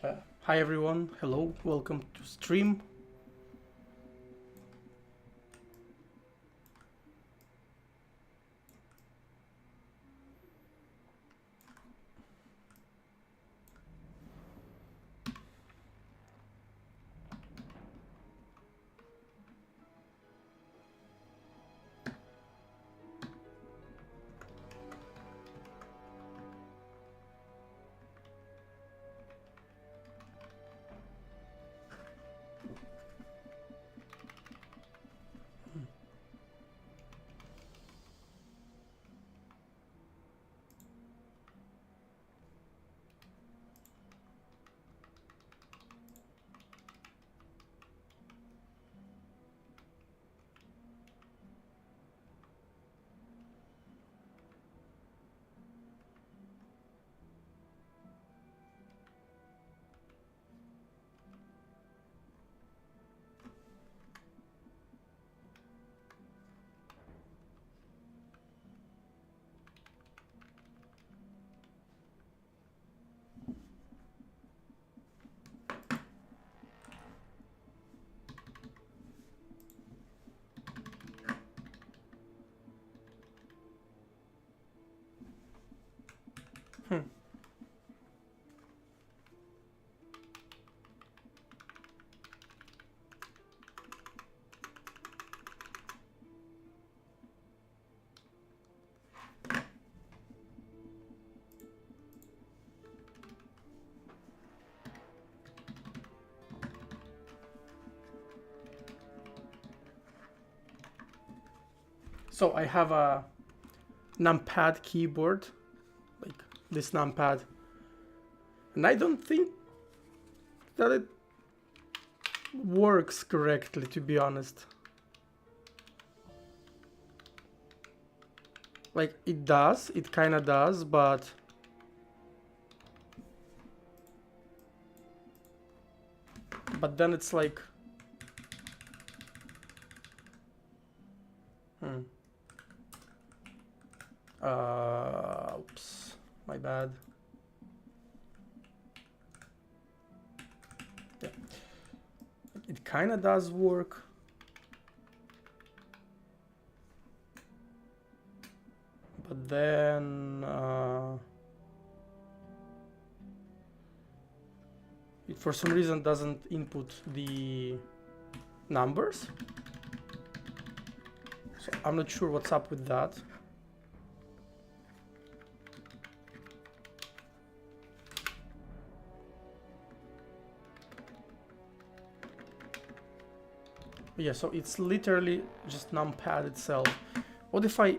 Hi everyone, hello, welcome to stream. Hmm. So I have a numpad keyboard, like this numpad, and I don't think that it works correctly, to be honest. Like it does, it kinda does, but then it's like oops, my bad. Yeah, it kinda does work, but then it for some reason doesn't input the numbers. So I'm not sure what's up with that. Yeah, so it's literally just numpad itself. What if I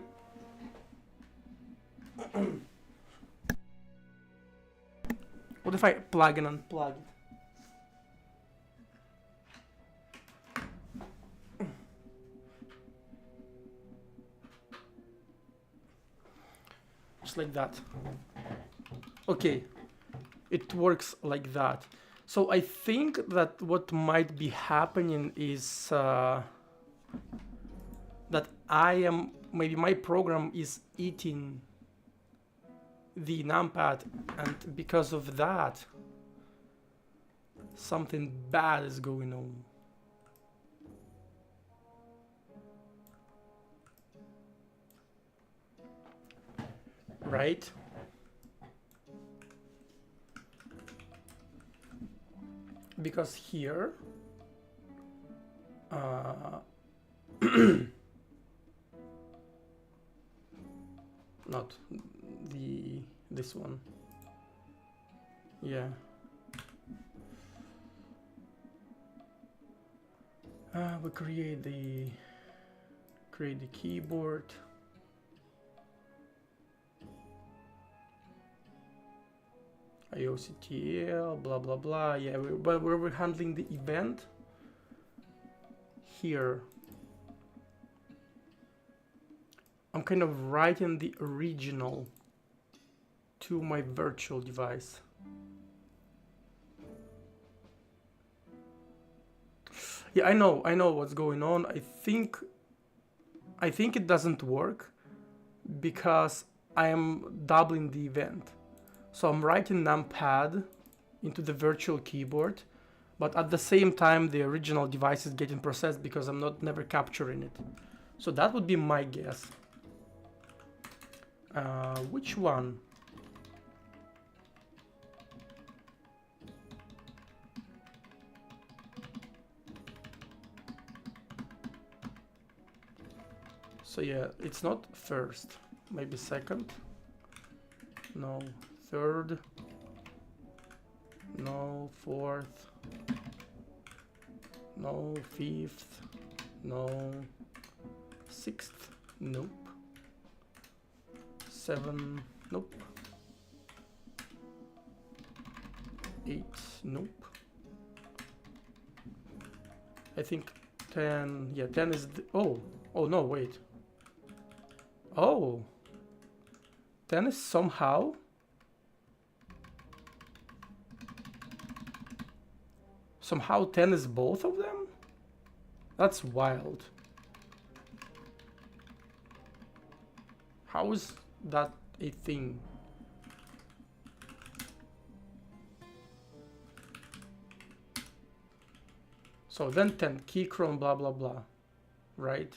what if I plug and unplug it? Just like that. Okay, it works like that. So I think that what might be happening is that maybe my program is eating the numpad, and because of that something bad is going on. Right? Because here not this one. Yeah. We create the keyboard. IOCTL, blah blah blah. Yeah, but we're handling the event here. I'm kind of writing the original to my virtual device. Yeah, I know what's going on. I think it doesn't work because I am doubling the event. So I'm writing numpad into the virtual keyboard, but at the same time the original device is getting processed because I'm never capturing it. So that would be my guess. Which one? So yeah, it's not first, maybe second, no, third, no, fourth, no, fifth, no, sixth, nope, seven, nope, eight, nope, I think 10, yeah, 10 is the, oh no, wait. Oh, 10 is somehow somehow 10 is both of them? That's wild. How is that a thing? So then 10 keychron blah blah blah, right?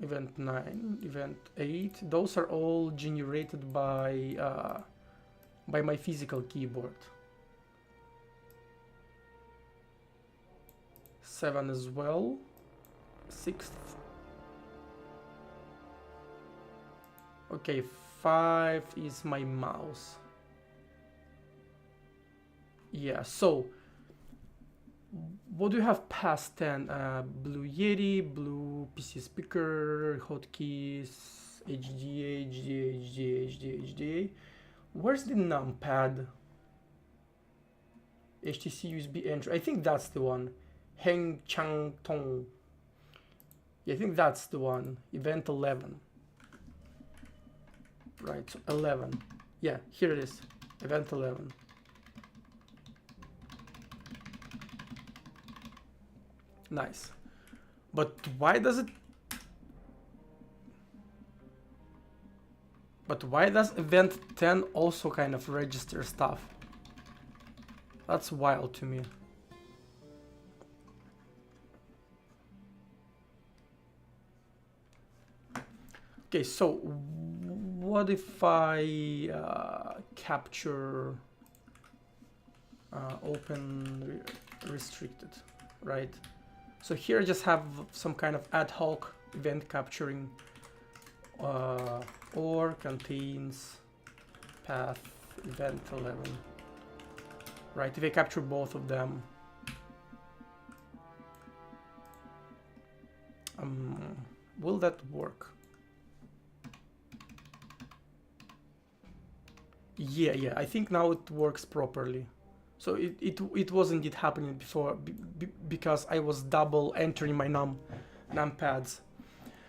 Event 9, event 8, those are all generated by my physical keyboard. 7 as well, 6th. Okay, 5 is my mouse. Yeah, so what do you have past 10? Blue Yeti, Blue PC speaker, hotkeys, HDA, HDA, HDA, HDA, HDA. Where's the numpad? HTC USB entry. I think that's the one. Heng Chang Tong. Yeah, I think that's the one. Event 11. Right, so 11. Yeah, here it is. Event 11. Nice. But why does it... But why does event 10 also kind of register stuff? That's wild to me. Okay, so what if I capture open restricted, right? So here I just have some kind of ad hoc event capturing or contains path event 11, right? If I capture both of them, will that work? Yeah, I think now it works properly. So it was indeed happening before because I was double entering my numpads.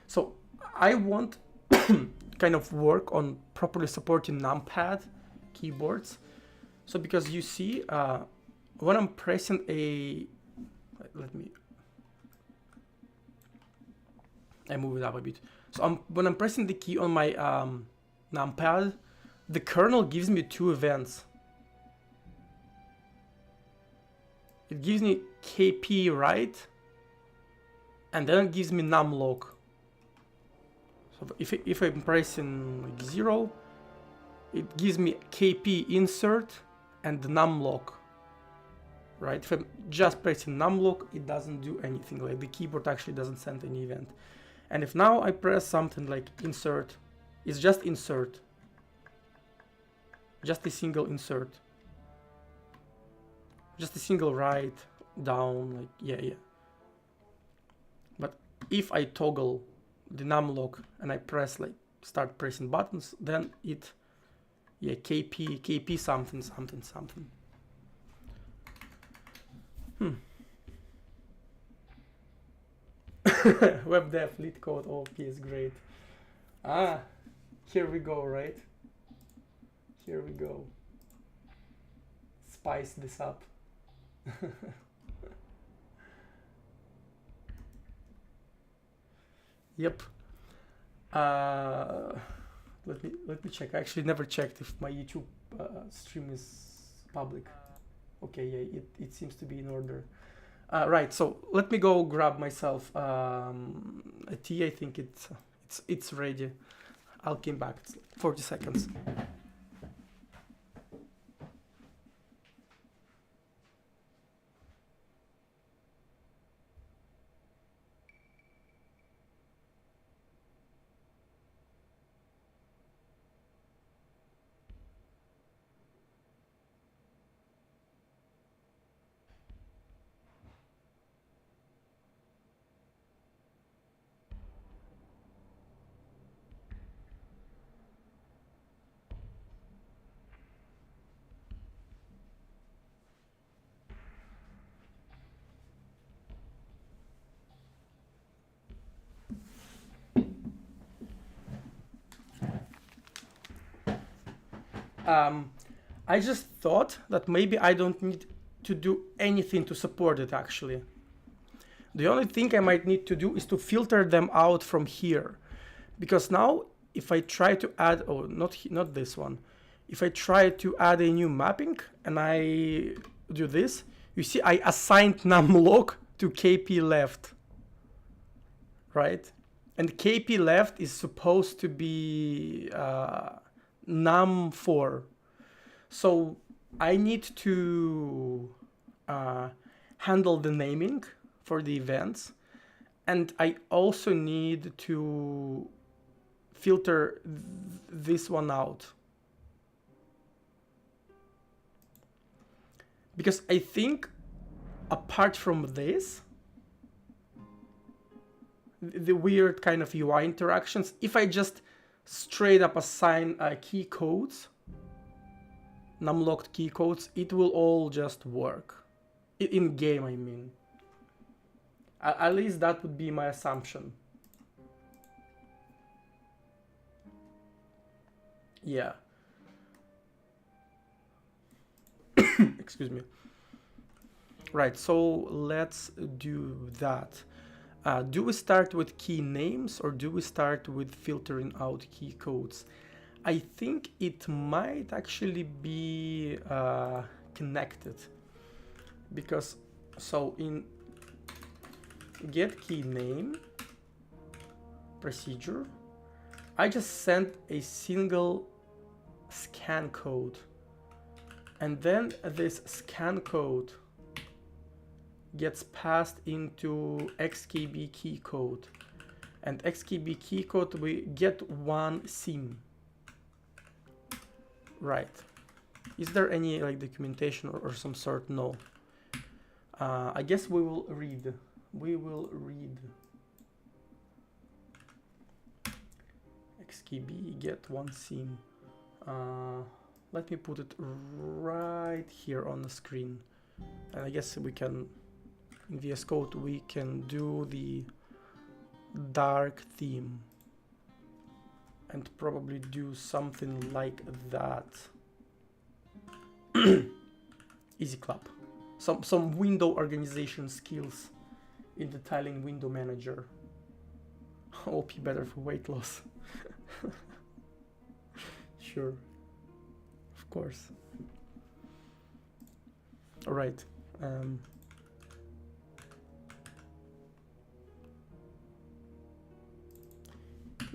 So I want kind of work on properly supporting numpad keyboards. So because you see, when I'm pressing I move it up a bit. So when I'm pressing the key on my numpad, the kernel gives me two events. It gives me KP right, and then it gives me numlock. So if I'm pressing like 0, it gives me KP insert and numlock. Right? If I'm just pressing numlock, it doesn't do anything. Like the keyboard actually doesn't send any event. And if now I press something like insert, it's just insert. Just a single insert. Just a single right, down, like, yeah. But if I toggle the numlock and I press, like, start pressing buttons, then it, yeah, KP something. Web dev, lead code, OP is great. Here we go, right? Here we go. Spice this up. Yep. let me check. I actually never checked if my YouTube stream is public. Okay, yeah, it seems to be in order. Right, so let me go grab myself a tea. I think it's ready. I'll come back. It's 40 seconds. I just thought that maybe I don't need to do anything to support it actually. The only thing I might need to do is to filter them out from here. Because now if I try to add, oh, not this one. If I try to add a new mapping and I do this, you see I assigned numlock to kp left, right? And kp left is supposed to be num4. So I need to handle the naming for the events, and I also need to filter this one out. Because I think apart from this, the weird kind of UI interactions, if I just straight up assign key codes, numlocked key codes, it will all just work. In game, I mean. At least that would be my assumption. Yeah. Excuse me. Right, so let's do that. Do we start with key names or do we start with filtering out key codes? I think it might actually be connected, because so in get key name procedure, I just sent a single scan code, and then this scan code gets passed into xkb key code, and xkb key code we get one sim. Right. Is there any like documentation or some sort? No. I guess we will read. We will read xkb get one sim. Let me put it right here on the screen, and I guess we can in VS Code we can do the dark theme and probably do something like that. Easy clap. Some window organization skills in the tiling window manager. OP better for weight loss. Sure. Of course. All right.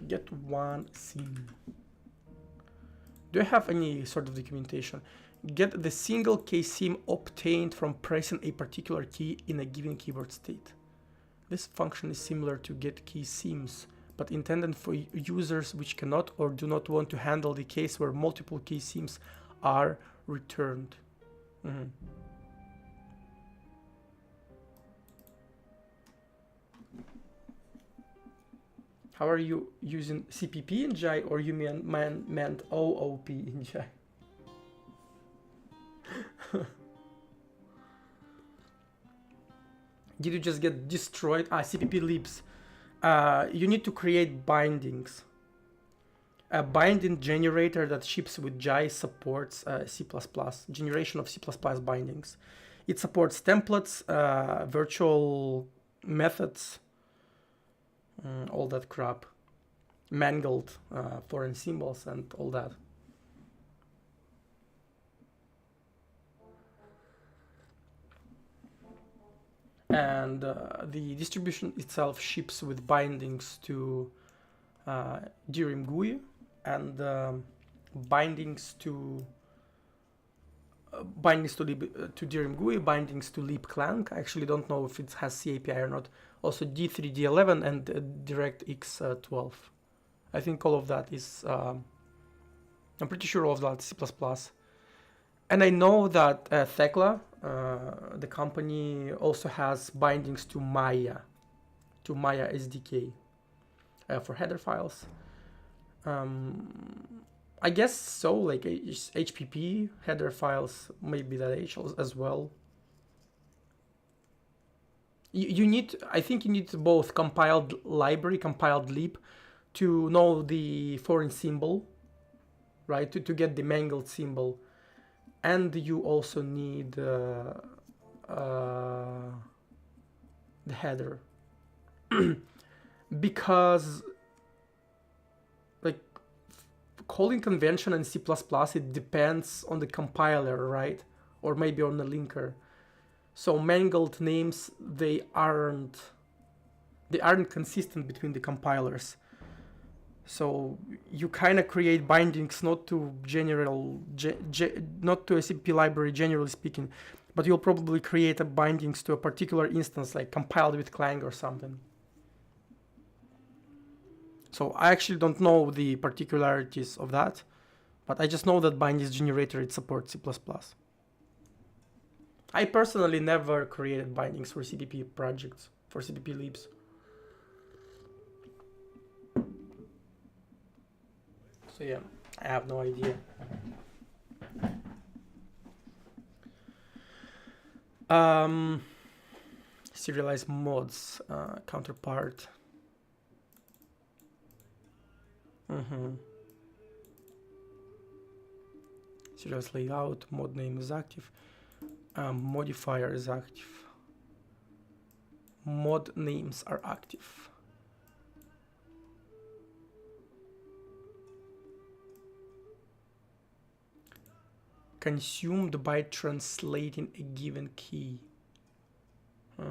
Get one sim. Do I have any sort of documentation? Get the single key sim obtained from pressing a particular key in a given keyboard state. This function is similar to get key sims, but intended for users which cannot or do not want to handle the case where multiple key sims are returned. How are you using CPP in Jai, or you meant OOP in Jai? Did you just get destroyed? CPP libs. You need to create bindings. A binding generator that ships with Jai supports C++, generation of C++ bindings. It supports templates, virtual methods, all that crap. mangled foreign symbols and all that. And the distribution itself ships with bindings to DRM GUI and bindings to DRM GUI, bindings to libclang. I actually don't know if it has CAPI or not. Also D3, D11 and DirectX 12. I think all of that is, I'm pretty sure all of that is C++. And I know that Thekla, the company, also has bindings to Maya SDK for header files. I guess so, like HPP header files, maybe that as well. You need, I think you need both compiled library, compiled lib, to know the foreign symbol, right? To get the mangled symbol. And you also need the header. Because like calling convention in C++, it depends on the compiler, right? Or maybe on the linker. So mangled names, they aren't consistent between the compilers. So you kind of create bindings not to not to a CPP library generally speaking, but you'll probably create a bindings to a particular instance, like compiled with Clang or something. So I actually don't know the particularities of that, but I just know that bindings generator, it supports C++. I personally never created bindings for CPP projects, for CPP libs. So yeah, I have no idea. Serialized mods, counterpart. Serialized layout, mod name is active. Modifier is active. Mod names are active. Consumed by translating a given key. Huh.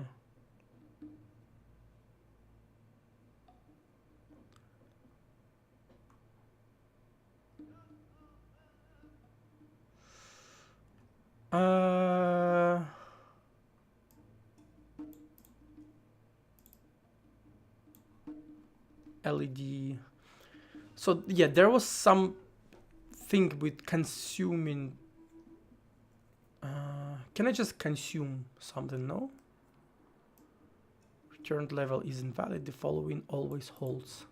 LED. So yeah, there was some thing with consuming. Can I just consume something? No. Returned level is invalid. The following always holds.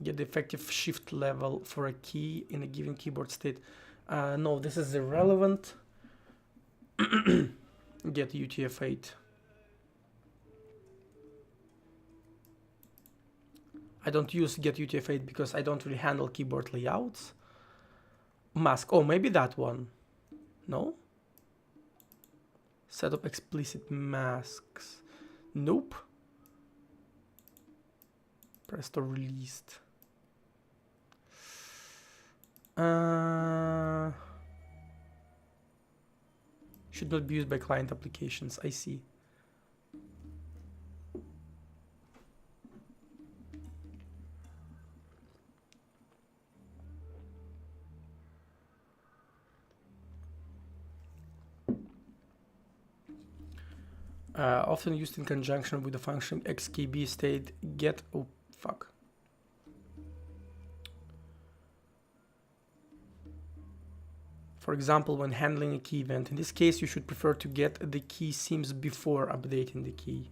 Get the effective shift level for a key in a given keyboard state. No, this is irrelevant. Get UTF-8. I don't use get UTF-8 because I don't really handle keyboard layouts. Mask. Oh, maybe that one. No? Set up explicit masks. Nope. Pressed or released. Should not be used by client applications. I see. Often used in conjunction with the function xkb state get. Oh, fuck. For example, when handling a key event. In this case, you should prefer to get the key seams before updating the key,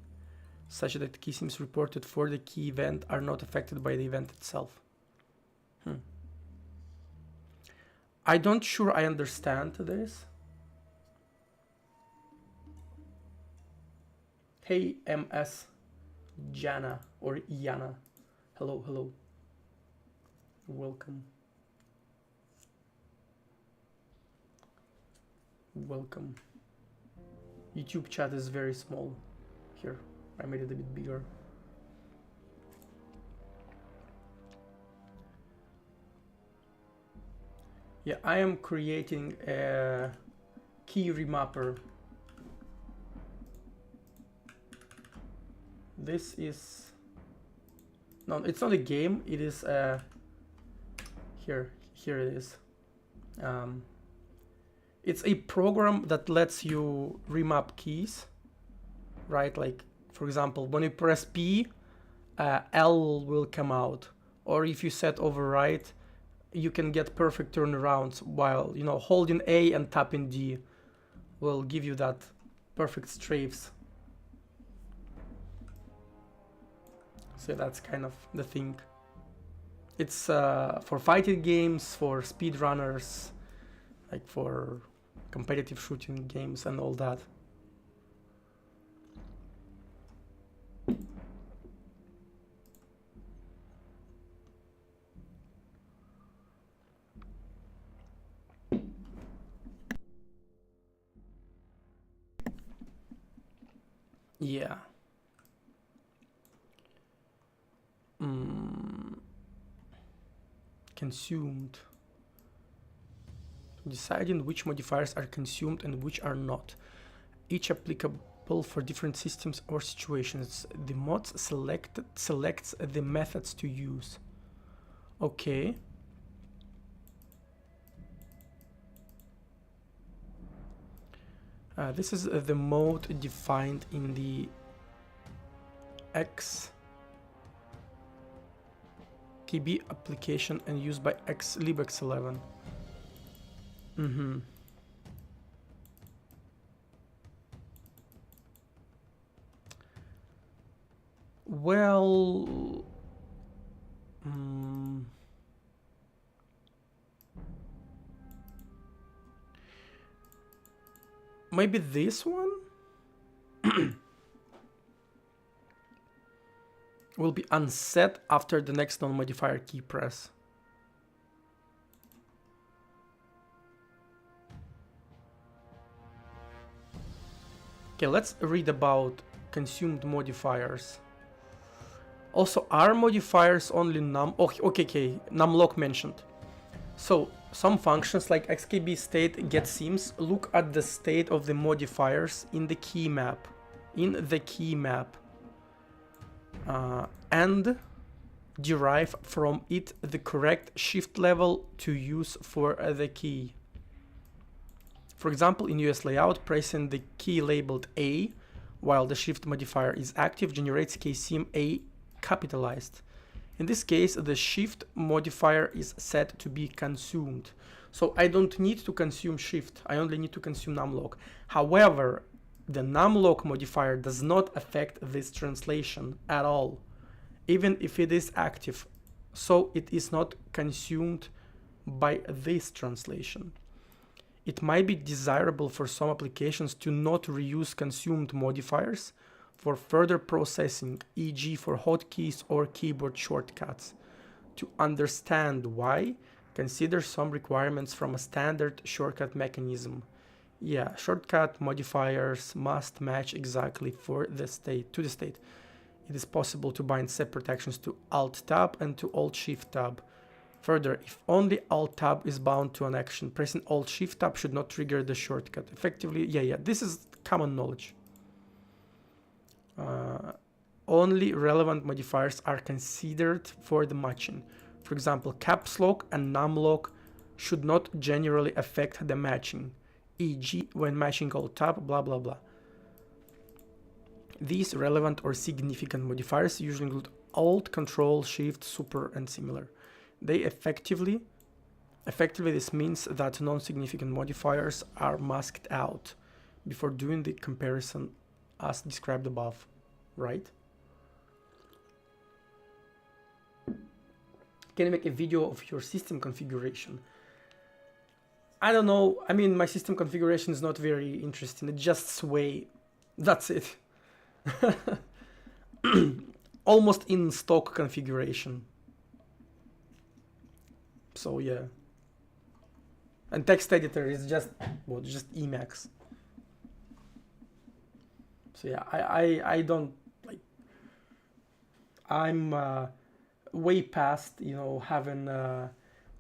such that the key seams reported for the key event are not affected by the event itself. I don't sure I understand this. Hey, MS Jana or Yana. Hello, hello. Welcome. Welcome. YouTube chat is very small. Here, I made it a bit bigger. Yeah, I am creating a key remapper. This is... No, it's not a game, it is a... Here it is. It's a program that lets you remap keys, right? Like, for example, when you press P, L will come out. Or if you set override, you can get perfect turnarounds while, you know, holding A and tapping D will give you that perfect strafes. So that's kind of the thing. It's for fighting games, for speedrunners, like for competitive shooting games and all that. Yeah. Consumed. Deciding which modifiers are consumed and which are not. Each applicable for different systems or situations. The mod selects the methods to use. Okay. This is the mode defined in the XKB application and used by libx11. Well, maybe this one will be unset after the next non-modifier key press. Okay, let's read about consumed modifiers. Also, are modifiers only num... Oh, okay, numlock mentioned. So, some functions like xkb state get seams look at the state of the modifiers in the key map. And derive from it the correct shift level to use for the key. For example, in US layout, pressing the key labeled A while the shift modifier is active generates kseam A capitalized. In this case, the shift modifier is set to be consumed. So I don't need to consume shift, I only need to consume numlock. However, the numlock modifier does not affect this translation at all, even if it is active. So it is not consumed by this translation. It might be desirable for some applications to not reuse consumed modifiers for further processing, e.g. for hotkeys or keyboard shortcuts. To understand why, consider some requirements from a standard shortcut mechanism. Yeah, shortcut modifiers must match exactly to the state. It is possible to bind separate actions to Alt-Tab and to Alt-Shift-Tab. Further, if only Alt-Tab is bound to an action, pressing Alt-Shift-Tab should not trigger the shortcut. Effectively, yeah, this is common knowledge. Only relevant modifiers are considered for the matching. For example, caps lock and numlock should not generally affect the matching, e.g. when matching Alt-Tab, blah blah blah. These relevant or significant modifiers usually include Alt, Control, Shift, Super, and similar. They effectively this means that non-significant modifiers are masked out before doing the comparison as described above, right? Can you make a video of your system configuration? I don't know. I mean, my system configuration is not very interesting. It's just sway. That's it. Almost in stock configuration. So yeah. And text editor is just Emacs. So yeah, I don't like. I'm way past, you know, having a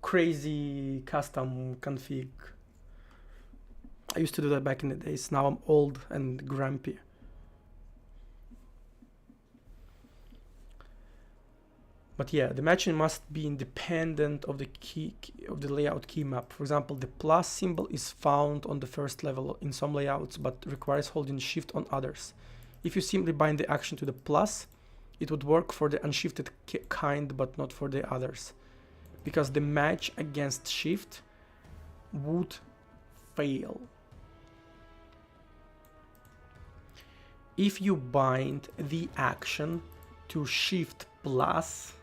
crazy custom config. I used to do that back in the days. Now I'm old and grumpy. But yeah, the matching must be independent of the key of the layout key map. For example, the plus symbol is found on the first level in some layouts, but requires holding shift on others. If you simply bind the action to the plus, it would work for the unshifted kind, but not for the others, because the match against shift would fail. If you bind the action to shift plus,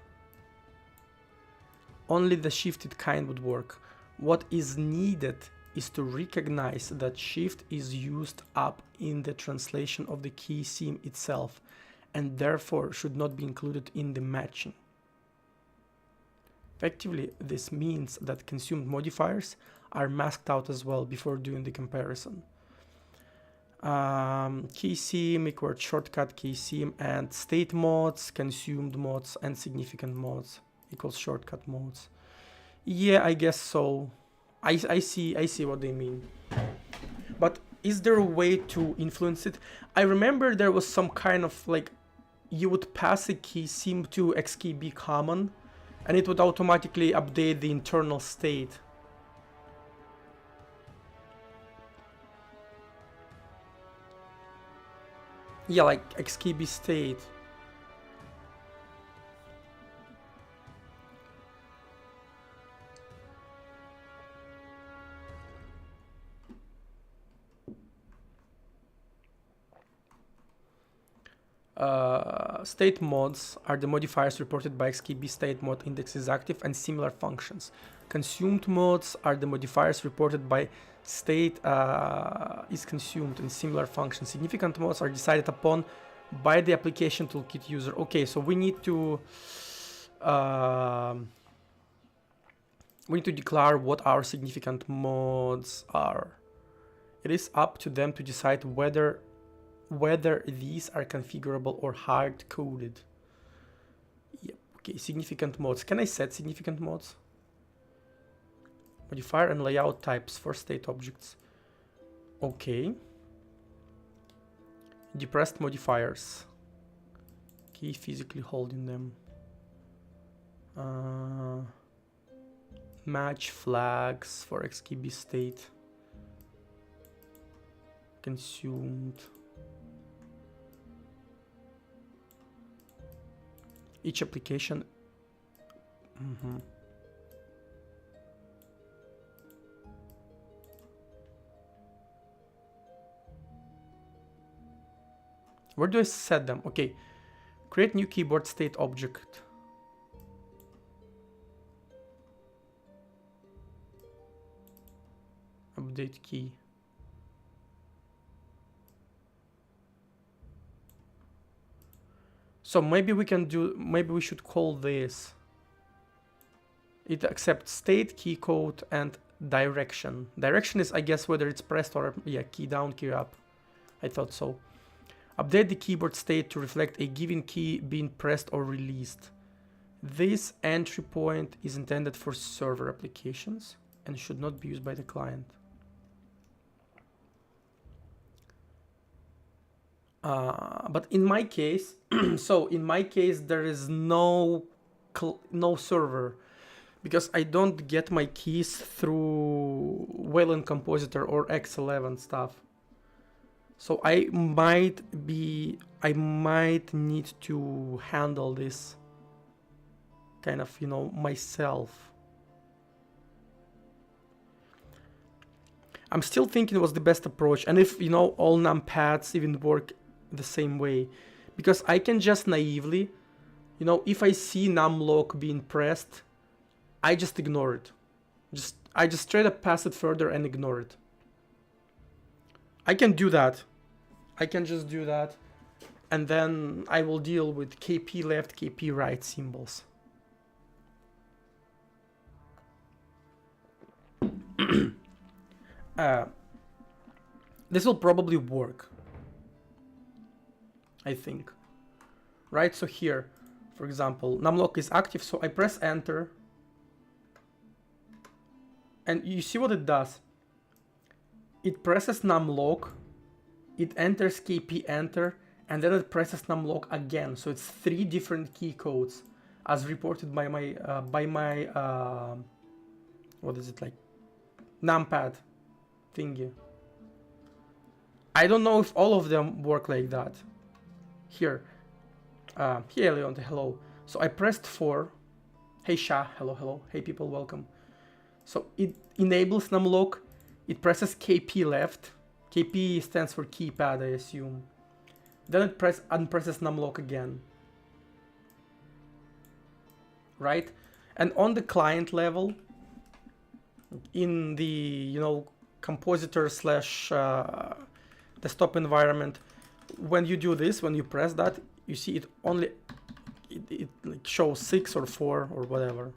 only the shifted kind would work. What is needed is to recognize that shift is used up in the translation of the key seam itself, and therefore should not be included in the matching. Effectively, this means that consumed modifiers are masked out as well before doing the comparison. Key seam equals shortcut key seam, and state mods, consumed mods, and significant mods equals shortcut modes. Yeah, I guess so. I see what they mean. But is there a way to influence it? I remember there was some kind of like, you would pass a key seam to xkb common, and it would automatically update the internal state. Yeah, like xkb state. State mods are the modifiers reported by xkb state mod index is active and similar functions. Consumed mods are the modifiers reported by state is consumed and similar functions. Significant mods are decided upon by the application toolkit user. Okay, so we need to declare what our significant mods are. It is up to them to decide whether these are configurable or hard-coded. Yep, okay, significant mods. Can I set significant mods? Modifier and layout types for state objects. Okay. Depressed modifiers. Key physically holding them. Match flags for xkb state. Consumed. Each application. Where do I set them? Okay. Create new keyboard state object. Update key. So maybe we should call this. It accepts state, key code, and direction. Direction is, I guess, whether it's pressed or, yeah, key down, key up. I thought so. Update the keyboard state to reflect a given key being pressed or released. This entry point is intended for server applications and should not be used by the client. But in my case, so in my case, there is no server, because I don't get my keys through Wayland Compositor or X11 stuff. So I might need to handle this kind of, you know, myself. I'm still thinking it was the best approach, and if, you know, all numpads even work the same way, because I can just naively, you know, if I see numlock being pressed, I just ignore it. I just straight up pass it further and ignore it. I can do that. I can just do that, and then I will deal with KP left, KP right symbols. This will probably work. I think. Right, so here, for example, numlock is active, so I press enter. And you see what it does? It presses numlock, it enters kp enter, and then it presses numlock again. So it's 3 different key codes as reported by my what is it, like numpad thingy. I don't know if all of them work like that. Here, hey Leon, hello. So I pressed 4. Hey Sha, hello, hello. Hey people, welcome. So it enables numlock. It presses kp left. Kp stands for keypad, I assume. Then it unpresses numlock again. Right? And on the client level, in the, you know, compositor slash desktop environment, when you do this, when you press that, you see it only, it like shows 6 or 4 or whatever.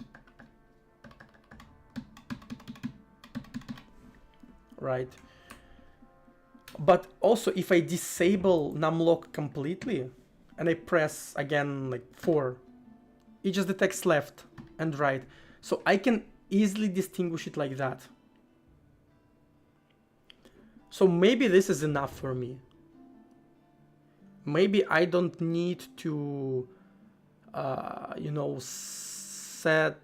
Right? But also if I disable numlock completely and I press again like 4, it just detects left and right. So I can easily distinguish it like that. So maybe this is enough for me. Maybe I don't need to, you know, send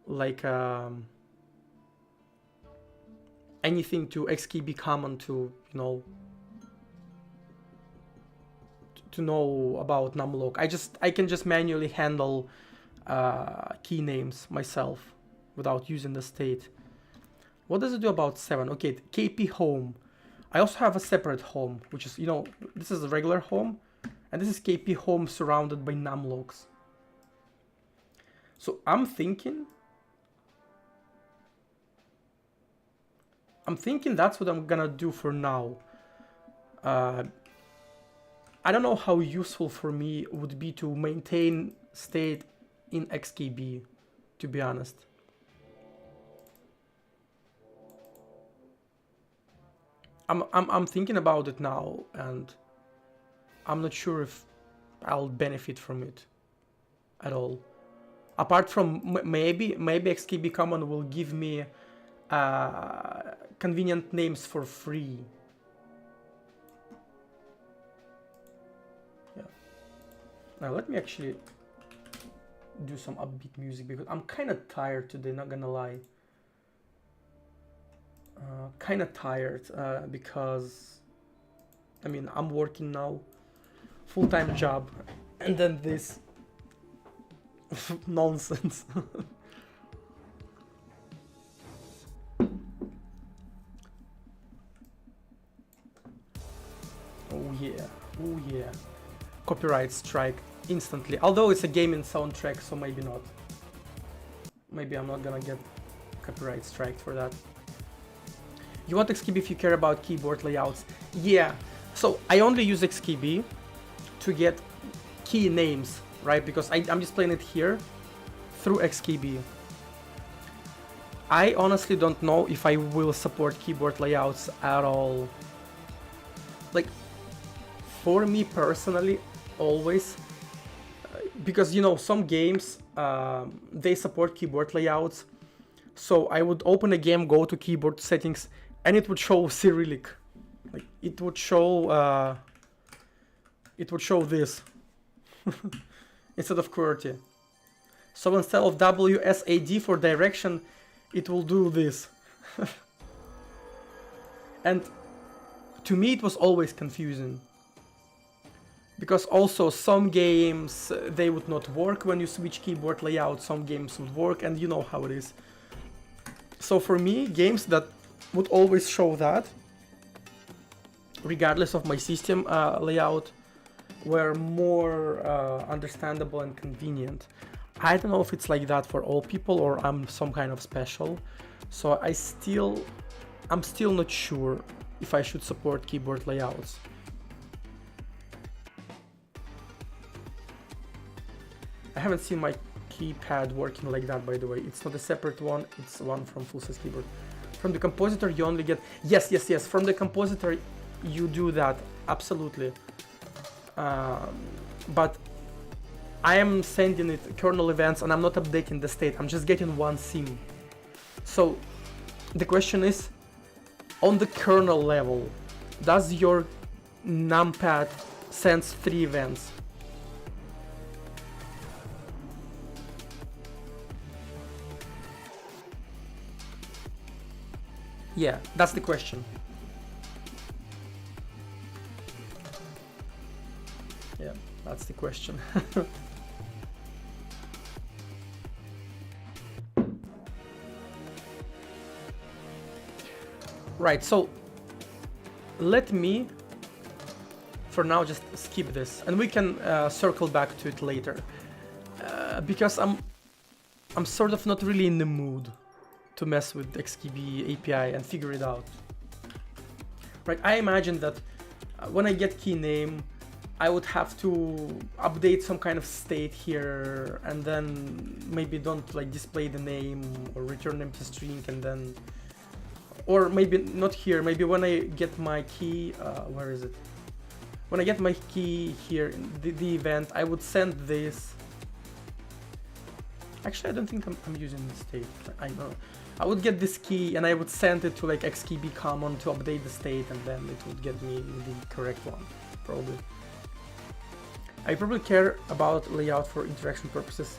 like anything to xkb command to, you know, to know about numlock. I can just manually handle key names myself without using the state. What does it do about 7? Okay, kp home. I also have a separate home, which is, you know, this is a regular home, and this is kp home surrounded by numlocks. So I'm thinking that's what I'm gonna do for now. I don't know how useful for me it would be to maintain state in xkb, to be honest. I'm thinking about it now, and I'm not sure if I'll benefit from it at all. Apart from maybe xkb command will give me convenient names for free. Yeah. Now let me actually do some upbeat music because I'm kind of tired today, not gonna lie. Kind of tired because I mean I'm working now, full-time job, and then this nonsense. Oh yeah, oh yeah. Copyright strike instantly. Although it's a gaming soundtrack, so maybe not. Maybe I'm not gonna get copyright strike for that. You want xkb if you care about keyboard layouts? Yeah. So I only use xkb to get key names, right? Because I'm just playing it here through xkb. I honestly don't know if I will support keyboard layouts at all. Like, for me personally, always, because, you know, some games, they support keyboard layouts. So I would open a game, go to keyboard settings, and it would show Cyrillic. Like, it would show this instead of QWERTY. So instead of WSAD for direction, it will do this. And to me it was always confusing, because also some games they would not work when you switch keyboard layout, some games would work, and you know how it is. So for me, games that would always show that, regardless of my system layout, were more understandable and convenient. I don't know if it's like that for all people or I'm some kind of special. So I'm still not sure if I should support keyboard layouts. I haven't seen my keypad working like that, by the way. It's not a separate one, it's one from full size keyboard. From the compositor you only get, yes, from the compositor you do that, absolutely. But I am sending it kernel events and I'm not updating the state. I'm just getting one sim. So the question is, on the kernel level, does your numpad sense 3 events? Yeah, that's the question. Yeah, that's the question. Right, so let me for now just skip this and we can circle back to it later, because I'm sort of not really in the mood to mess with XKB API and figure it out. Right, I imagine that when I get key name, I would have to update some kind of state here and then maybe don't like display the name or return empty string, and then, or maybe not here, maybe when I get my key, where is it? When I get my key here in the event, I would send this. Actually, I don't think I'm using the state. I know. I would get this key and I would send it to like XKB common to update the state, and then it would get me the correct one, probably. I probably care about layout for interaction purposes.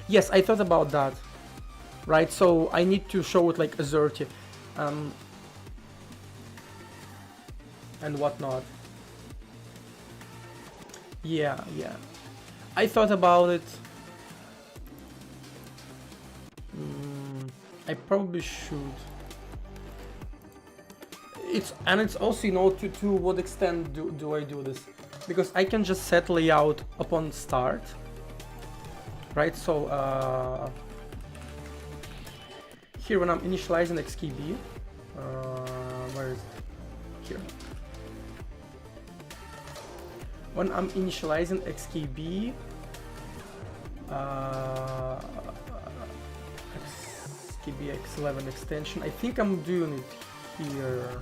Yes, I thought about that. Right, so I need to show it like assertive and whatnot. Yeah, yeah. I thought about it. I probably should. It's also, you know, to what extent do I do this? Because I can just set layout upon start, right? So here when I'm initializing XKB, where is it? Here. When I'm initializing XKB, XKB X11 extension, I think I'm doing it here.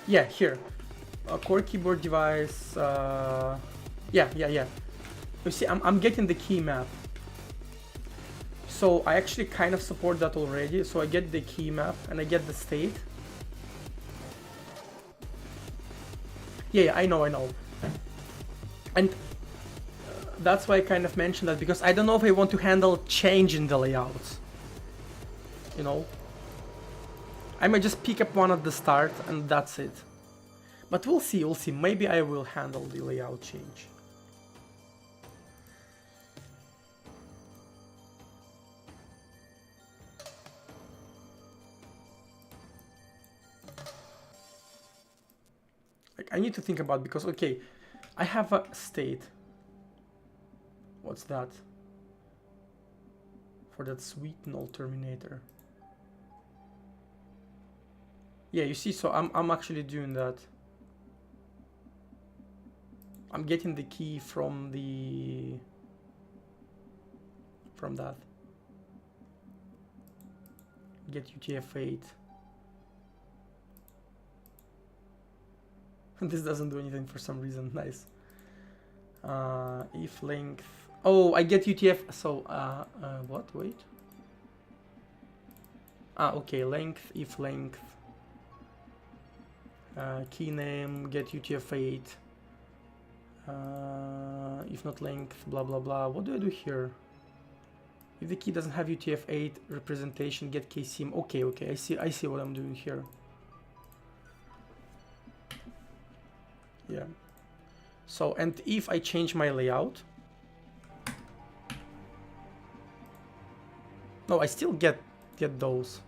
Yeah, here. Core keyboard device. Yeah. You see, I'm getting the key map. So I actually kind of support that already. So I get the key map and I get the state. Yeah, I know. And that's why I kind of mentioned that, because I don't know if I want to handle change in the layouts. You know? I might just pick up one at the start and that's it. But we'll see. Maybe I will handle the layout change. Like, I need to think about, because, okay, I have a state. What's that? For that sweet null terminator. Yeah, you see, so I'm actually doing that. I'm getting the key from that. Get UTF-8. This doesn't do anything for some reason. Nice. If length. Oh, I get UTF. So what? Wait. Okay. Length. If length. Key name. Get UTF-8. If not length. Blah blah blah. What do I do here? If the key doesn't have UTF-8 representation, get KCM. Okay. I see what I'm doing here. Yeah. So, and if I change my layout, no, I still get those.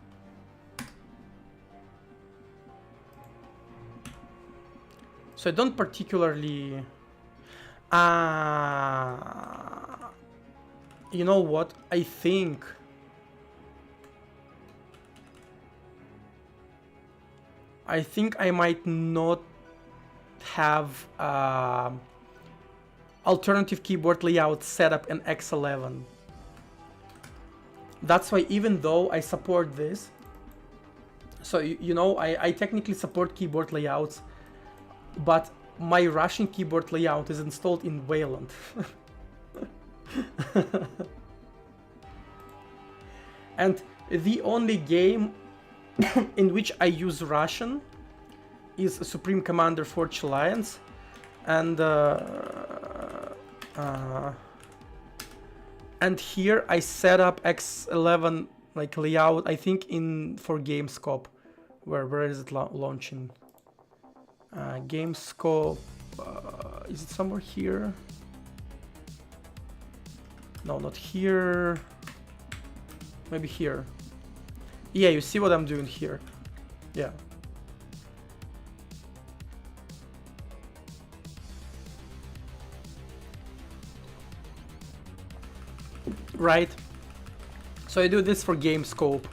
So I don't particularly. You know what? I think I might not have alternative keyboard layout setup in X11. That's why even though I support this, so you know, I technically support keyboard layouts, but my Russian keyboard layout is installed in Wayland. And the only game in which I use Russian is Supreme Commander Forge Alliance, and here I set up X11 like layout, I think for Gamescope. Where is it launching? Gamescope, is it somewhere here? No, not here. Maybe here. Yeah, you see what I'm doing here. Yeah. Right. So I do this for Gamescope.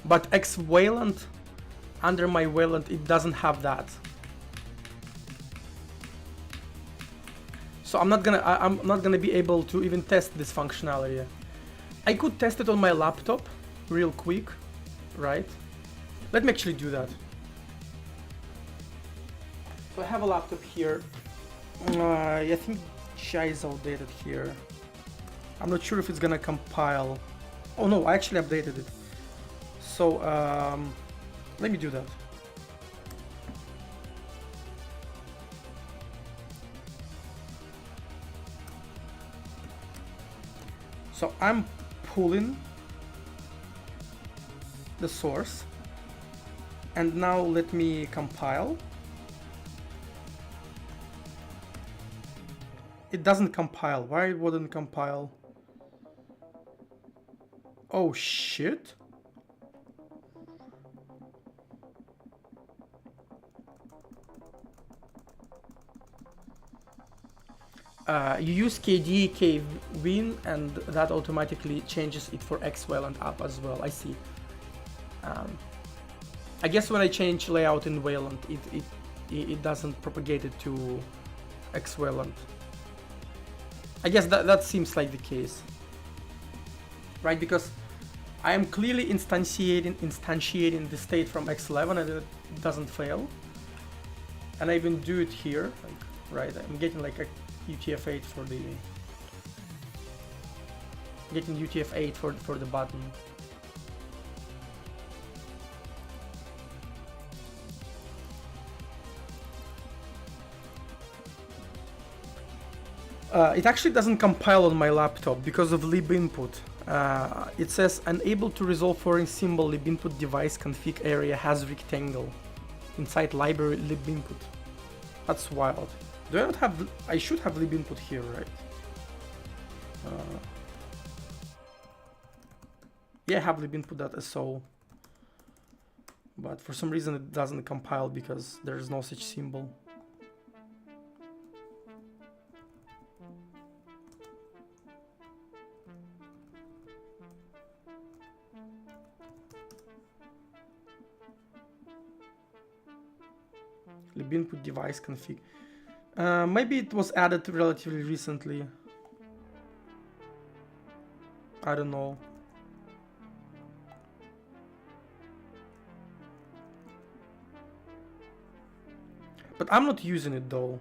But X Wayland, under my Wayland, it doesn't have that. So I'm not gonna be able to even test this functionality. I could test it on my laptop real quick, right? Let me actually do that. So I have a laptop here. I think Chai is outdated here. I'm not sure if it's gonna compile. Oh no, I actually updated it. So let me do that. So I'm pulling the source, and now let me compile. It doesn't compile. Why it wouldn't compile? Oh shit. You use KD, KWin, and that automatically changes it for X Wayland up as well. I see. I guess when I change layout in Wayland, it doesn't propagate it to X Wayland. I guess that seems like the case, right? Because I am clearly instantiating the state from X11 and it doesn't fail. And I even do it here, like, right? I'm getting like a UTF-8 for the UTF-8 for the button. It actually doesn't compile on my laptop because of libinput. It says unable to resolve foreign symbol libinput device config area has rectangle inside library libinput. That's wild. Do I not have? I should have libinput here, right? Yeah, I have libinput.so, but for some reason it doesn't compile because there is no such symbol. Libinput device config. Maybe it was added relatively recently. I don't know. But I'm not using it though.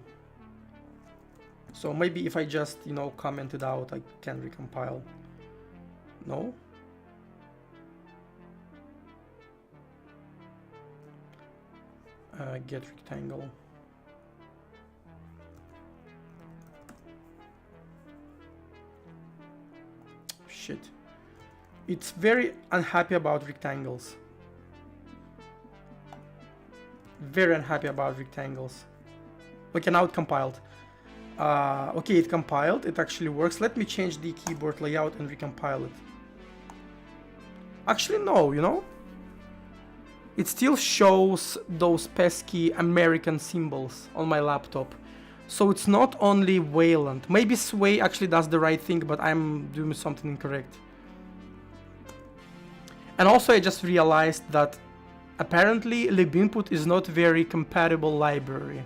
So maybe if I just, you know, comment it out, I can recompile. No? Get rectangle. Shit. It's very unhappy about rectangles. Very unhappy about rectangles. Okay, now it compiled. Okay, it compiled. It actually works. Let me change the keyboard layout and recompile it. Actually, no, you know? It still shows those pesky American symbols on my laptop. So it's not only Wayland. Maybe Sway actually does the right thing, but I'm doing something incorrect. And also I just realized that apparently libinput is not very compatible library.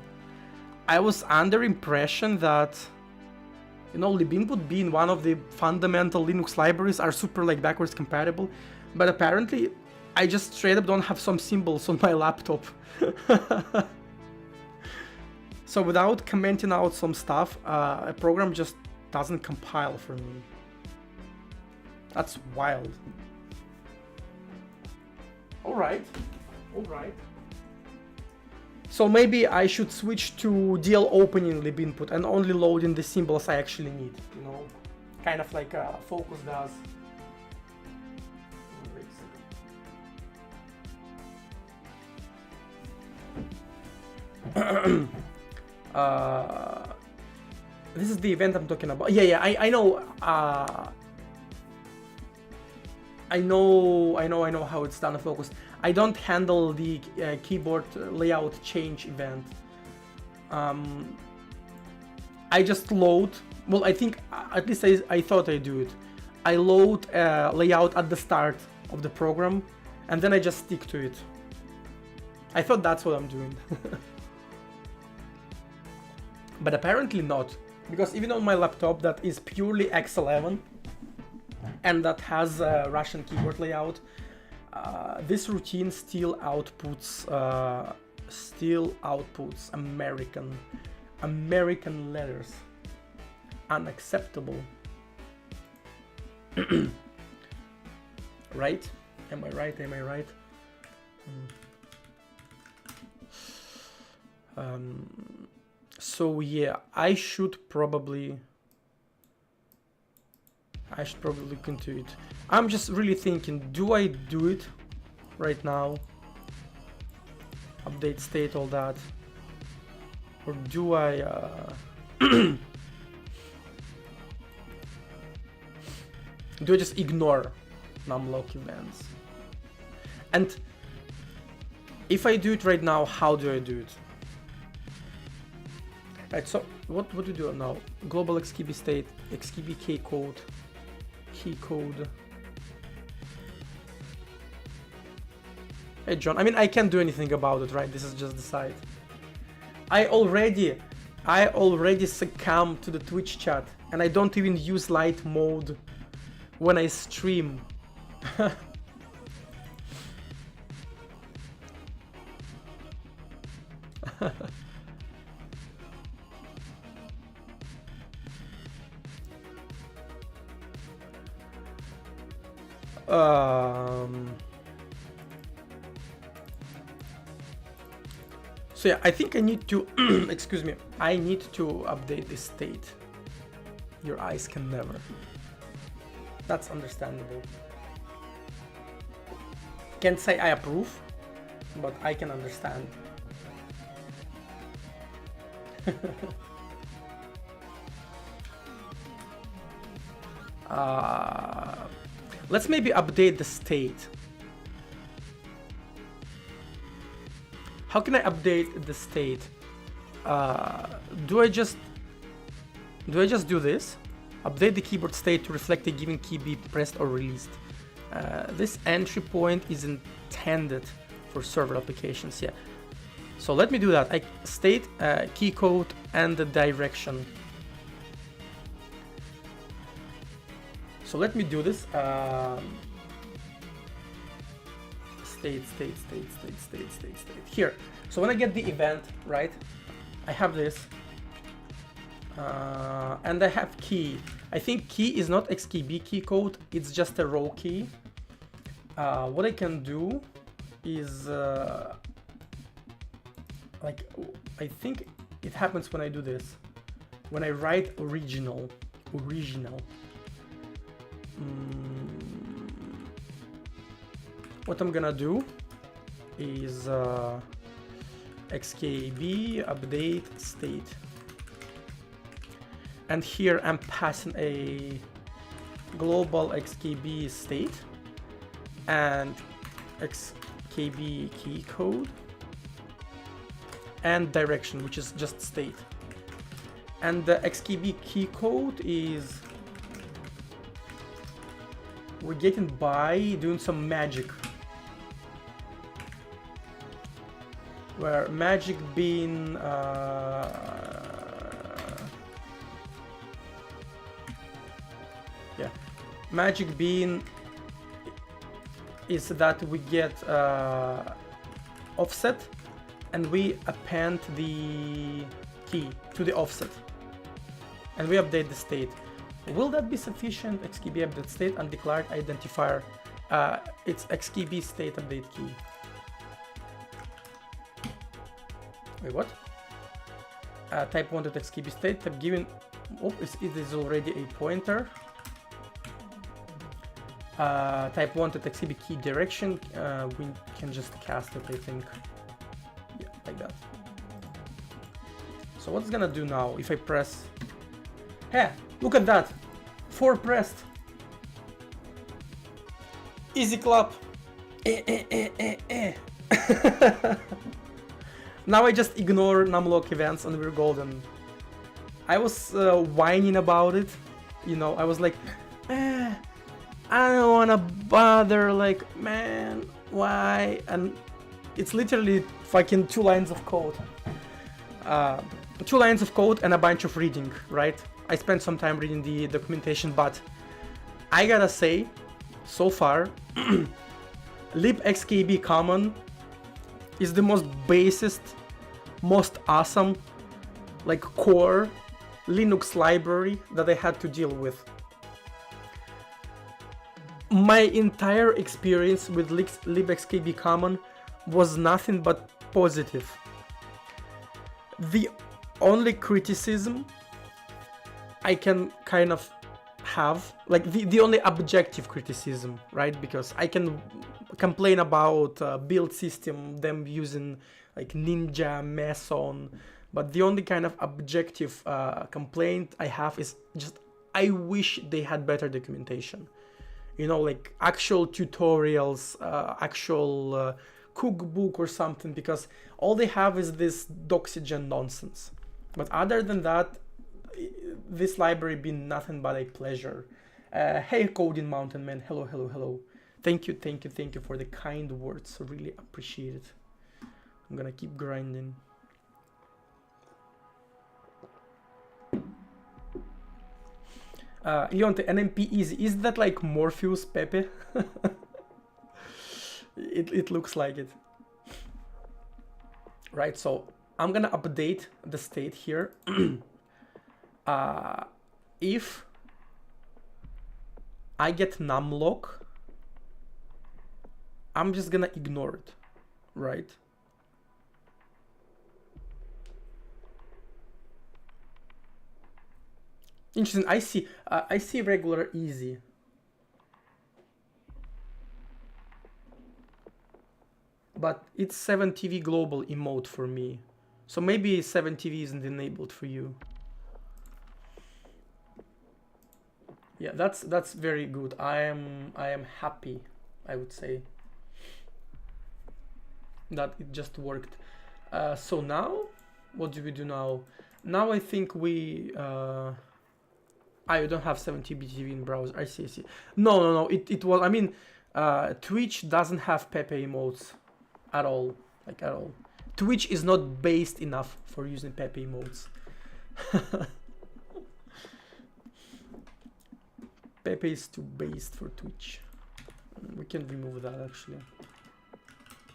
I was under impression that, you know, libinput being one of the fundamental Linux libraries are super like backwards compatible, but apparently I just straight up don't have some symbols on my laptop. So without commenting out some stuff, a program just doesn't compile for me. That's wild. All right. So maybe I should switch to DL opening libinput and only loading the symbols I actually need, you know, kind of like Focus does. This is the event I'm talking about. Yeah, I know. I know how it's done in Focus. I don't handle the keyboard layout change event. I just load. Well, I think at least I thought I do it. I load layout at the start of the program, and then I just stick to it. I thought that's what I'm doing. But apparently not, because even on my laptop that is purely X11 and that has a Russian keyboard layout, this routine still outputs American letters. Unacceptable. Right? Am I right? So yeah, I should probably look into it. I'm just really thinking, do I do it right now? Update state, all that, or do I do I just ignore numlock events? And if I do it right now, how do I do it? Right, so what do we do now? Global XKB state, XKB key code. Hey John, I mean, I can't do anything about it, right? This is just the site. I already succumbed to the Twitch chat, and I don't even use light mode when I stream. So yeah, I think I need to excuse me, I need to update this state. Your eyes can never. That's understandable. Can't say I approve, but I can understand. Let's maybe update the state. How can I update the state? Do I just do this? Update the keyboard state to reflect the given key be pressed or released. This entry point is intended for server applications. Yeah. So let me do that. I state key code and the direction. So let me do this. State. Here. So when I get the event, right, I have this. And I have key. I think key is not XKB key code, it's just a row key. What I can do is, like, I think it happens when I do this. When I write original. What I'm gonna do is XKB update state. And here I'm passing a global XKB state and XKB key code and direction, which is just state. And the XKB key code is, we're getting by doing some magic. where magic bean yeah, magic bean is that we get offset and we append the key to the offset and we update the state. Will that be sufficient? XKB update state undeclared identifier. It's XKB state update key. Wait, what? Type wanted XKB state, type given. Oh, it is already a pointer. Type wanted XKB key direction. We can just cast it, I think. Yeah, like that. So what's gonna do now if I press? Hey, look at that! 4 pressed. Easy clap. Now I just ignore numlock events and we're golden. I was whining about it, you know. I was like, I don't wanna bother. Like, man, why? And it's literally fucking 2 lines of code. 2 lines of code and a bunch of reading, right? I spent some time reading the documentation, but I gotta say, so far, libxkb common is the most basest, most awesome, like core Linux library that I had to deal with. My entire experience with libxkb common was nothing but positive. The only criticism I can kind of have, like the only objective criticism, right? Because I can complain about build system, them using like Ninja, Meson, but the only kind of objective complaint I have is just I wish they had better documentation. You know, like actual tutorials, actual cookbook or something, because all they have is this Doxygen nonsense. But other than that, this library been nothing but a pleasure. Hey, Coding Mountain Man, hello, hello, hello. Thank you, thank you, thank you for the kind words. Really appreciate it. I'm gonna keep grinding. Leonte, NMP easy. Is that like Morpheus Pepe? It looks like it. Right, so I'm gonna update the state here. If I get numlock, I'm just gonna ignore it, right? Interesting. I see regular easy. But it's 7TV global emote for me. So maybe 7TV isn't enabled for you. Yeah, that's very good. I am happy, I would say, that it just worked. So now, what do we do now? Now I think we you don't have 7TBTV in browser. I see. No. It was. I mean, Twitch doesn't have Pepe emotes at all. Like at all. Twitch is not based enough for using Pepe emotes. Pepe is too based for Twitch. We can remove that actually.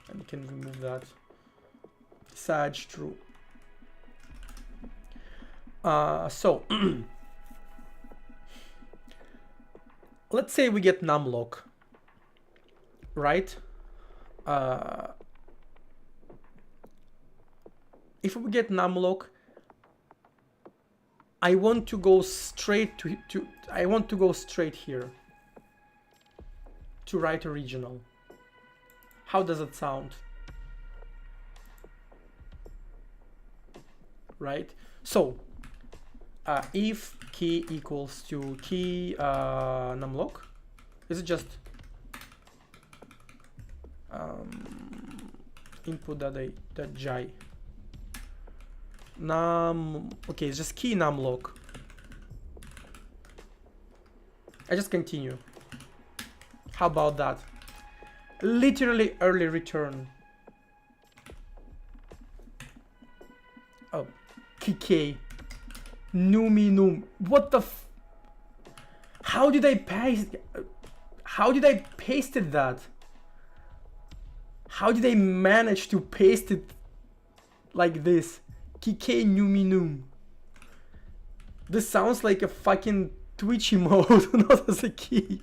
And we can remove that. Sag, true. So let's say we get numlock, right? If we get numlock, I want to go straight I want to go straight here to write original. How does it sound? Right? So if key equals to key numlock, is it just input.jai okay, it's just key numlock. I just continue. How about that? Literally early return. KK. Numi num. What the f... How did I paste... How did I pasted that? How did I manage to paste it like this? KK Numi num. This sounds like a fucking Twitch emote, not as a key.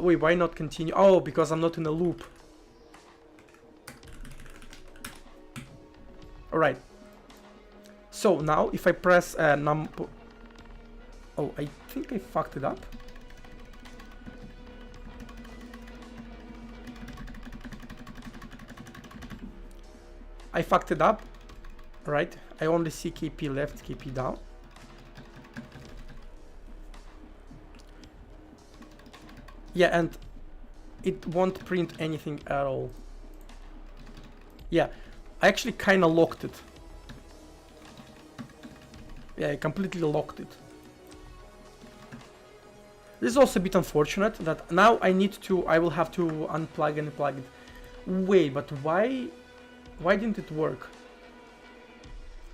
Wait, why not continue? Oh, because I'm not in a loop. Alright. So now if I press num... Oh, I think I fucked it up. I fucked it up. Right. I only see KP left, KP down. Yeah, and it won't print anything at all. Yeah, I actually kind of locked it. Yeah, I completely locked it. This is also a bit unfortunate that now I will have to unplug and plug it. Wait, but why didn't it work?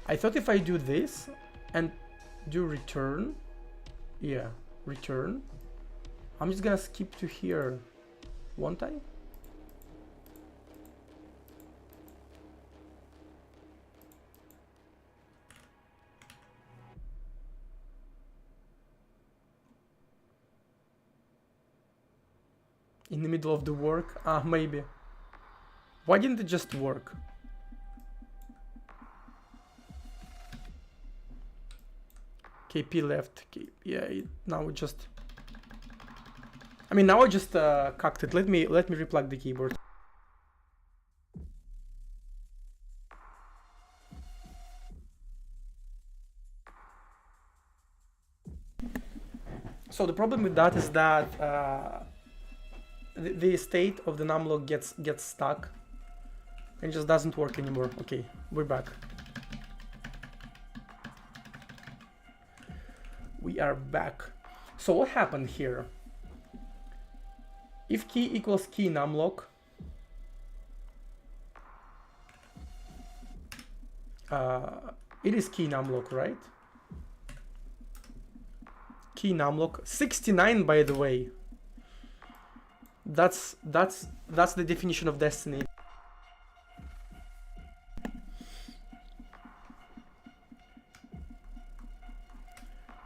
I thought if I do this and do return, yeah, return, I'm just gonna skip to here, won't I? In the middle of the work? Ah, maybe. Why didn't it just work? KP left. Yeah, now it just... I mean, now I just cucked it. Let me replug the keyboard. So the problem with that is that the state of the numlock gets stuck and just doesn't work anymore. Okay, we're back. We are back. So what happened here? If key equals key numlock, it is key numlock, right? Key numlock 69, by the way. That's the definition of destiny.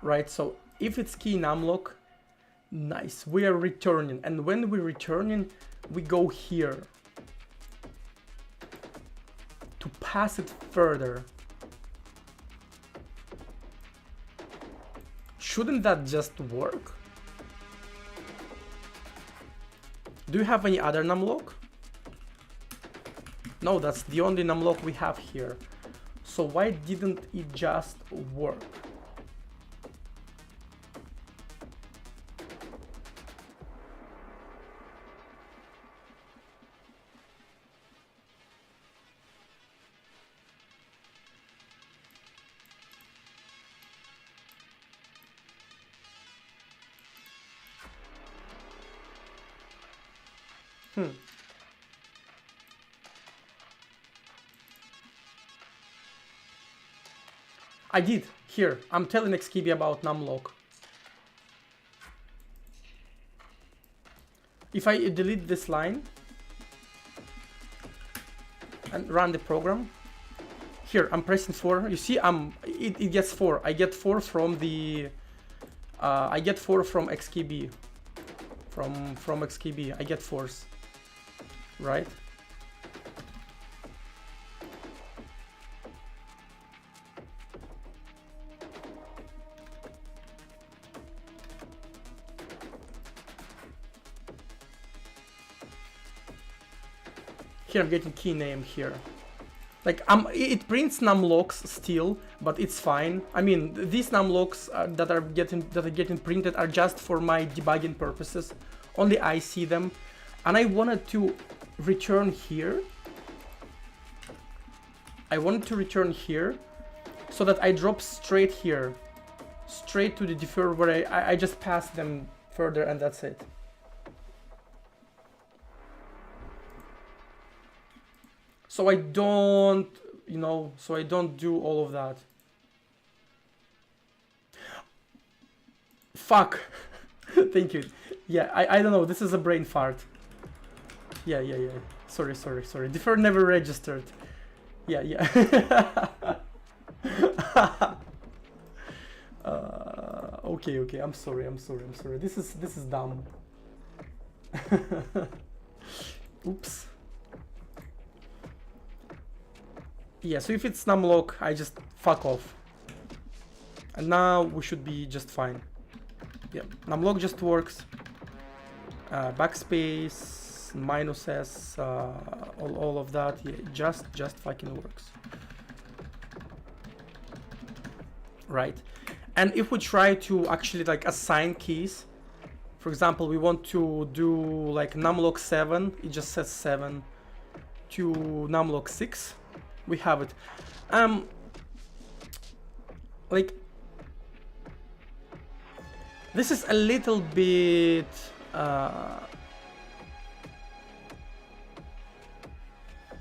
Right, so if it's key numlock, nice, we are returning, and when we're returning, we go here to pass it further. Shouldn't that just work? Do you have any other numlock? No, that's the only numlock we have here. So why didn't it just work? I did. Here, I'm telling XKB about numlock. If I delete this line and run the program, here I'm pressing 4. You see, it gets 4. I get 4 from the I get 4 from XKB. From XKB, I get 4s, right? Here I'm getting key name here. Like it prints numlocks still, but it's fine. I mean, these numlocks that are getting printed are just for my debugging purposes. Only I see them, and I wanted to return here. I wanted to return here, so that I drop straight here, straight to the defer where I just pass them further, and that's it. So I don't, you know, so I don't do all of that. Fuck. Thank you. Yeah, I don't know. This is a brain fart. Yeah. Sorry. Defer never registered. Yeah. Okay. I'm sorry. This is dumb. Oops. Yeah, so if it's numlock, I just fuck off. And now we should be just fine. Yeah, numlock just works. Backspace, minus S, all of that, yeah, just fucking works. Right. And if we try to actually like assign keys, for example, we want to do like numlock 7, it just says 7, to numlock 6, we have it. Like, this is a little bit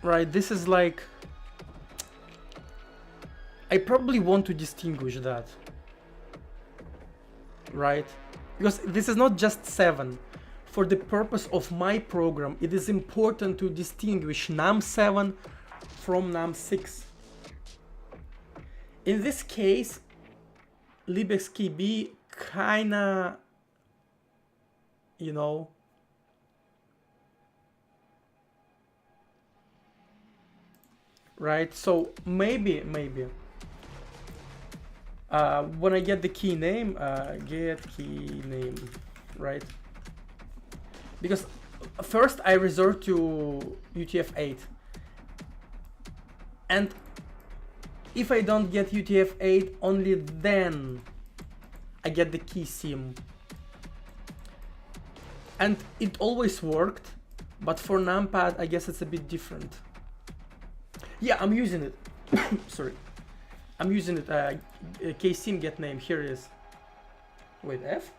right, this is like, I probably want to distinguish that, right? Because this is not just 7. For the purpose of my program, it is important to distinguish num7 from num6. In this case, libxkb kinda, you know, right? So maybe when I get the key name, get key name, right? Because first I resort to UTF-8, and if I don't get UTF-8, only then I get the key sim. And it always worked, but for numpad I guess it's a bit different. Yeah, I'm using it. Sorry, I'm using it. Ksim get name, here it is. Wait, F?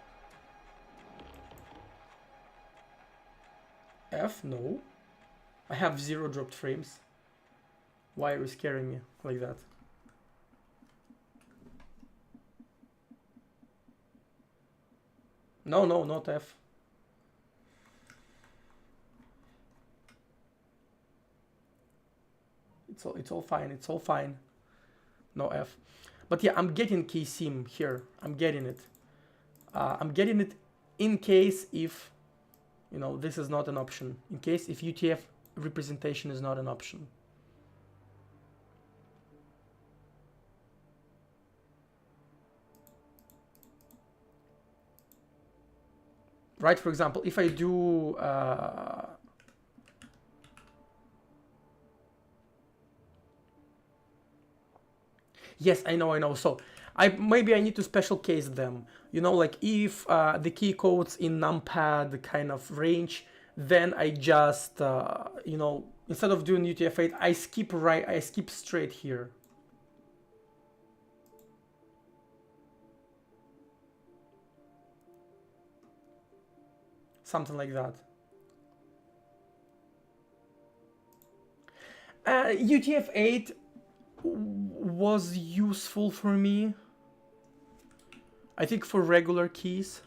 F? No. I have 0 dropped frames. Why are you scaring me like that? No, not F. It's all fine. No F. But yeah, I'm getting ksim here. I'm getting it. I'm getting it in case if, you know, this is not an option. In case if UTF representation is not an option. Right, for example, if I do yes, I know. So maybe I need to special case them. You know, like if the key codes in numpad kind of range, then I just you know, instead of doing UTF-8, I skip straight here. Something like that. UTF-8 was useful for me, I think, for regular keys.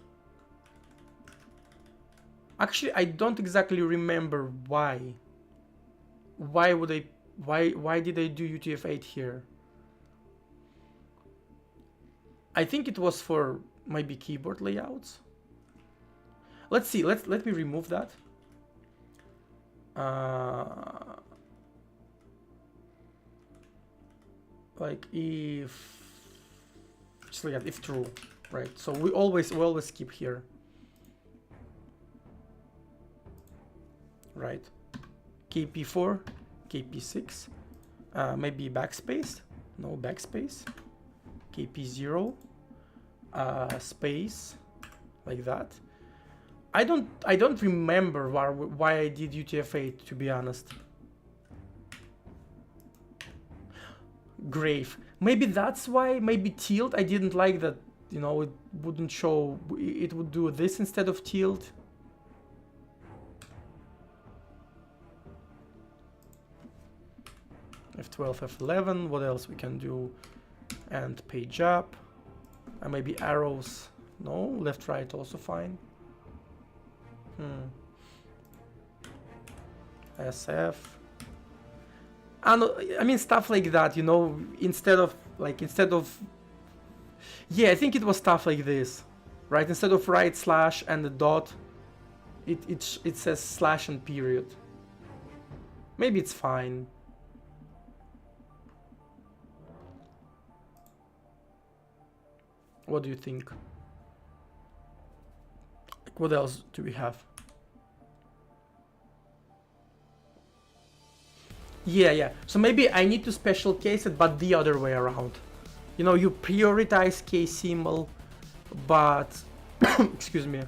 Actually, I don't exactly remember why. Why did I do UTF-8 here? I think it was for maybe keyboard layouts. Let's see, let me remove that. Like if, just like that, if true, right? So we always skip here, right? KP4, KP6, maybe backspace, no backspace, KP0, space, like that. I don't remember why I did UTF-8, to be honest. Grave. Maybe that's why. Maybe tilt. I didn't like that, you know, it wouldn't show. It would do this instead of tilt. F12, F11. What else we can do? And page up. And maybe arrows. No, left, right also fine. SF. And I mean stuff like that, you know, instead of yeah, I think it was stuff like this, right? Instead of right slash and the dot, it says slash and period. Maybe it's fine. What do you think? Like, what else do we have? Yeah. So maybe I need to special case it, but the other way around. You know, you prioritize case symbol, but excuse me,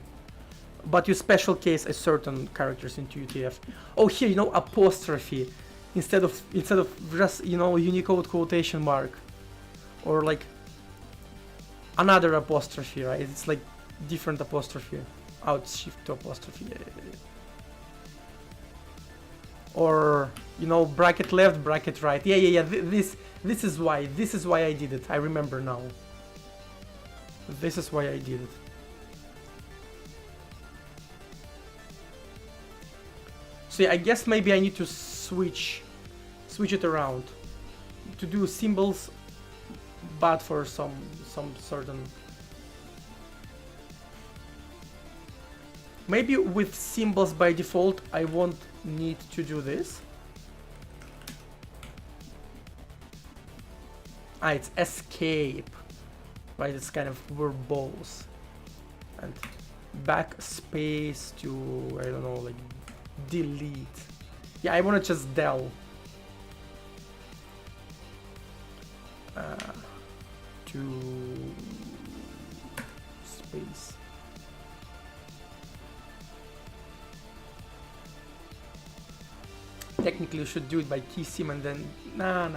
but you special case a certain characters into UTF. Oh, here, you know, apostrophe instead of just, you know, Unicode quotation mark, or like another apostrophe, right? It's like different apostrophe. Out shift to apostrophe. Yeah. Or, you know, bracket left, bracket right. Yeah. This is why I did it. I remember now. This is why I did it. So yeah, I guess maybe I need to switch it around to do symbols, but for some certain. Maybe with symbols by default, I won't need to do this. It's escape, right? It's kind of verbose. And backspace to, I don't know, like delete. Yeah, I want to just del. To space. Technically, you should do it by key sim and then nah.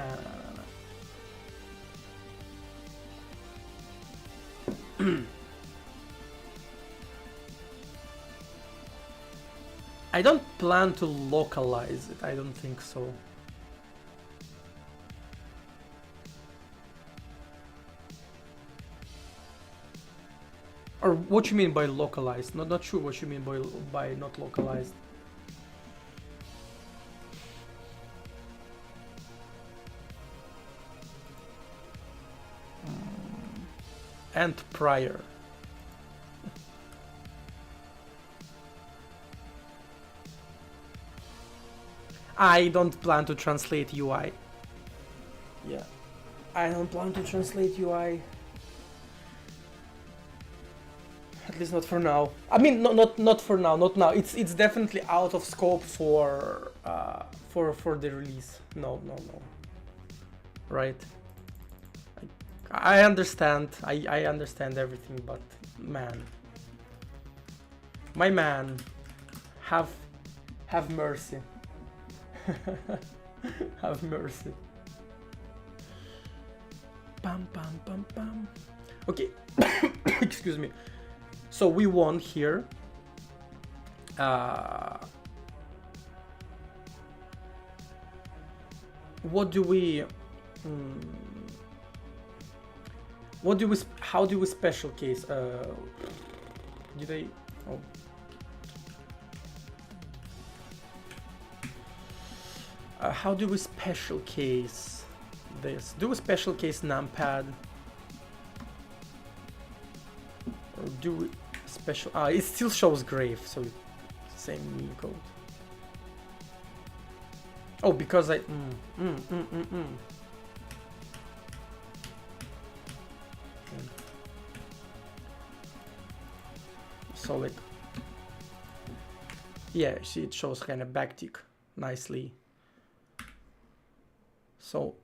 I don't plan to localize it. I don't think so. Or what you mean by localized? Not sure what you mean by not localized. And prior. I don't plan to translate UI. Yeah, I don't plan to translate UI. At least not for now. I mean, not for now. Not now. It's definitely out of scope for the release. No. Right. I understand. I understand everything, but man, my man, have mercy. Have mercy. Pam. Okay. Excuse me. So we won here. What do we? How do we special case? Did I? Oh. How do we special case this? Do we special case numpad? Or do we special? It still shows grave, so same Unicode. Oh, because I. So like, yeah, see, it shows kind of backtick nicely. So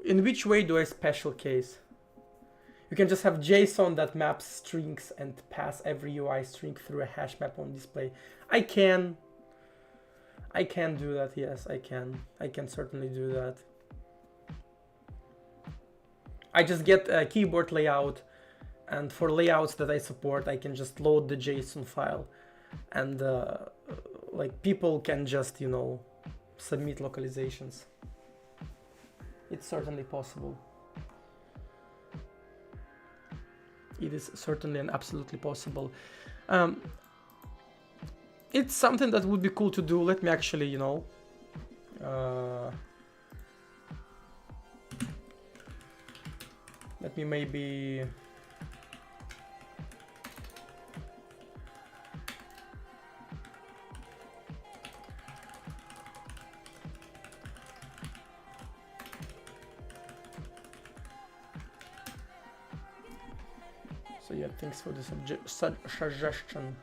in which way do I special case? You can just have JSON that maps strings and pass every UI string through a hash map on display. I can do that. Yes, I can certainly do that. I just get a keyboard layout, and for layouts that I support, I can just load the JSON file, and like people can just, you know, submit localizations. It's certainly possible. It is certainly and absolutely possible. It's something that would be cool to do. Let me actually, you know, let me maybe so yeah, thanks for the suggestion.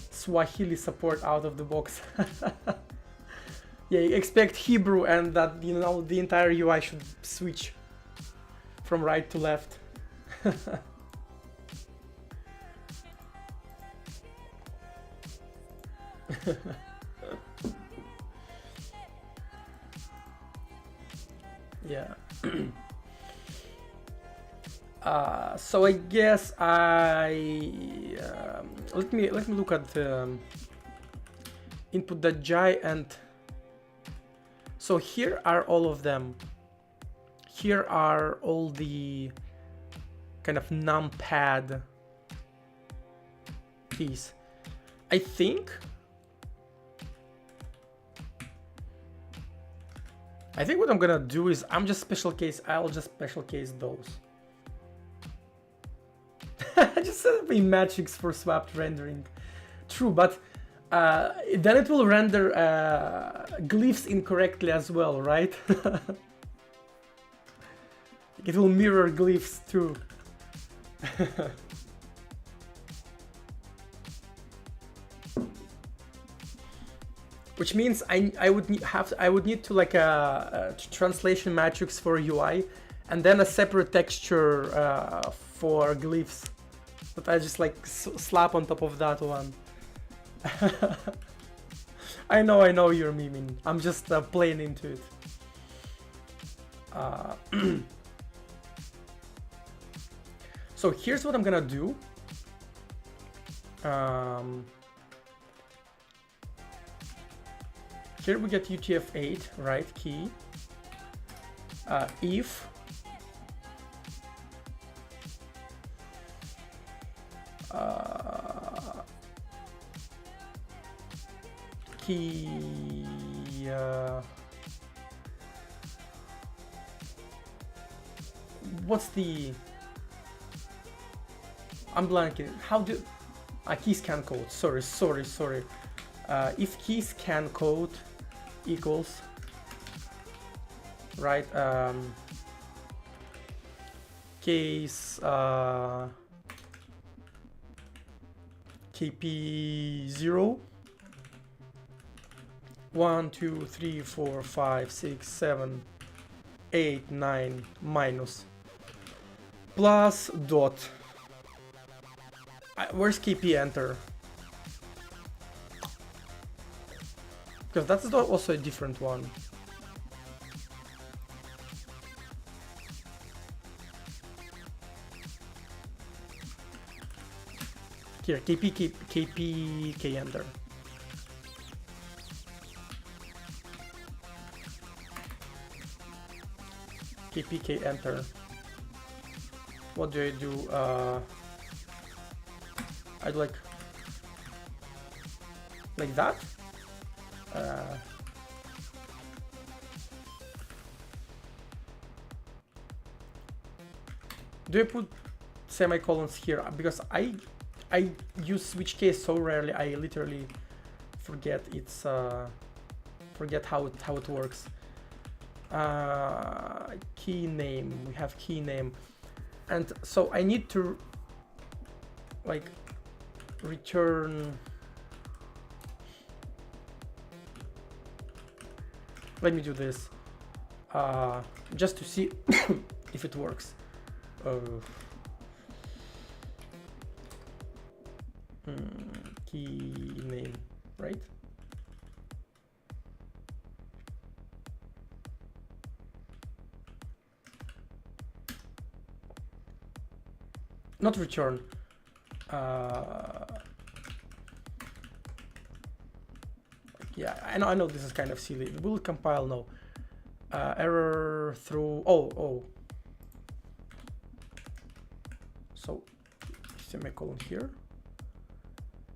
Swahili support out of the box. Yeah, you expect Hebrew and that, you know, the entire UI should switch from right to left. Yeah. So I guess let me look at the input.jai, and so here are all of them. Here are all the kind of numpad keys. I think what I'm gonna do is I'll just special case those. I just set up a matrix for swapped rendering. True, but then it will render glyphs incorrectly as well, right? It will mirror glyphs too. Which means I would need to like a translation matrix for UI, and then a separate texture for glyphs that I just like slap on top of that one. I know you're memeing. I'm just playing into it. So here's what I'm gonna do. Here we get UTF-8, right, key. If key what's the, I'm blanking. How do key scan code? Sorry. If key scan code equals, right, case KP0 1 2 3 4 5 6 7 8 9 minus plus dot. Where's KP enter? Because that's also a different one. Here, KP K enter. KP K enter. What do I do? I'd like that. Do I put semicolons here? Because I use switch case so rarely, I literally forget it's forget how it works. Key name, we have key name, and so I need to like return. Let me do this just to see if it works. Key name, right? Not return. Yeah, I know this is kind of silly. Will it compile? No. Error through, oh. So semicolon here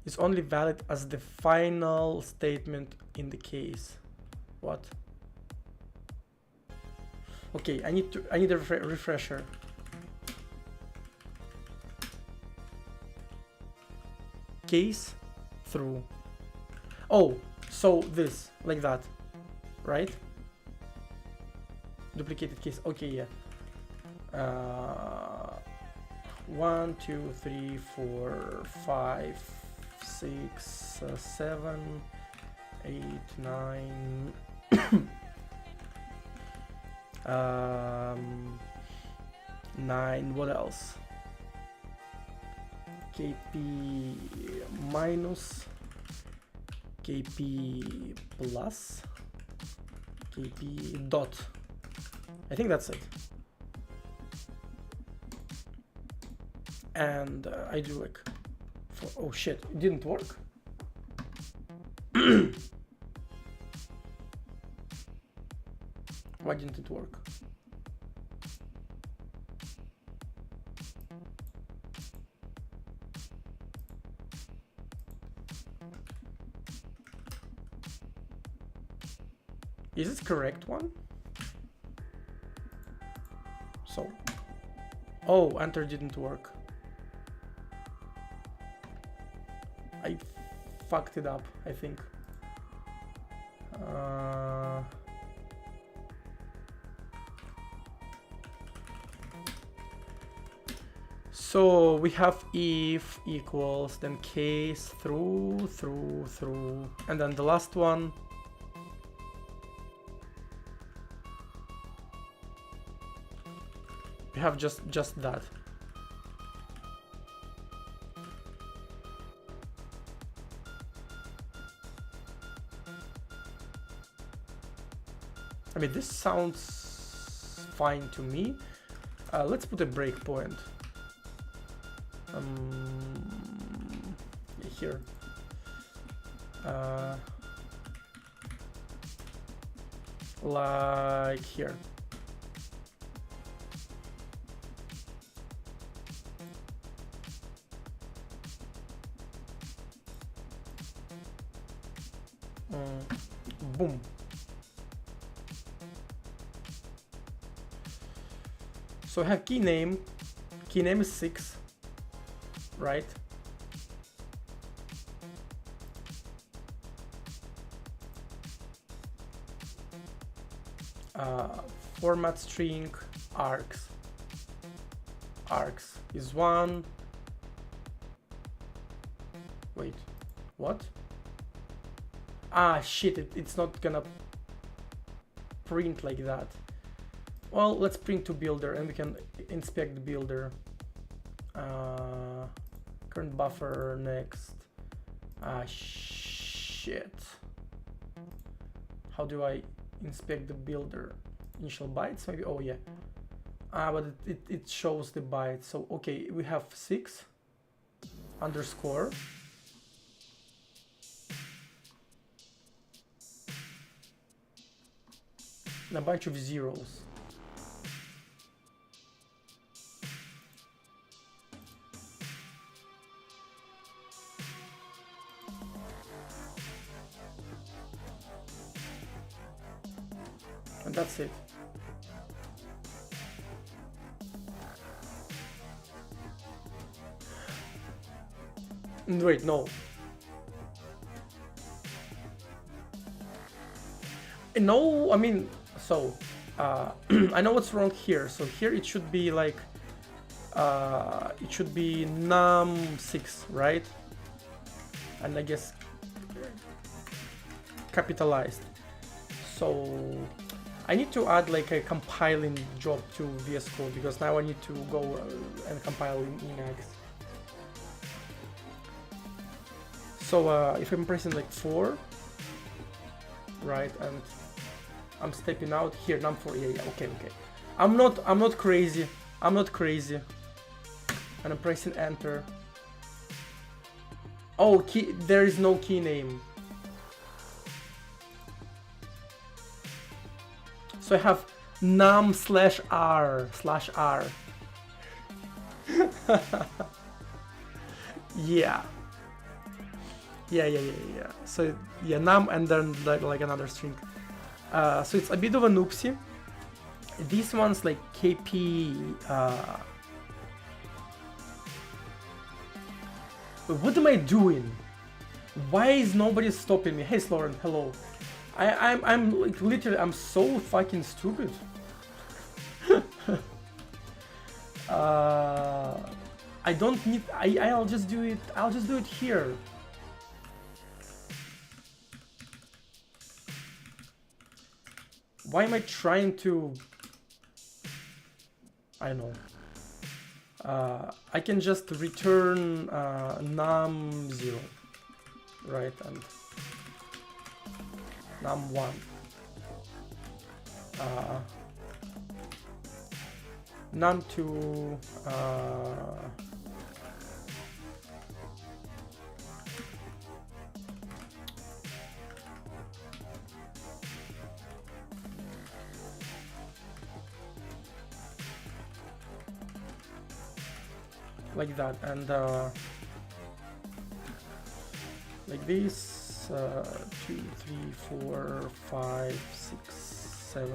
is only valid as the final statement in the case. What? Okay, I need a refresher. Case through. Oh, so this, like that, right? Duplicated case. Okay, yeah. 1, 2, 3, 4, 5, 6, 7, 8, 9. 9. What else? KP minus, KP plus, KP dot. I think that's it. And I do like, oh shit, it didn't work. Why didn't it work? Is this correct one? So, oh, enter didn't work. I fucked it up, I think. So we have if equals, then case through, and then the last one. We have just that. I mean, this sounds fine to me. Let's put a breakpoint. Here. Like here. Boom. So I have key name is 6, right? Format string args is 1. Wait, what? Ah, shit, it's not gonna print like that. Well, let's print to builder and we can inspect the builder. Current buffer, next. Ah, shit. How do I inspect the builder? Initial bytes, maybe? Oh, yeah. But it shows the bytes. So, okay, we have 6 underscore. And a bunch of zeros. And that's it. Wait, no. No, I mean, so I know what's wrong here. So here it should be like it should be num6, right? And I guess capitalized. So I need to add like a compiling job to VS Code because now I need to go and compile in Emacs. So if I'm pressing like 4, right, and I'm stepping out here, num4, yeah, okay. I'm not crazy. And I'm pressing enter. Oh, there is no key name. So I have num/r/r. Yeah. Yeah. So yeah, num and then like another string. So it's a bit of an oopsie. This one's like kp. What am I doing? Why is nobody stopping me? Hey, Sloren, hello. I'm like literally, I'm so fucking stupid. I don't need. I'll just do it. I'll just do it here. Why am I trying to? I don't know. I can just return num0, right, and num1. Num2. Like that, and like this, 2, 3, 4, 5, 6, 7,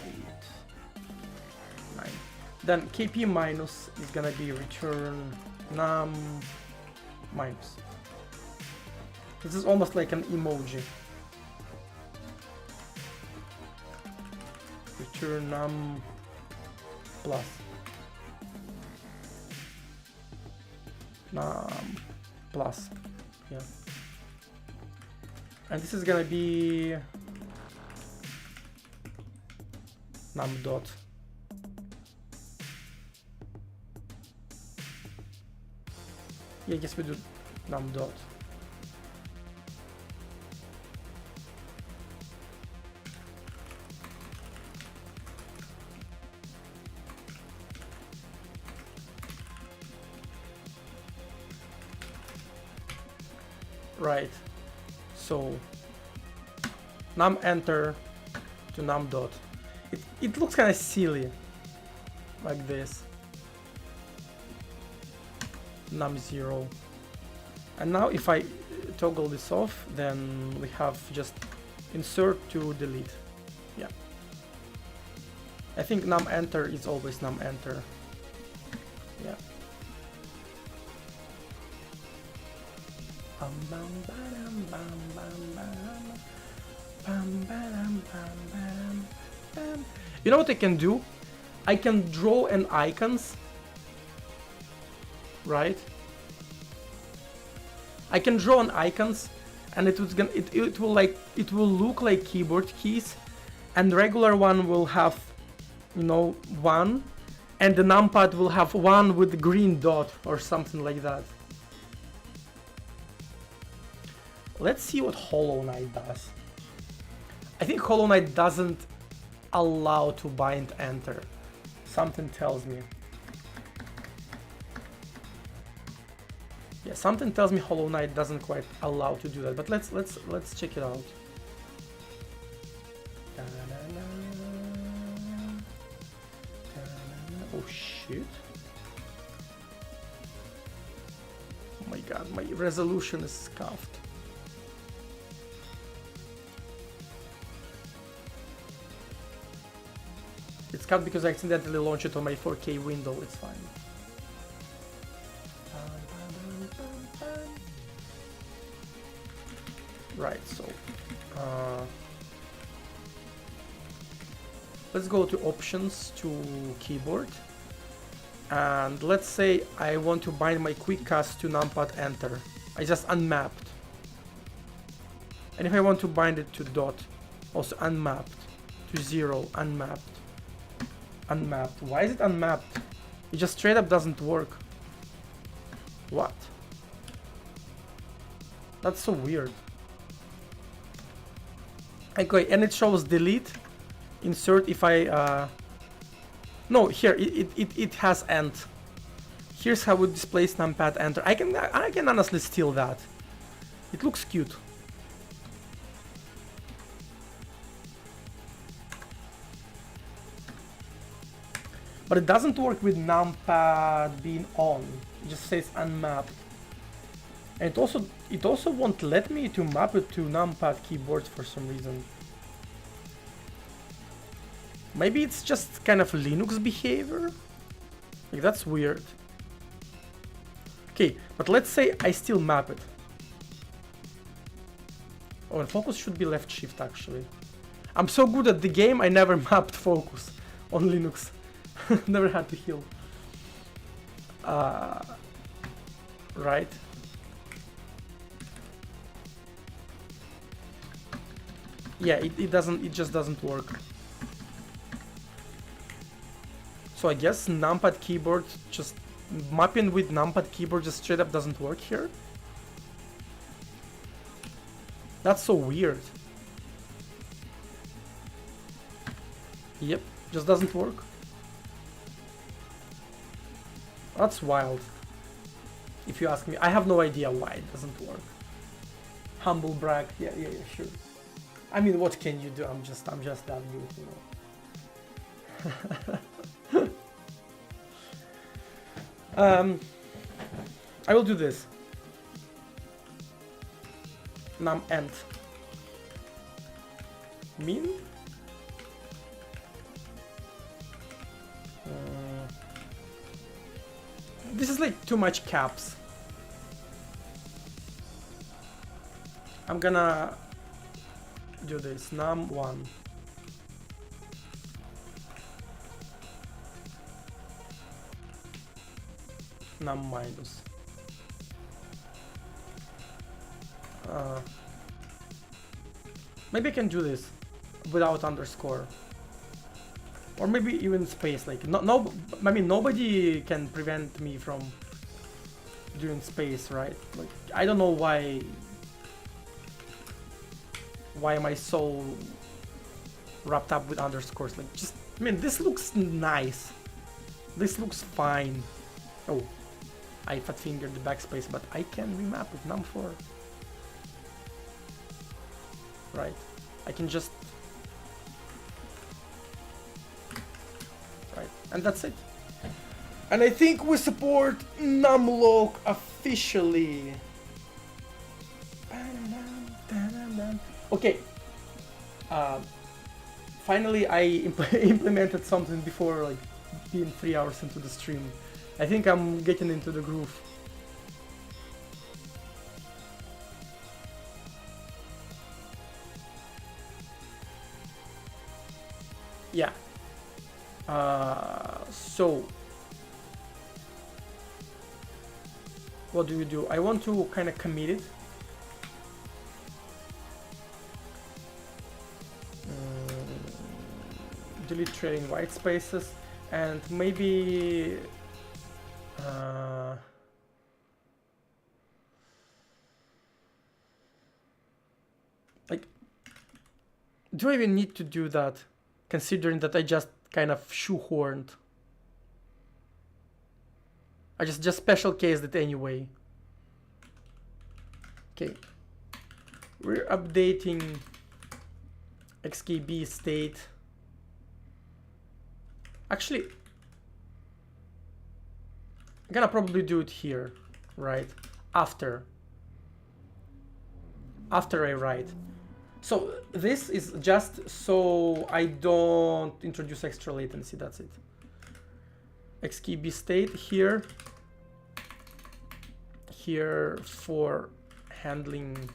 8, 9. Then kp minus is gonna be return num minus. This is almost like an emoji. Return num plus. Num plus, yeah. And this is gonna be num dot. Yeah, I guess we do num dot. Right, so num enter to num dot. It looks kind of silly, like this. Num0. And now if I toggle this off, then we have just insert to delete. Yeah. I think num enter is always num enter. Yeah. You know what I can do? I can draw an icons, right? I can draw an icons, and it will look like keyboard keys, and the regular one will have, you know, 1, and the numpad will have 1 with the green dot or something like that. Let's see what Hollow Knight does. I think Hollow Knight doesn't allow to bind enter. Something tells me. Yeah, something tells me Hollow Knight doesn't quite allow to do that. But let's check it out. Oh shit! Oh my god, my resolution is scuffed. It's cut because I accidentally launched it on my 4K window, it's fine. Right, so let's go to options to keyboard, and let's say I want to bind my quick cast to numpad enter. I just unmapped. And if I want to bind it to dot, also unmapped, to 0, unmapped. Unmapped. Why is it unmapped? It just straight up doesn't work. What? That's so weird. Okay, and it shows delete, insert if I no, here it has end. Here's how it displays numpad enter. I can honestly steal that. It looks cute. but it doesn't work with numpad being on. It just says unmapped. And it also won't let me to map it to numpad keyboards for some reason. Maybe it's just kind of Linux behavior? Like, that's weird. Okay, but let's say I still map it. Oh, and focus should be left shift actually. I'm so good at the game, I never mapped focus on Linux. Never had to heal. Right. Yeah, it just doesn't work. So I guess numpad keyboard, just mapping with numpad keyboard just straight up doesn't work here. That's so weird. Yep, just doesn't work. That's wild. If you ask me, I have no idea why it doesn't work. Humble brag, yeah, sure. I mean, what can you do? I'm just that good, you know. I will do this. Num end. Min. This is like too much caps. I'm gonna do this. Num1. Num minus. Maybe I can do this without underscore, or maybe even space. Like I mean, nobody can prevent me from doing space, right? Like, I don't know why am I so wrapped up with underscores? Like, just, I mean, this looks nice. This looks fine. Oh, I fat fingered the backspace, but I can remap with num4. Right, I can just... Right, and that's it. And I think we support numlock officially. Okay. Finally, I implemented something before like being 3 hours into the stream. I think I'm getting into the groove. Yeah. So what do? I want to kind of commit it. Delete trailing white spaces, and maybe like, do I even need to do that, considering that I just kind of shoehorned? I just special cased it anyway. Okay, we're updating XKB state. Actually, I'm gonna probably do it here, right? After I write. So this is just so I don't introduce extra latency, that's it. XKB state here for handling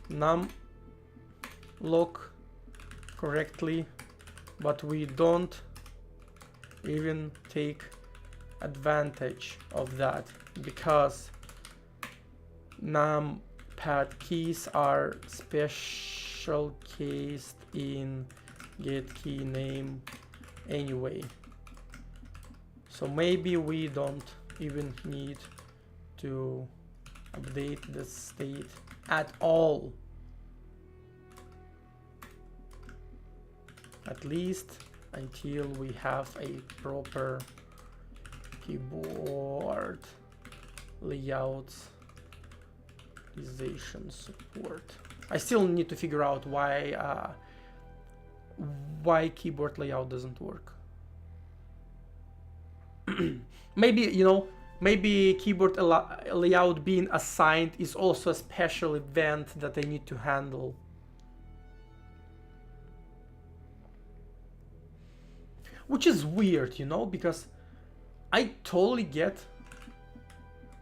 num lock correctly, but we don't even take advantage of that because numpad keys are special cased in get key name anyway. So maybe we don't even need to update the state at all. At least until we have a proper keyboard layoutization support. I still need to figure out why keyboard layout doesn't work. Maybe, you know, maybe keyboard layout being assigned is also a special event that I need to handle. Which is weird, you know, because I totally get,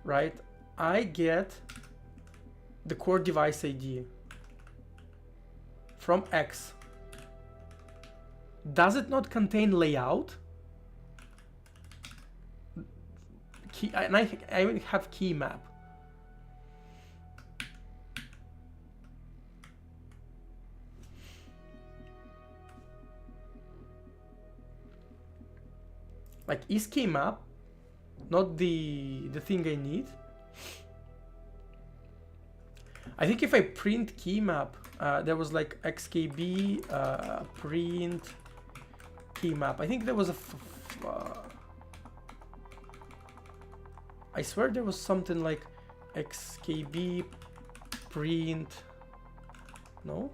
right? I get the core device ID from X. Does it not contain layout? Key, and I have key map. Like, is key map not the thing I need? I think if I print key map, there was like xkb print key map. I think there was a I swear there was something like xkb print. No?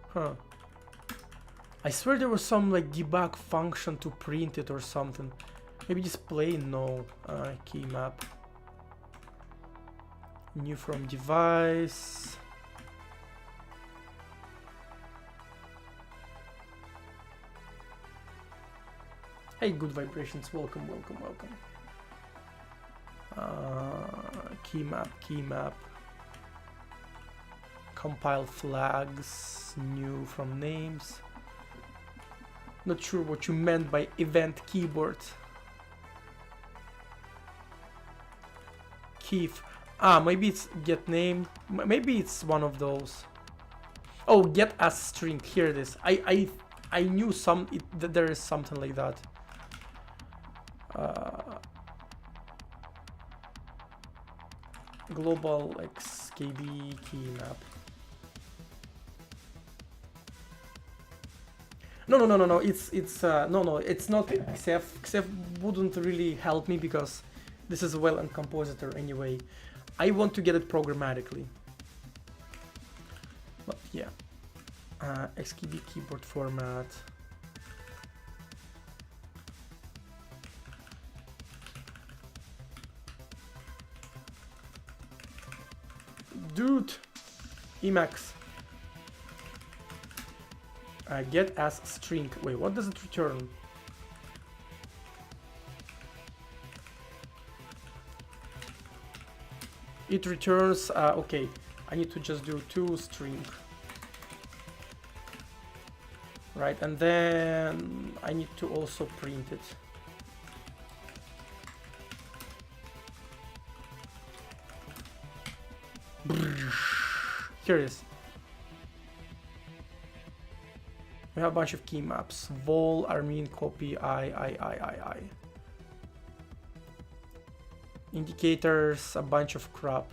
Huh. I swear there was some like debug function to print it or something. Maybe display? No. Key map. New from device. Hey, good vibrations. Welcome, welcome, welcome. Key map, key map. Compile flags. New from names. Not sure what you meant by event keyboard. Key. Maybe it's get name. Maybe it's one of those. Oh, get as string. Here it is. I knew that there is something like that. Global xkb key map. No. It's no. It's not XF. XF wouldn't really help me because this is well in compositor anyway. I want to get it programmatically. But yeah, xkb keyboard format. Dude, Emacs. Get as string. Wait, what does it return? It returns, okay, I need to just do toString. Right, and then I need to also print it. Here it is. We have a bunch of key maps. Vol, Armin, copy, I. Indicators, a bunch of crap.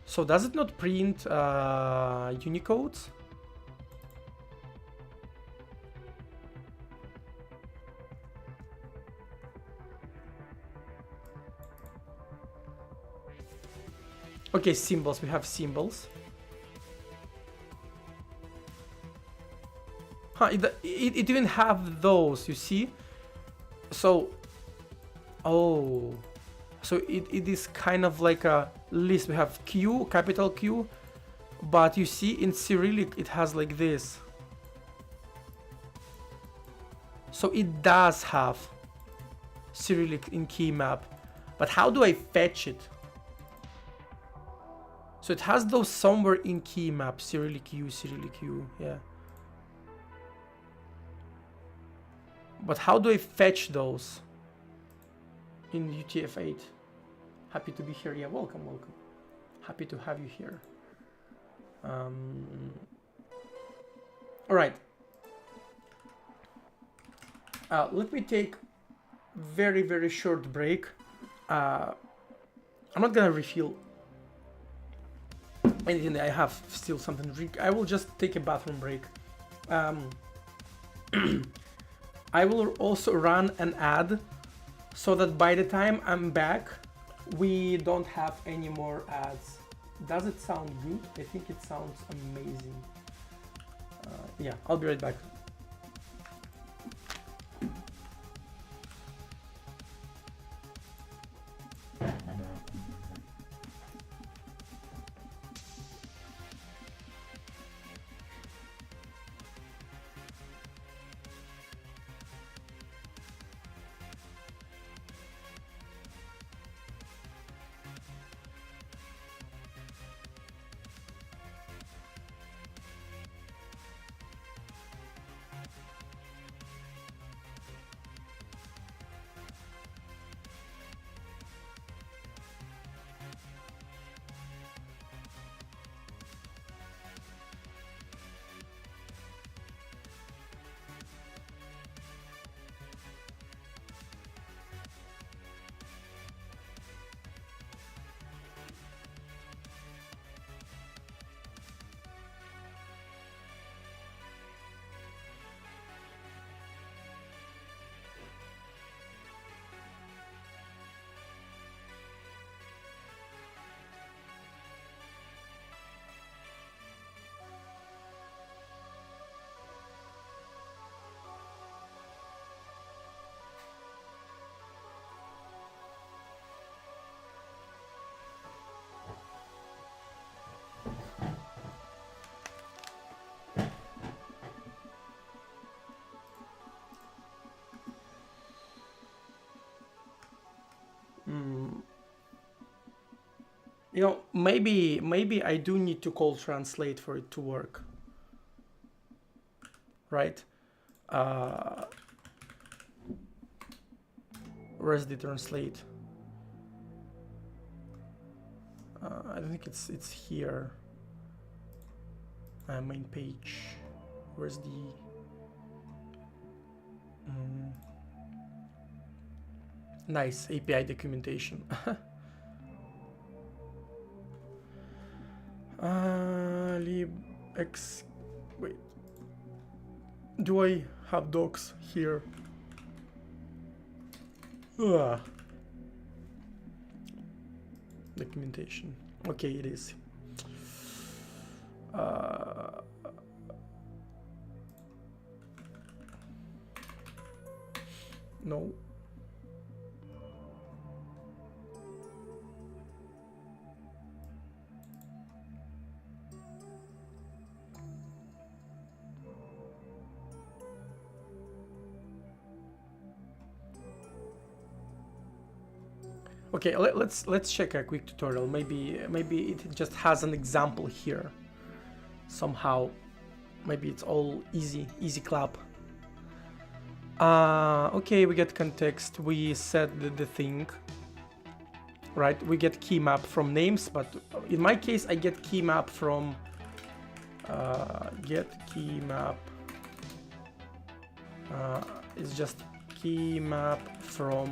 So does it not print Unicodes? Okay, symbols, we have symbols. Huh, it didn't have those, you see? So, oh, so it is kind of like a list. We have Q, capital Q, but you see in Cyrillic it has like this. So it does have Cyrillic in key map, but how do I fetch it? So it has those somewhere in key map, Cyrillic Q, yeah. But how do I fetch those in UTF-8? Happy to be here. Yeah, welcome. Happy to have you here. All right. Let me take very short break. I'm not gonna refill anything. I have still something to drink. I will just take a bathroom break. I will also run an ad so that by the time I'm back, we don't have any more ads. Does it sound good? I think it sounds amazing. Yeah, I'll be right back. You know, maybe I do need to call translate for it to work, right? Where's the translate? I don't think it's here. Main page. Where's the? Nice API documentation. libx. Wait. Do I have docs here? Documentation. Okay, it is. No. Okay, let's check a quick tutorial. Maybe it just has an example here somehow. Maybe it's all easy clap. Okay, we get context. We set the thing, right? We get key map from names, but in my case, I get key map from get key map. It's just key map from.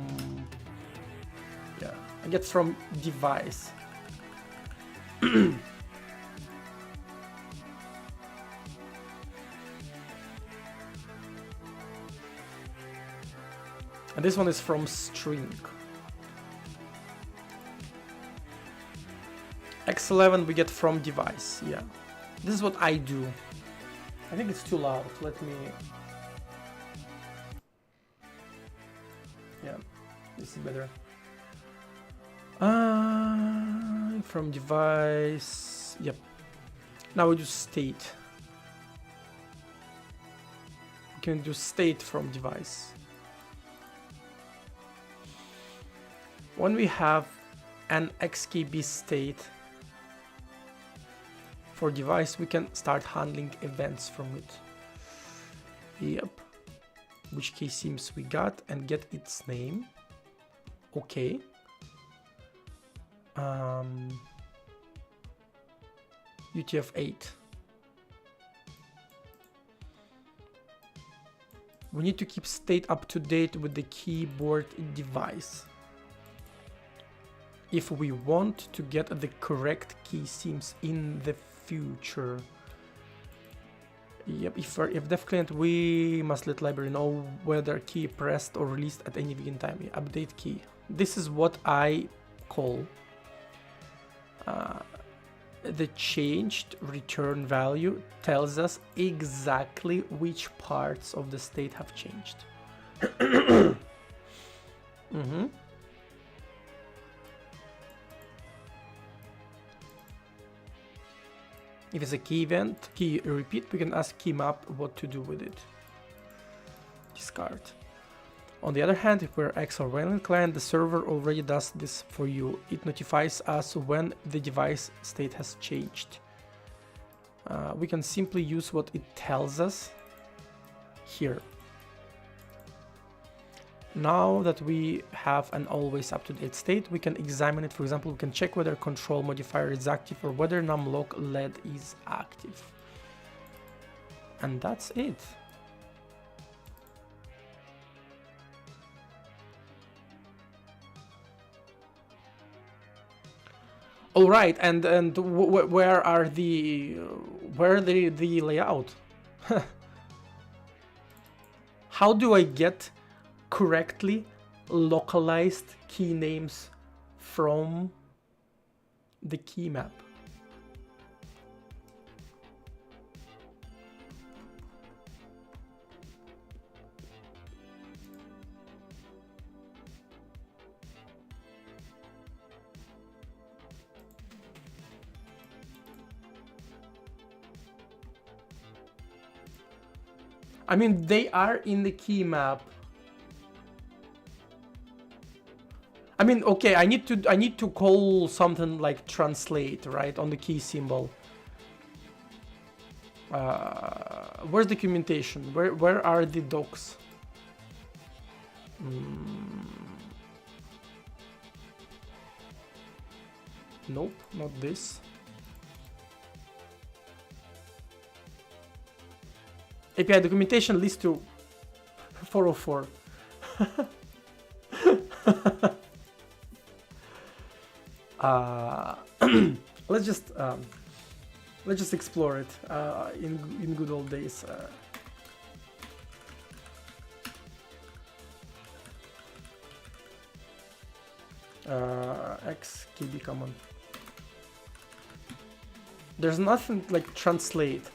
Yeah, I get from device. And this one is from string. X11 we get from device. Yeah, this is what I do. I think it's too loud. Let me. Yeah, this is better. From device. Yep. Now we do state. We can do state from device. When we have an XKB state for device, we can start handling events from it. Yep. Which key seems we got and get its name. Okay. UTF-8. We need to keep state up to date with the keyboard device if we want to get the correct key seams in the future. Yep, if def client, we must let library know whether key pressed or released at any given time. Update key. This is what I call the changed return value tells us exactly which parts of the state have changed. If it's a key event, key repeat, we can ask key map what to do with it. Discard. On the other hand, if we're X or Wayland client, the server already does this for you. It notifies us when the device state has changed. We can simply use what it tells us here. Now that we have an always up-to-date state, we can examine it. For example, we can check whether control modifier is active or whether numlock LED is active. And that's it. All right, and where are the layout? How do I get correctly localized key names from the key map? I mean, they are in the key map. I mean, okay, I need to call something like translate, right, on the key symbol. Where's the documentation? Where are the docs? Nope, not this. API documentation leads to 404. Let's just explore it in good old days. XKB command. There's nothing like translate.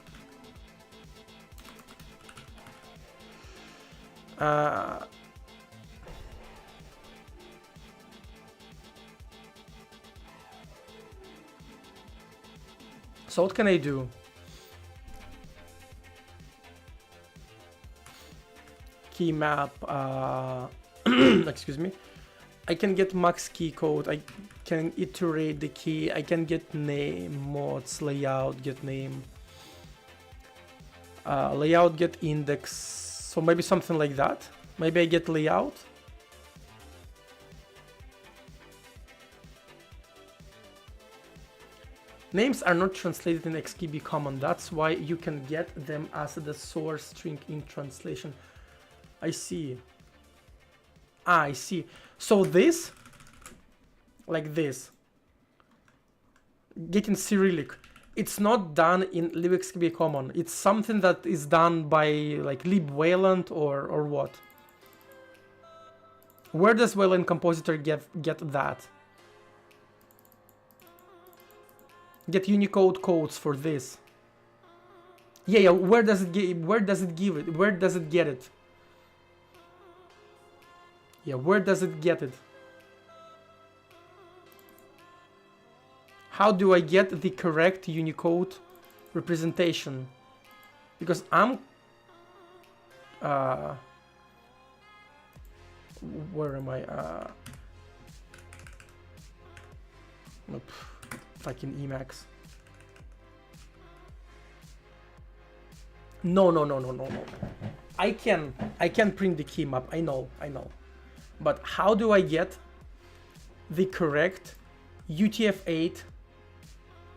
So what can I do? Key map, excuse me. I can get max key code, I can iterate the key, I can get name, mods, layout, get name, layout, get index, so maybe something like that. Maybe I get layout. Names are not translated in XKB command, that's why you can get them as the source string in translation. I see. Ah, I see. So this, like this, getting Cyrillic, it's not done in libxkb common. It's something that is done by like libwayland or what? Where does Wayland compositor get that? Get Unicode codes for this. Yeah, where does it give it? Where does it get it? Yeah, where does it get it? How do I get the correct Unicode representation? Because I'm where am I? Nope. Fucking Emacs. No. I can print the key map. I know. But how do I get the correct UTF-8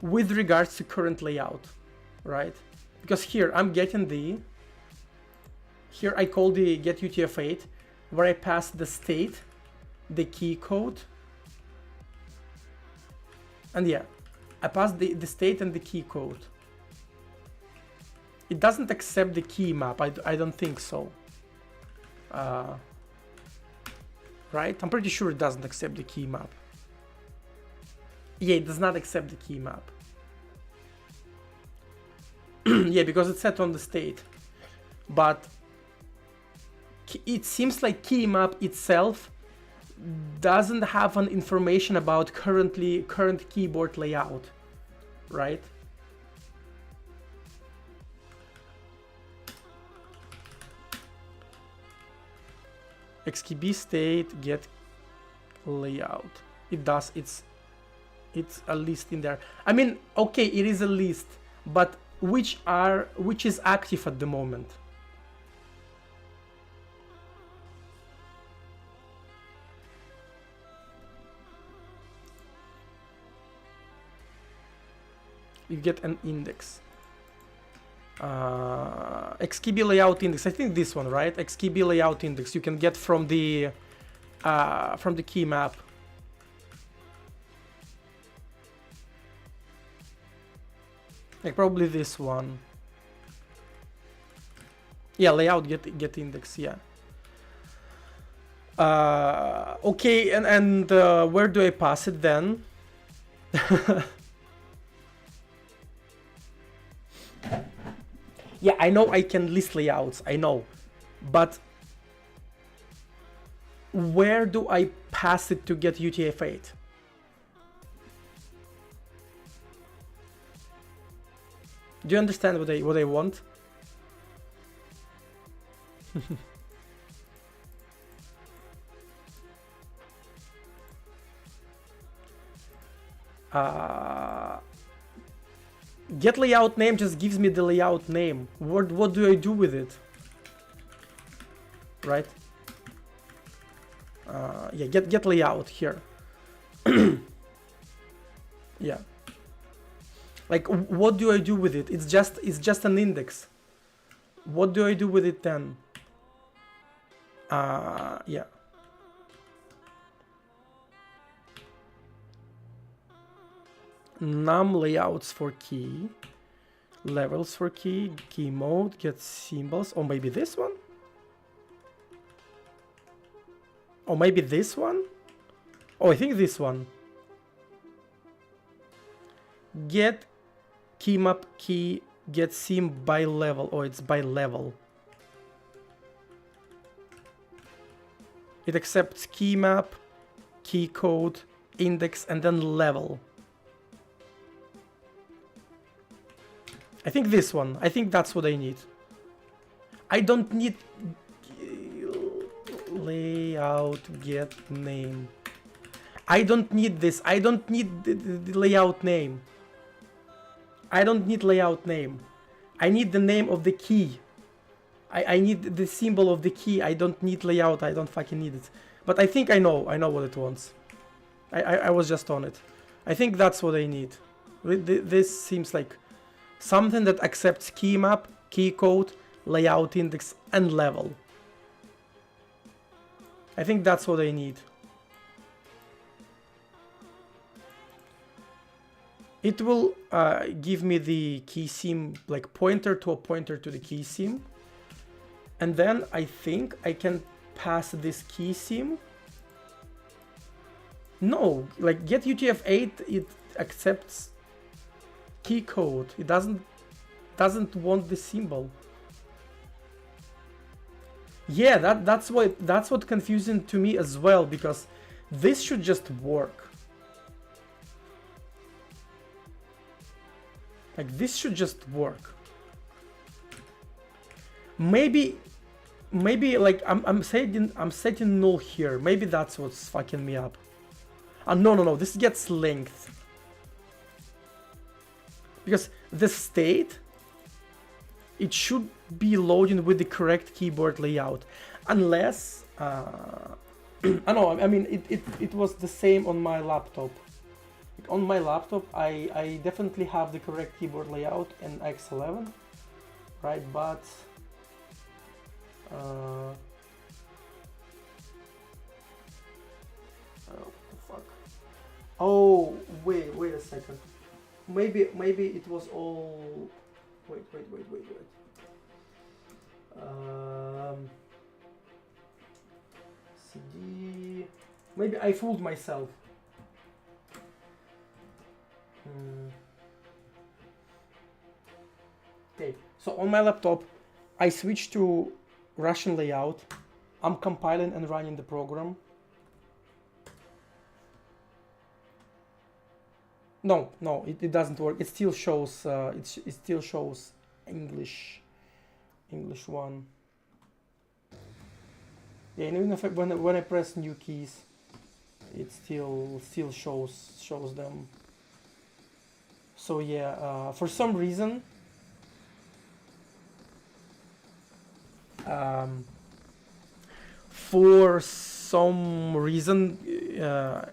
with regards to current layout, right? Because here I'm getting here I call the get UTF-8 where I pass the state, the key code, and yeah, I pass the state and the key code. It doesn't accept the key map, I don't think so. Right? I'm pretty sure it doesn't accept the key map. Yeah, it does not accept the key map. Yeah, because it's set on the state. But it seems like key map itself doesn't have an information about current keyboard layout, right? XKB state get layout. It does. It's a list in there. I mean, okay, it is a list, but which is active at the moment? You get an index. XKB layout index. I think this one, right? XKB layout index. You can get from the key map. Like probably this one. Yeah, layout get index. Yeah. Okay, and where do I pass it then? Yeah, I know I can list layouts, I know, but where do I pass it to get UTF-8? Do you understand what I want? Get layout name just gives me the layout name. What do I do with it? Right? Yeah, get layout here. Yeah. Like, what do I do with it? It's just an index. What do I do with it then? Yeah. Num layouts for key, levels for key, key mode, get symbols, or maybe this one? Or maybe this one? Oh, I think this one. Get key map key, get sim by level. Oh, it's by level. It accepts key map, key code, index, and then level. I think this one. I think that's what I need. I don't need layout get name. I don't need this. I don't need the layout name. I don't need layout name. I need the name of the key. I need the symbol of the key. I don't need layout. I don't fucking need it. But I think I know what it wants. I was just on it. I think that's what I need. This seems like something that accepts key map, key code, layout index, and level. I think that's what I need. It will give me the key sim, like pointer to a pointer to the key sim. And then I think I can pass this key sim. No, like get UTF-8, it accepts key code. It doesn't want the symbol. Yeah, that's what confusing to me as well, because this should just work. Like this should just work. Maybe like I'm setting null here. Maybe that's what's fucking me up. No, this gets length. Because the state, it should be loading with the correct keyboard layout, unless I mean it was the same on my laptop. On my laptop, I definitely have the correct keyboard layout in X11, right? But oh fuck! Oh wait a second. Maybe it was all. Wait. CD. Maybe I fooled myself. Okay, so on my laptop, I switched to Russian layout. I'm compiling and running the program. No, it doesn't work. It still shows. It still shows English one. Yeah, and even if when I press new keys, it still shows them. So yeah, for some reason,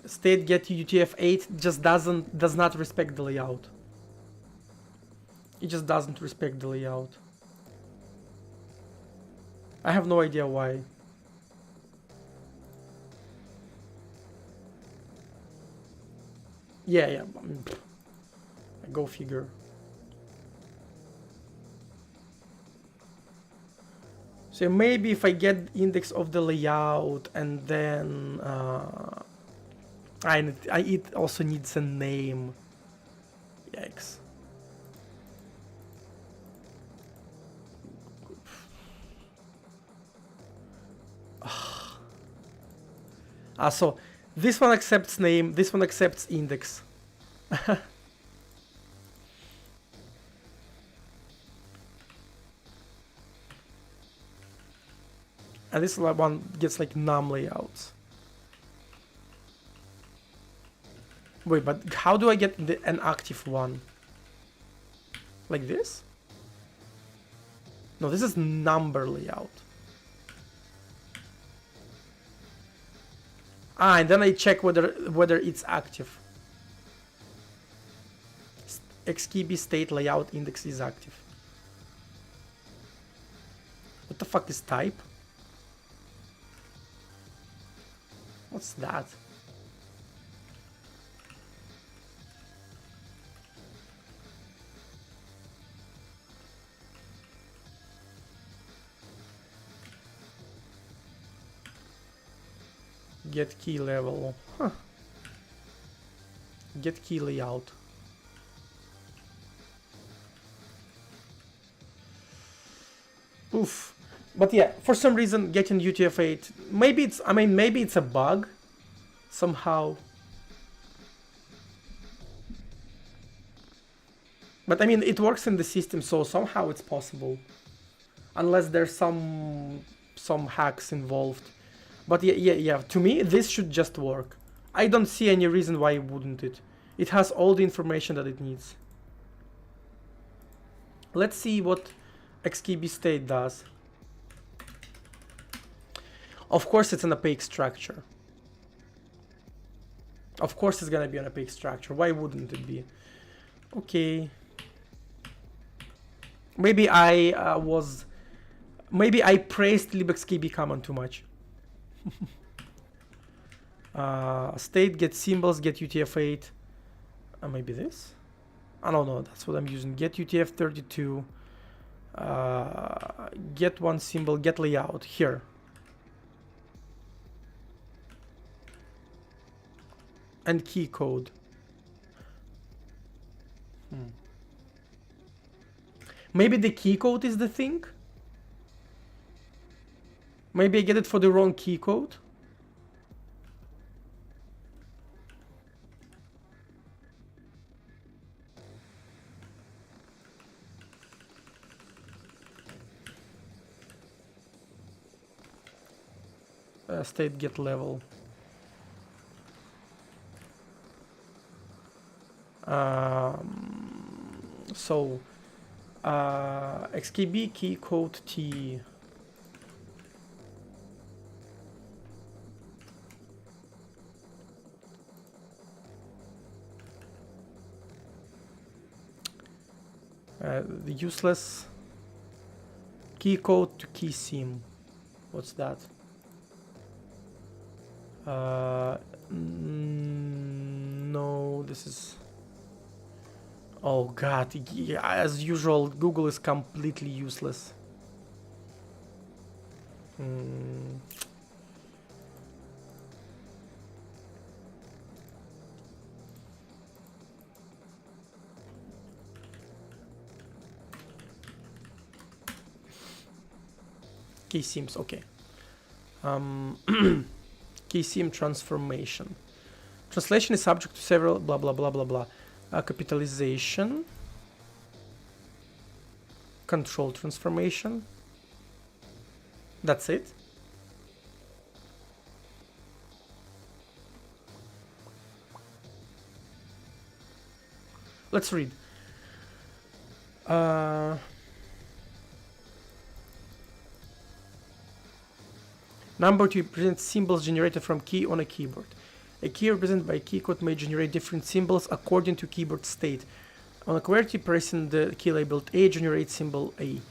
state get UTF-8 just does not respect the layout. It just doesn't respect the layout. I have no idea why. Yeah. Go figure. So maybe if I get index of the layout and then it also needs a name. Yikes. So this one accepts name, this one accepts index. And this one gets like num layouts. Wait, but how do I get an active one? Like this? No, this is number layout. And then I check whether it's active. XKB state layout index is active. What the fuck is type? What's that? Get key level. Huh. Get key layout. Oof. But yeah, for some reason getting UTF-8, maybe it's a bug somehow. But I mean, it works in the system, so somehow it's possible. Unless there's some hacks involved. But yeah, to me, this should just work. I don't see any reason why it wouldn't it. It has all the information that it needs. Let's see what XKB state does. Of course it's an opaque structure. Of course it's gonna be an opaque structure. Why wouldn't it be? Okay. Maybe I praised libxkb command too much. State get symbols, get UTF-8. Maybe this? I don't know, that's what I'm using. Get UTF-32. Get one symbol, get layout. Here. And key code. Maybe the key code is the thing? Maybe I get it for the wrong key code? State get level. So XKB key code T. The useless key code to key sim. What's that? No, this is. Oh god, yeah, as usual, Google is completely useless. key seams, okay. Key seam transformation. Translation is subject to several blah blah blah blah blah. Capitalization. Control transformation. That's it. Let's read. Number to represent symbols generated from key on a keyboard. A key represented by a key code may generate different symbols according to keyboard state. On a QWERTY, pressing the key labeled A generates symbol A.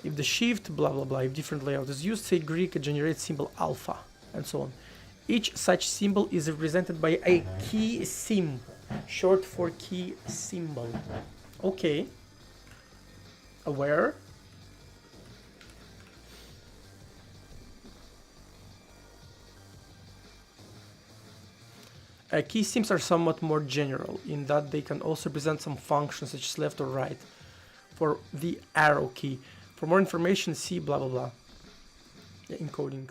If the shift, blah blah blah, if different layout is used, say Greek, it generates symbol alpha, and so on. Each such symbol is represented by a key sim, short for key symbol. Okay. Aware. Key sims are somewhat more general in that they can also represent some functions such as left or right for the arrow key. For more information, see blah blah blah. Yeah, encoding.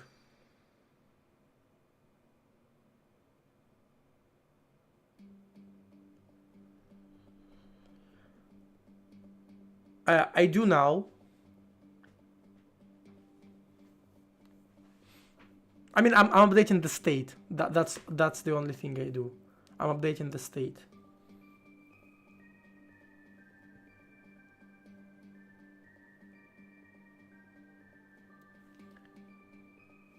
I do now. I mean, I'm updating the state. That's the only thing I do. I'm updating the state.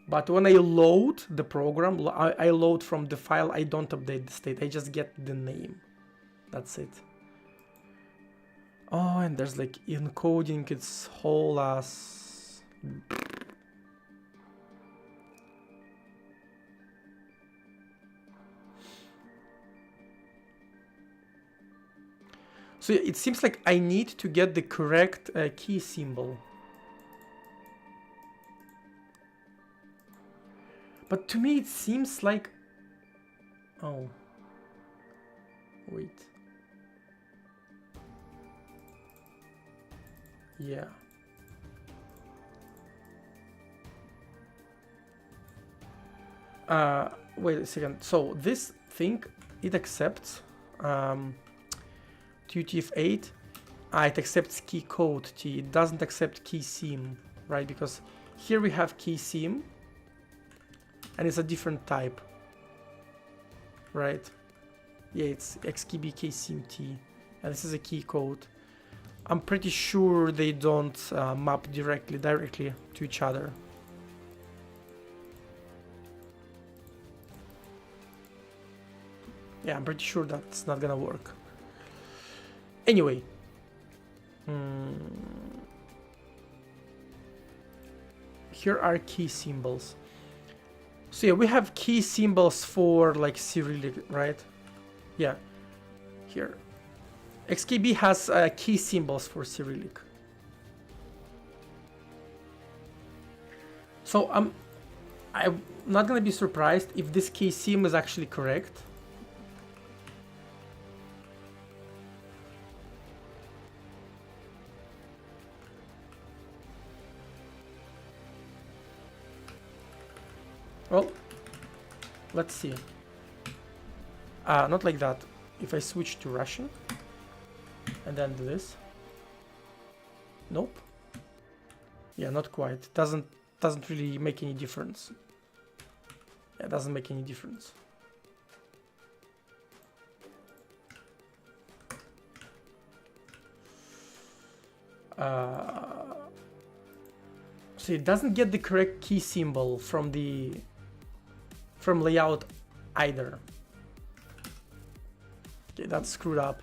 But when I load the program, I load from the file, I don't update the state. I just get the name. That's it. Oh, and there's like encoding its whole ass. So it seems like I need to get the correct key symbol. But to me it seems like... Oh. Wait. Yeah. Wait a second. So this thing, it accepts UTF-8. It accepts key code T. It doesn't accept key sim, right? Because here we have key sim, and it's a different type, right? Yeah, it's XKB key sim T, and this is a key code. I'm pretty sure they don't map directly to each other. Yeah, I'm pretty sure that's not gonna work. Anyway. Here are key symbols. So yeah, we have key symbols for like Cyrillic, right? Yeah. Here. XKB has key symbols for Cyrillic. So I'm not gonna be surprised if this key sim is actually correct. Well, let's see. Not like that. If I switch to Russian and then do this. Nope. Yeah, not quite. Doesn't really make any difference. Yeah, it doesn't make any difference. So it doesn't get the correct key symbol from layout either. Okay, that's screwed up.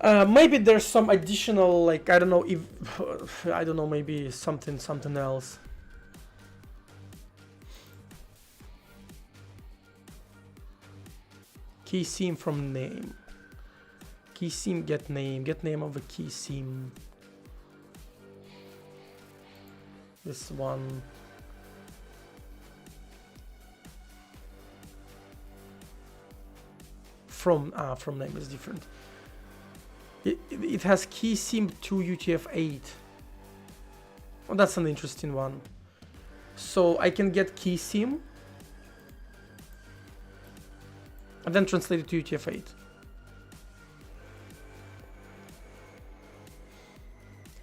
Maybe there's some additional, like, I don't know if I don't know, maybe something else. Key sim from name. Key sim get name of a key sim. This one. From name is different. It has key sim to UTF-8. Oh, that's an interesting one. So I can get key sim and then translate it to UTF-8.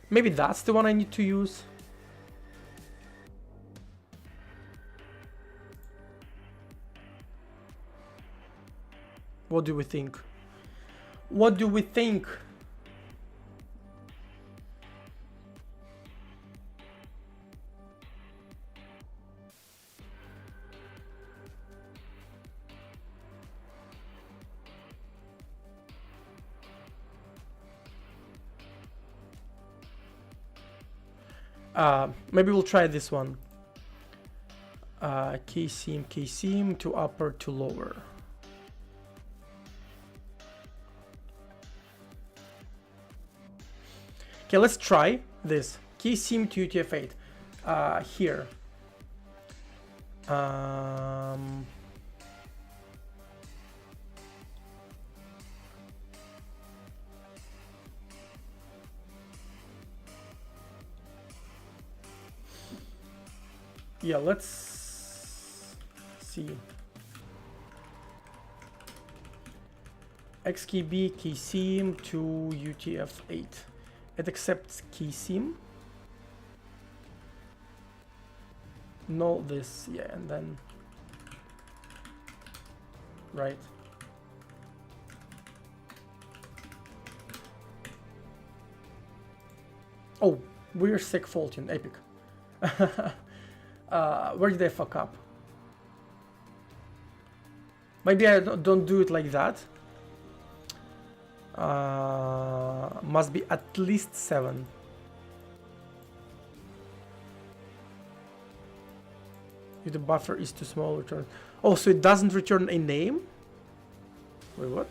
Maybe that's the one I need to use. What do we think? What do we think? Maybe we'll try this one. Key sim to upper to lower. Okay, let's try this. Key sim to UTF-8. Here. Yeah, let's see. X key B key sim to UTF-8. It accepts key sim. No, this, yeah, and then right. Oh, we're sick faulting, epic. Where did I fuck up? Maybe I don't do it like that. Must be at least 7. If the buffer is too small, return. Oh, so it doesn't return a name? Wait, what?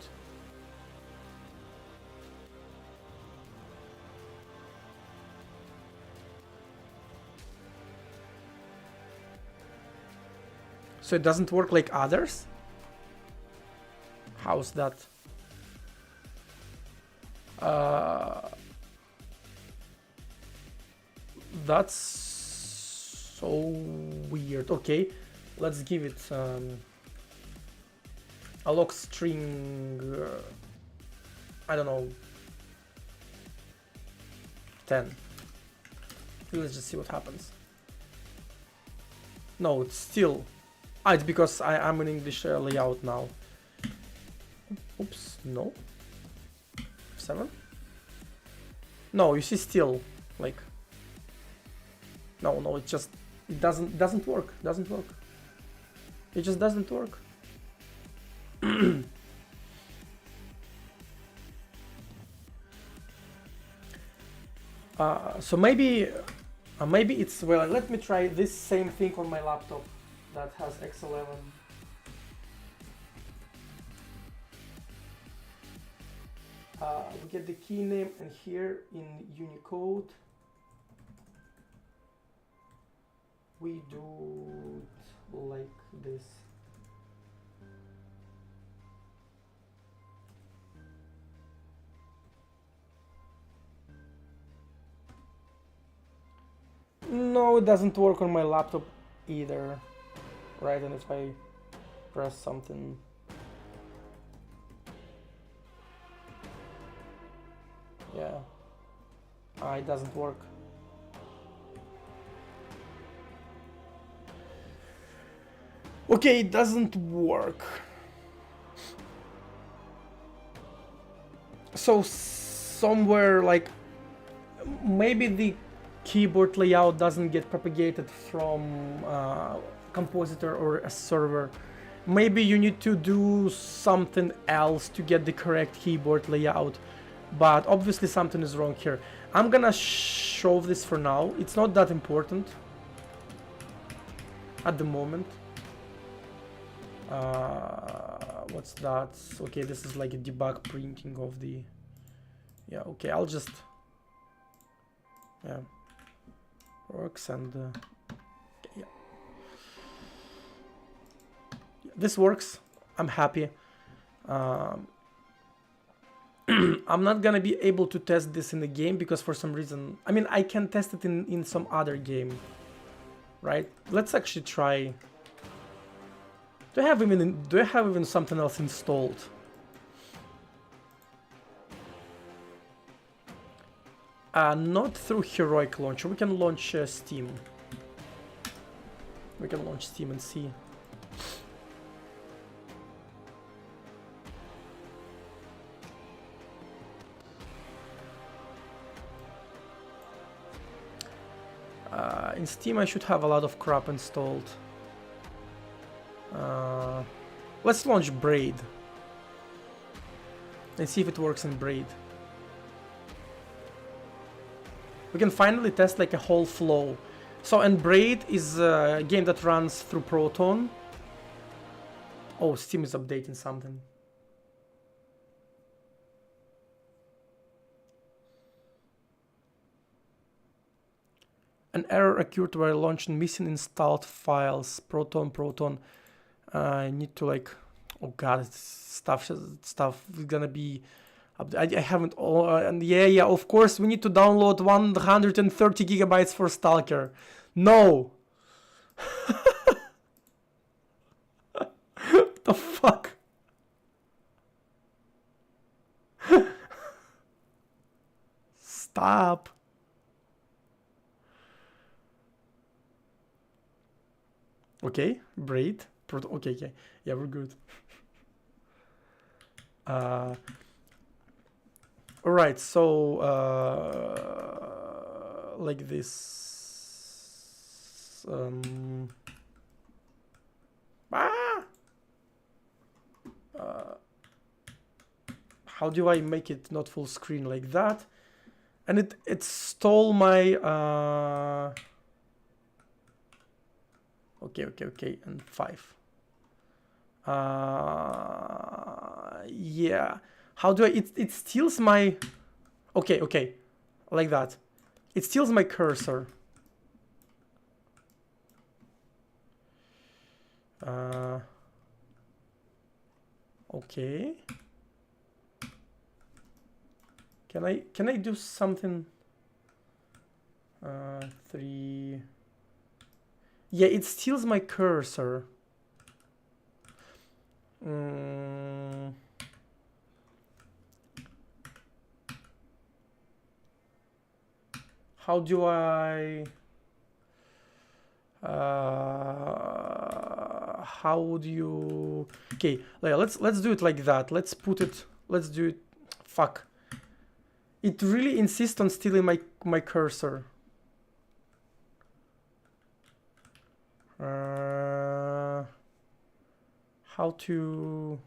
So it doesn't work like others? How's that? That's so weird. Okay, let's give it a log string. I don't know, 10. Let's just see what happens. No, it's still. It's because I'm in English layout now. Oops, no. 7. No, you see, still like. No, it just doesn't work. Doesn't work. It just doesn't work. So maybe it's, well, let me try this same thing on my laptop that has X11. We get the key name, and here in Unicode we do it like this. No, it doesn't work on my laptop either. Right, and if I press something. Yeah. It doesn't work. Okay, it doesn't work. So somewhere, like, maybe the keyboard layout doesn't get propagated from compositor or a server. Maybe you need to do something else to get the correct keyboard layout, but obviously something is wrong here. I'm gonna show this for now. It's not that important at the moment. What's that? Okay, this is like a debug printing of the. Yeah, okay, I'll just. Yeah, works, and yeah. This works. I'm happy. I'm not gonna be able to test this in the game because for some reason, I mean, I can test it in some other game, right? Let's actually try. Do I have even something else installed? Not through Heroic Launcher. We can launch Steam. We can launch Steam and see. In Steam I should have a lot of crap installed. Let's launch Braid. And see if it works in Braid. We can finally test like a whole flow. So, and Braid is a game that runs through Proton. Oh, Steam is updating something. An error occurred while launching missing installed files. Proton. I need to like, oh god, stuff is gonna be. I haven't. And yeah. Of course, we need to download 130 gigabytes for Stalker. No. What the fuck? Stop. Okay, Braid. Okay. Yeah, we're good. Alright, so like this. How do I make it not full screen like that? And it stole my okay, and 5. Yeah. How do I? It steals my. Okay, like that. It steals my cursor. Okay. Can I do something? 3. Yeah, it steals my cursor. How do I? How would you? Okay, let's do it like that. Let's put it. Let's do it. Fuck. It really insists on stealing my cursor. How to?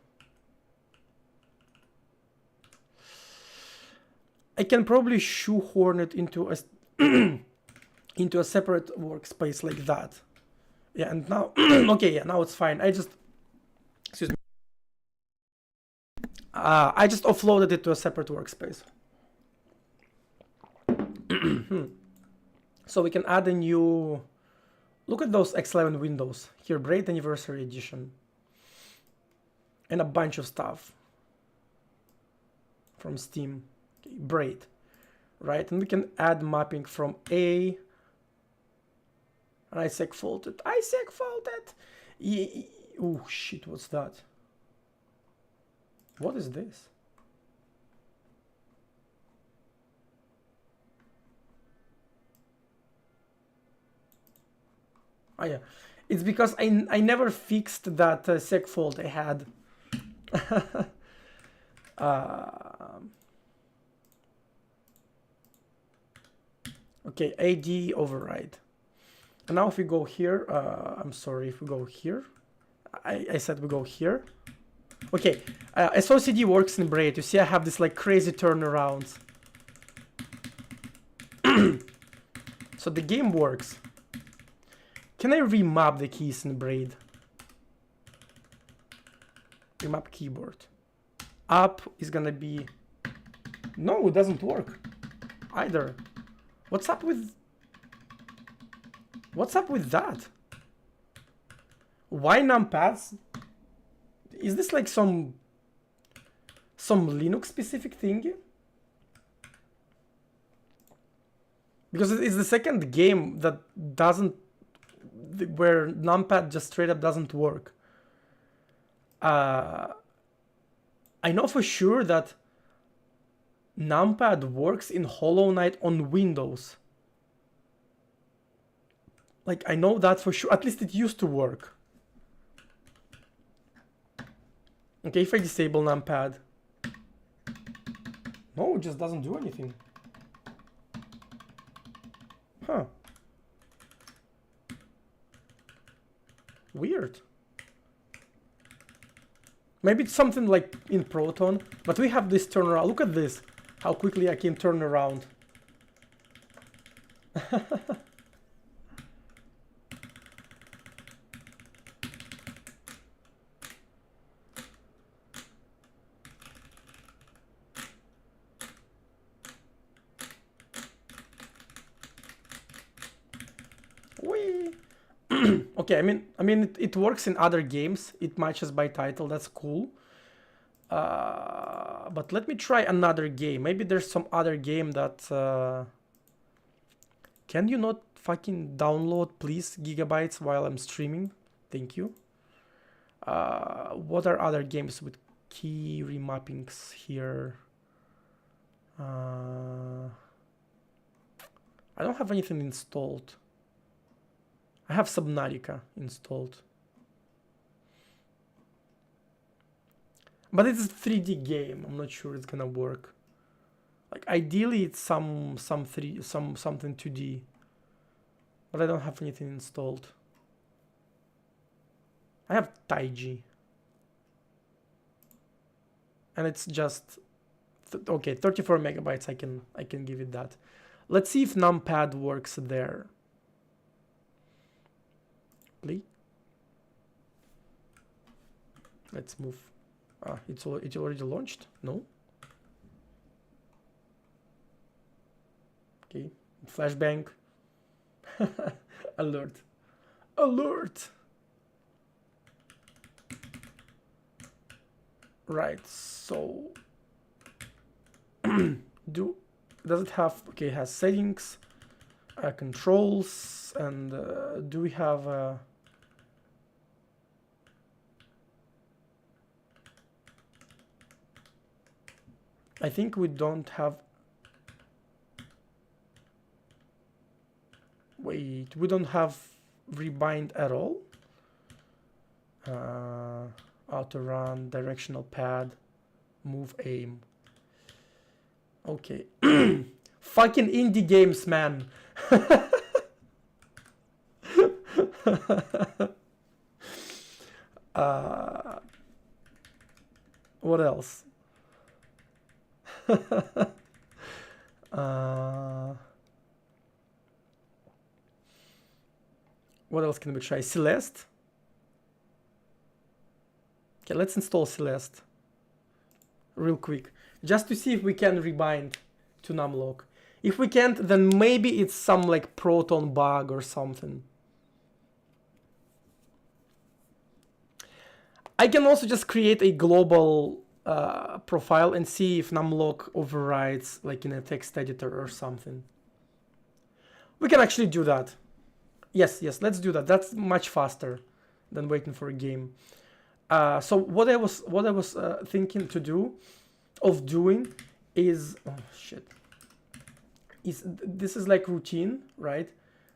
I can probably shoehorn it into a into a separate workspace like that. Yeah, and now okay, yeah, now it's fine. I just I just offloaded it to a separate workspace. So we can add a new. Look at those X11 windows here, Braid Anniversary Edition, and a bunch of stuff from Steam. Okay, Braid, right? And we can add mapping from A. And I segfaulted. Oh shit! What's that? What is this? Oh yeah, it's because I never fixed that segfault I had. Okay, AD override. And now if we go here, I'm sorry, if we go here, I said we go here. Okay, SOCD works in Braid. You see I have this like crazy turnarounds. So the game works. Can I remap the keys in Braid? Remap keyboard. Up is gonna be... No, it doesn't work either. What's up with that? Why numpads? Is this like some some Linux specific thingy. Because it's the second game that doesn't, where numpad just straight up doesn't work. I know for sure that numpad works in Hollow Knight on Windows. Like, I know that for sure. At least it used to work. Okay, if I disable numpad. No, it just doesn't do anything. Huh. Weird. Maybe it's something like in Proton, but we have this turnaround. Look at this, how quickly I can turn around. Okay, I mean, it works in other games. It matches by title. That's cool. But let me try another game. Maybe there's some other game that. Can you not fucking download, please, gigabytes while I'm streaming? Thank you. What are other games with key remappings here? I don't have anything installed. I have Subnautica installed. But it's a 3D game. I'm not sure it's gonna work. Like, ideally it's something 2D. But I don't have anything installed. I have Taiji. And it's just okay, 34 megabytes. I can give it that. Let's see if numpad works there. Let's move. It's already launched? No? Okay. Flashbang. Alert. Alert! Right, so does it have, okay, it has settings, controls, and do we have I think we don't have, wait, we don't have rebind at all. Auto run, directional pad, move aim. Okay. Fucking indie games, man. What else? What else can we try? Celeste? Okay, let's install Celeste real quick, just to see if we can rebind to numlock. If we can't, then maybe it's some like Proton bug or something. I can also just create a global profile and see if numlock overrides like in a text editor or something. We can actually do that. Yes, let's do that. That's much faster than waiting for a game. So what I was thinking of doing is, oh shit, this is like routine, right?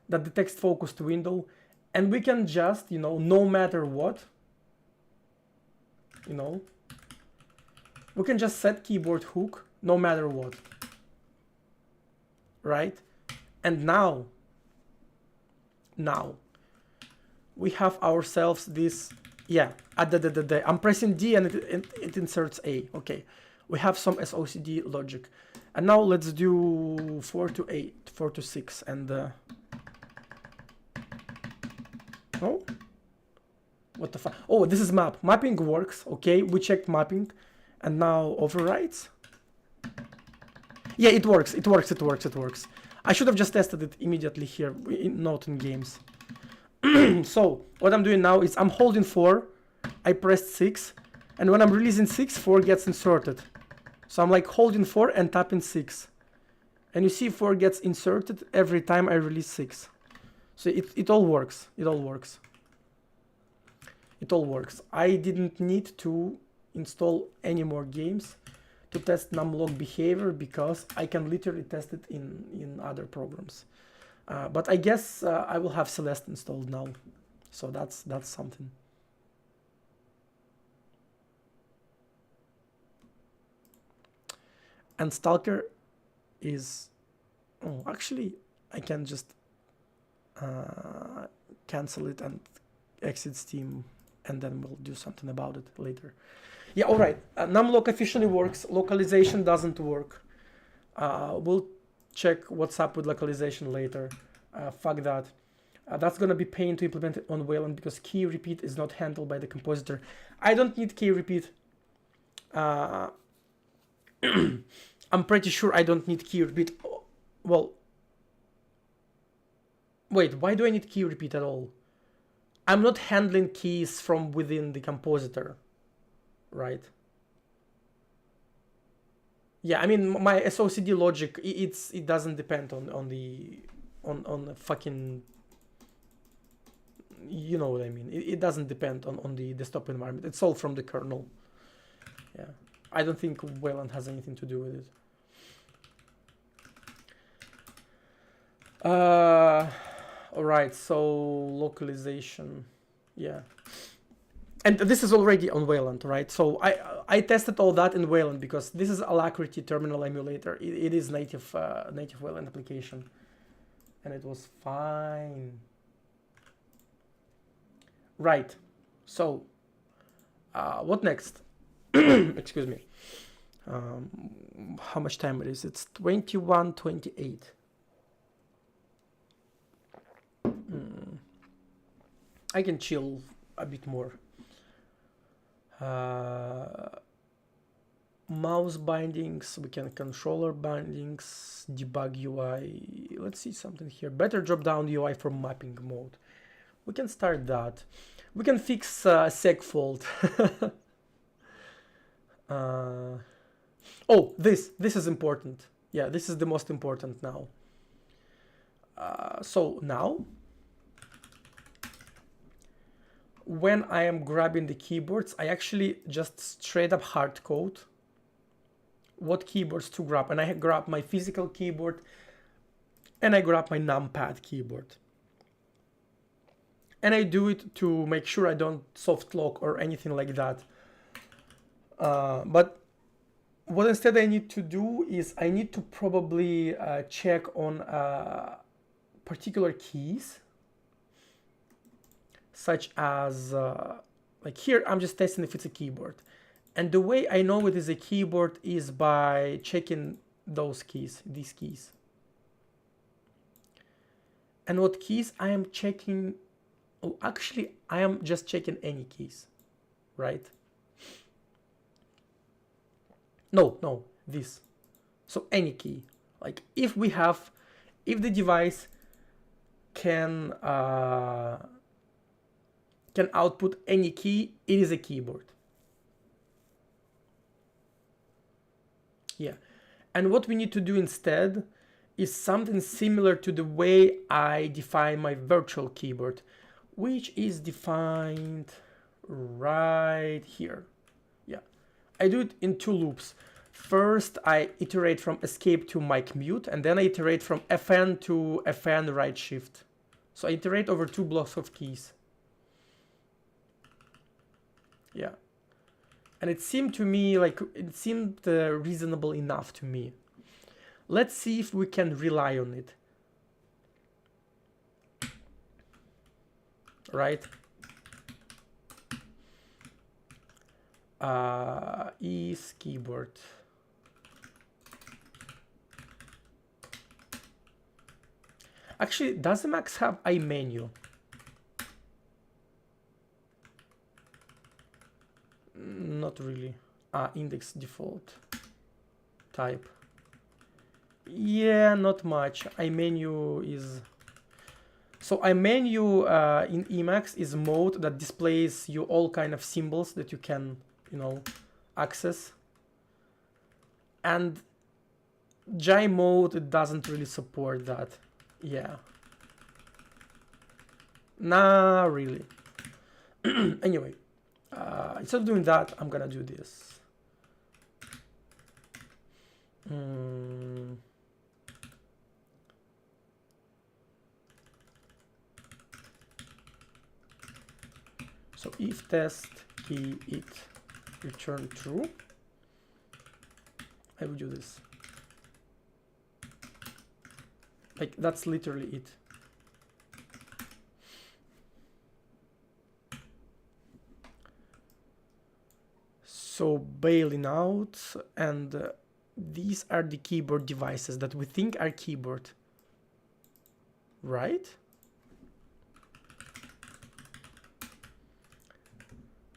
That the text focused window, and we can just, you know, no matter what, you know, we can just set keyboard hook no matter what, right? And now we have ourselves this, yeah, I'm pressing D and it inserts A. Okay, we have some SOCD logic. And now let's do 4 to 8, 4 to 6, and oh, what the fuck? Oh, this is map. Mapping works. Okay, we checked mapping, and now overrides. Yeah, it works. It works. I should have just tested it immediately here, not in games. So what I'm doing now is I'm holding 4, I pressed 6, and when I'm releasing 6, 4 gets inserted. So I'm like holding 4 and tapping 6. And you see 4 gets inserted every time I release 6. So it all works. It all works. It all works. I didn't need to install any more games to test numlock behavior because I can literally test it in other programs. But I guess I will have Celeste installed now. So that's something. And Stalker is... Oh, actually, I can just cancel it and exit Steam, and then we'll do something about it later. Yeah, all right. Numlock officially works. Localization doesn't work. We'll check what's up with localization later. Fuck that. That's gonna be pain to implement it on Wayland because key repeat is not handled by the compositor. I don't need key repeat. I'm pretty sure I don't need key repeat. Well, wait, why do I need key repeat at all? I'm not handling keys from within the compositor, right? Yeah, I mean my SOCD logic, it doesn't depend on the fucking, you know what I mean. It doesn't depend on the desktop environment. It's all from the kernel. Yeah, I don't think Wayland has anything to do with it. All right, so localization, yeah. And this is already on Wayland, right? So I tested all that in Wayland because this is Alacrity terminal emulator. It is native Wayland application, and it was fine. Right. So what next? Excuse me. How much time it is? It's 21:28. I can chill a bit more. Mouse bindings, we can controller bindings, debug UI. Let's see something here. Better drop down UI for mapping mode. We can start that. We can fix seg fault. Oh, this is important. Yeah, this is the most important now. So now, when I am grabbing the keyboards, I actually just straight up hard code what keyboards to grab. And I grab my physical keyboard and I grab my numpad keyboard. And I do it to make sure I don't soft lock or anything like that. But what instead I need to do is I need to probably check on particular keys, such as like here I'm just testing if it's a keyboard, and the way I know it is a keyboard is by checking those keys, these keys. And what keys I am checking? Oh, actually I am just checking any keys, right? No, this. So any key, like if the device can output any key, it is a keyboard. Yeah, and what we need to do instead is something similar to the way I define my virtual keyboard, which is defined right here. Yeah, I do it in 2 loops. First, I iterate from escape to mic mute, and then I iterate from FN to FN right shift. So I iterate over 2 blocks of keys. Yeah, and it seemed to me like it seemed reasonable enough to me. Let's see if we can rely on it. Right? Is keyboard. Actually, does Emacs have iMenu? Not really. Index default type. Yeah, not much. iMenu is... So iMenu in Emacs is mode that displays you all kind of symbols that you can, you know, access. And GI mode, it doesn't really support that. Yeah. Nah, really. Anyway, instead of doing that, I'm gonna do this. So if test key it return true, I will do this. Like, that's literally it. So bailing out, and these are the keyboard devices that we think are keyboard, right?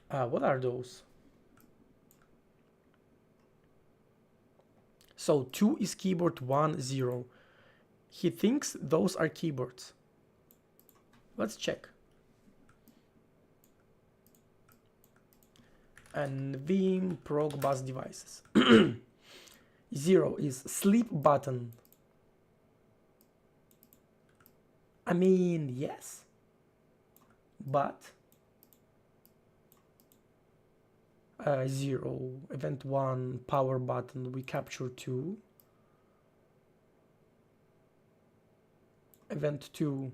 What are those? So 2 is keyboard, 1, 0. He thinks those are keyboards. Let's check. And Vim prog bus devices. 0 is sleep button. I mean, yes, but 0 event 1 power button, we capture 2. Event 2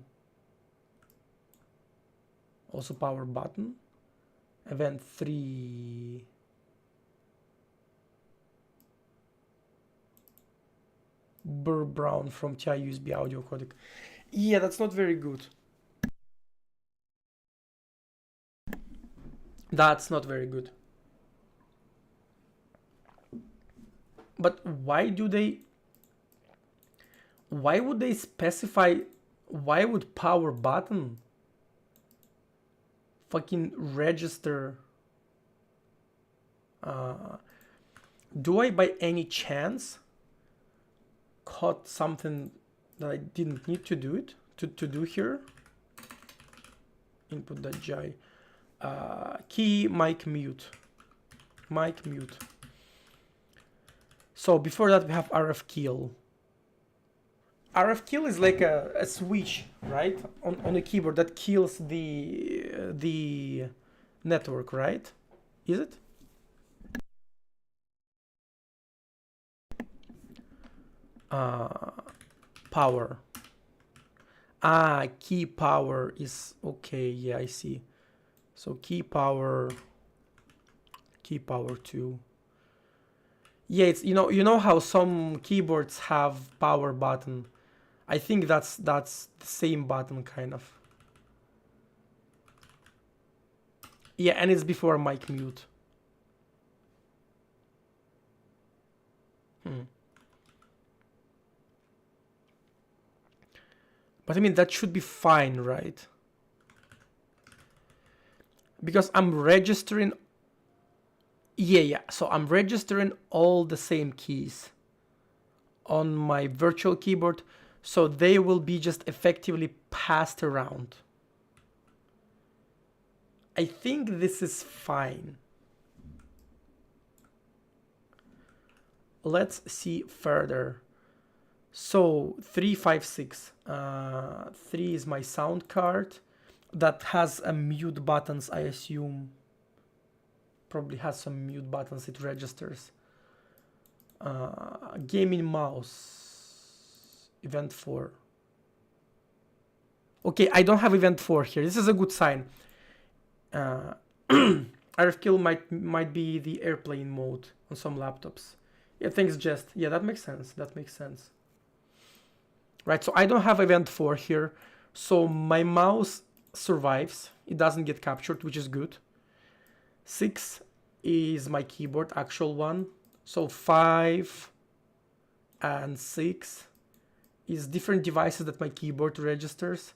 also power button. Event 3 Burr Brown from TI USB audio codec. Yeah, that's not very good. That's not very good. But why would they specify, why would power button fucking register? Do I by any chance caught something that I didn't need to do it to do here? Input.gi key mic mute. So before that we have RF kill. RF kill is like a switch, right, on the keyboard that kills the network, right? Is it? Power. Key power is okay. Yeah, I see. So key power 2. Yeah, it's you know how some keyboards have power button. I think that's the same button kind of. Yeah, and it's before mic mute. But I mean, that should be fine, right? Because I'm registering. Yeah. So I'm registering all the same keys on my virtual keyboard. So they will be just effectively passed around. I think this is fine. Let's see further. So 356. 3 is my sound card that has a mute buttons, I assume. Probably has some mute buttons, it registers. Gaming mouse. Event 4. Okay, I don't have event 4 here. This is a good sign. RF kill might be the airplane mode on some laptops. Yeah, thanks, Jest. Yeah, that makes sense. Right, so I don't have event 4 here. So my mouse survives. It doesn't get captured, which is good. 6 is my keyboard, actual one. So 5 and 6 is different devices that my keyboard registers.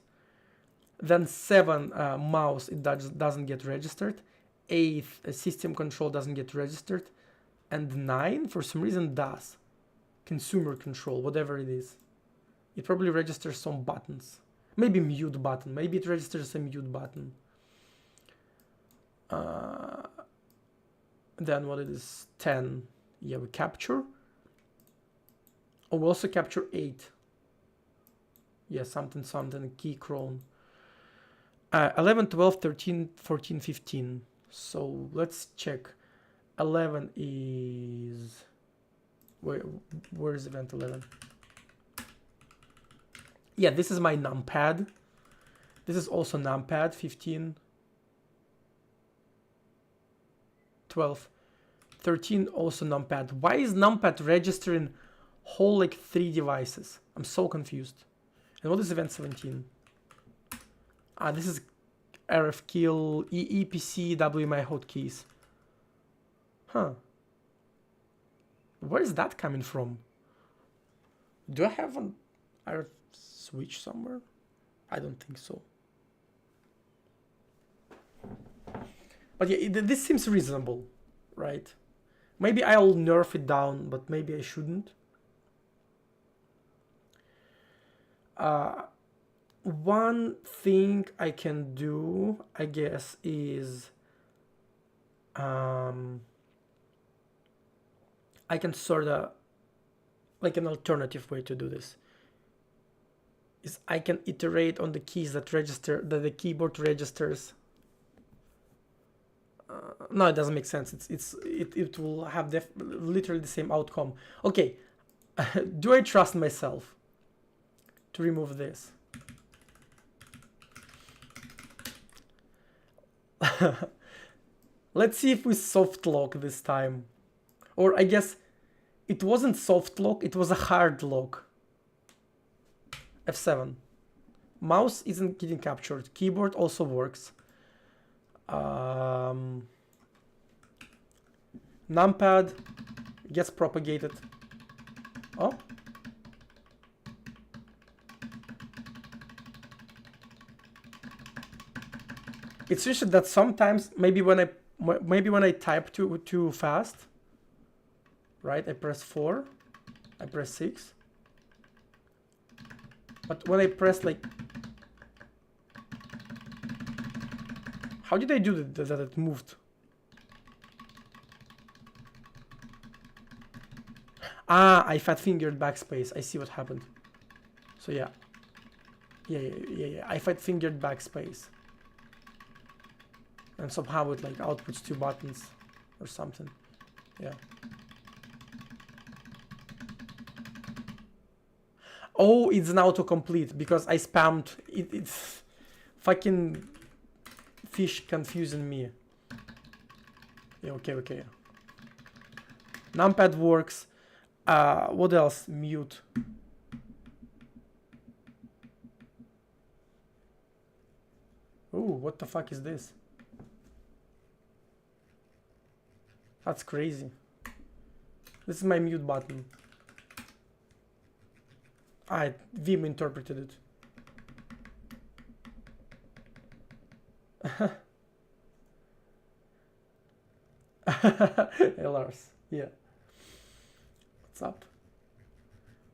Then 7, mouse, it doesn't get registered. 8, system control doesn't get registered. And 9, for some reason, does. Consumer control, whatever it is. It probably registers some buttons. Maybe mute button. Maybe it registers a mute button. Then what it is? 10. Yeah, we capture. Oh, we also capture 8. Yeah, something, key crone. 11, 12, 13, 14, 15. So let's check. 11 is... Where is event 11? Yeah, this is my numpad. This is also numpad. 15, 12, 13 also numpad. Why is numpad registering whole like 3 devices? I'm so confused. And what is event 17? Ah, this is RF kill, EPC, WMI hotkeys. Huh. Where is that coming from? Do I have an RF switch somewhere? I don't think so. But yeah, this seems reasonable, right? Maybe I'll nerf it down, but maybe I shouldn't. One thing I can do, I guess, is I can sort of, like an alternative way to do this is I can iterate on the keys that register, that the keyboard registers. No, it doesn't make sense. It will have literally the same outcome. Okay, do I trust myself to remove this? Let's see if we soft lock this time. Or I guess it wasn't soft lock, it was a hard lock. F7. Mouse isn't getting captured. Keyboard also works. Numpad gets propagated. Oh. It's just that sometimes maybe when I type too fast, right? I press 4, I press 6. But when I press like, how did I do that it moved? Ah, I fat fingered backspace. I see what happened. So yeah. Yeah. I fat fingered backspace. And somehow it like outputs 2 buttons or something. Yeah. Oh, it's an autocomplete because I spammed it. It's fucking fish confusing me. Yeah, okay. Numpad works. What else? Mute. Ooh, what the fuck is this? That's crazy. This is my mute button. Vim interpreted it. Hey Lars, yeah. What's up?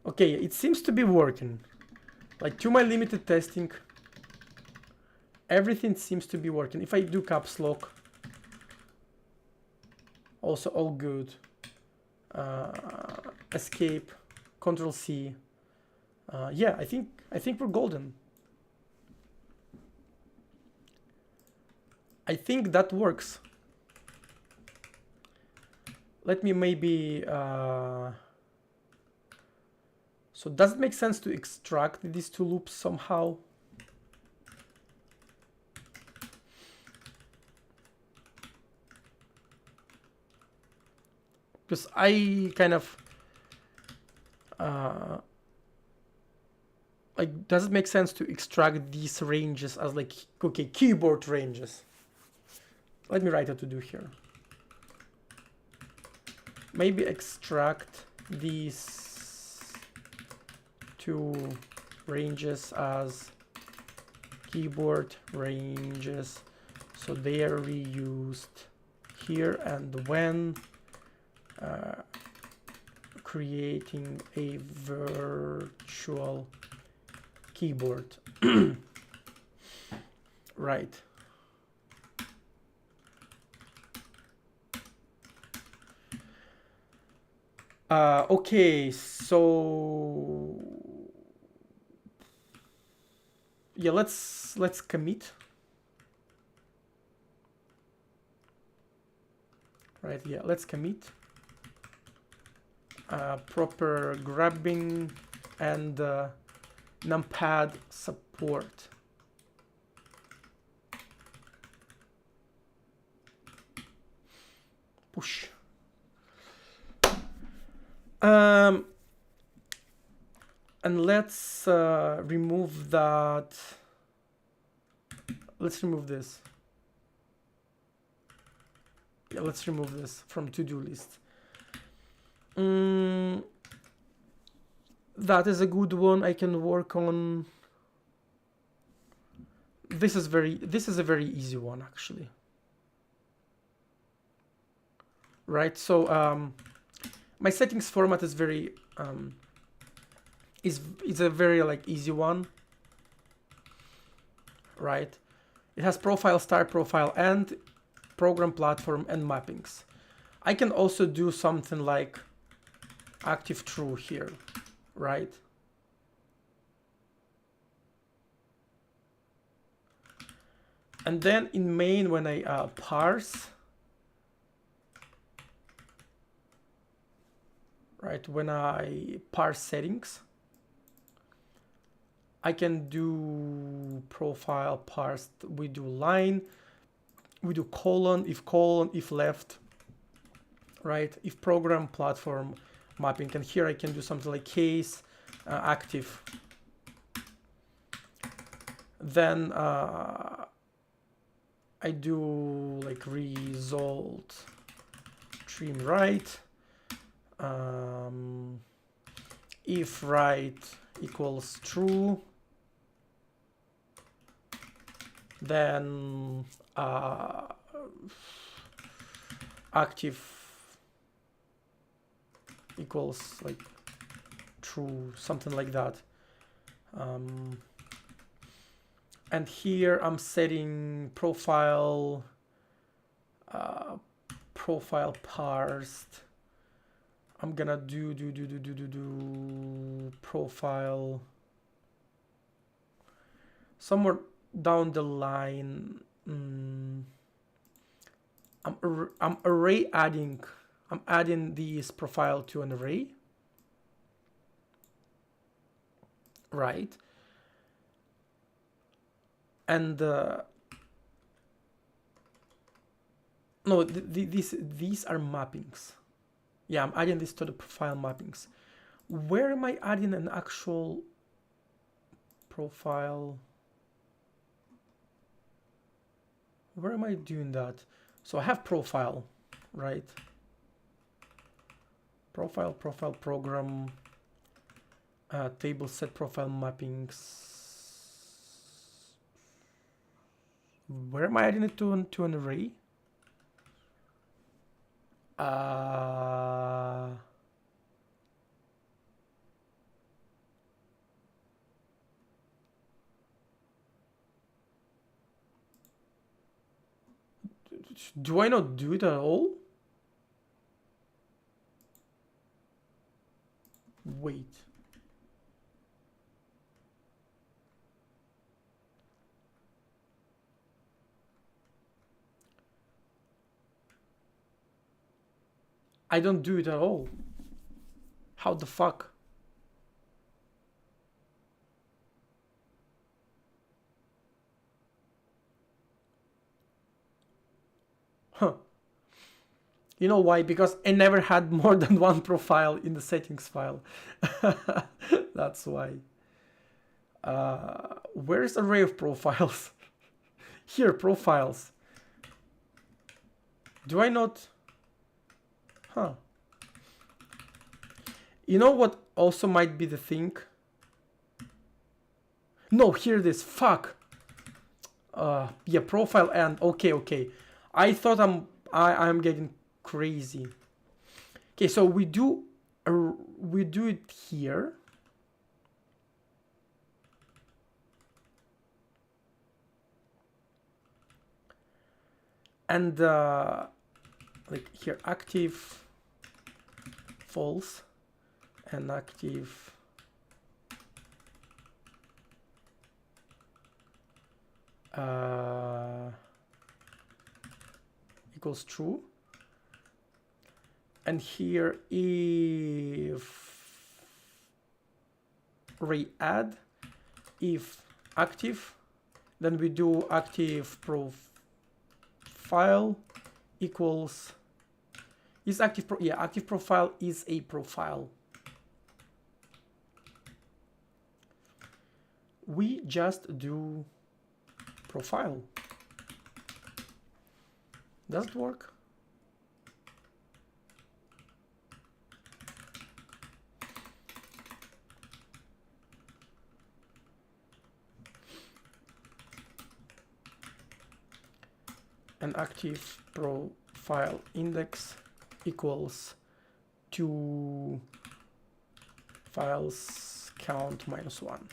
Okay, it seems to be working. Like to my limited testing, everything seems to be working. If I do caps lock, also all good. Escape, Control C. Yeah, I think we're golden. I think that works. Let me maybe... So does it make sense to extract these 2 loops somehow? Because I kind of... like, does it make sense to extract these ranges as like, okay, keyboard ranges? Let me write what to do here. Maybe extract these 2 ranges as keyboard ranges, so they are reused here and when creating a virtual keyboard. Right. Okay, so yeah, let's commit. Right, yeah, let's commit. Proper grabbing and numpad support. Push. And let's remove that. Let's remove this. Yeah, let's remove this from to-do list. That is a good one. I can work on. This is a very easy one actually. Right. So my settings format is very is a very like easy one. Right. It has profile, start, profile, end, program, platform, and mappings. I can also do something like active true here, right? And then in main, when I parse, right, when I parse settings, I can do profile parsed. We do line, we do colon, if left, right? If program, platform, mapping. And here I can do something like case, active. Then I do like result trim right. If right equals true, then active equals like true, something like that. And here I'm setting profile profile parsed. I'm gonna do profile somewhere down the line. I'm array adding. I'm adding this profile to an array, right? And no, these are mappings. Yeah, I'm adding this to the profile mappings. Where am I adding an actual profile? Where am I doing that? So I have profile, right? Profile program, table set profile mappings. Where am I adding it to an array? Do I not do it at all? Wait. I don't do it at all. How the fuck? Huh. You know why? Because I never had more than one profile in the settings file. That's why. Where's array of profiles? Here, profiles. Do I not? Huh. You know what also might be the thing? No, here it is. Fuck. Yeah, profile and okay. I thought I'm getting crazy. Okay, so we do it here. And like here active false, and active equals true. And here if re-add, if active, then we do active profile equals is active active profile is a profile. We just do profile. Does it work? An active profile index equals 2 files count -1.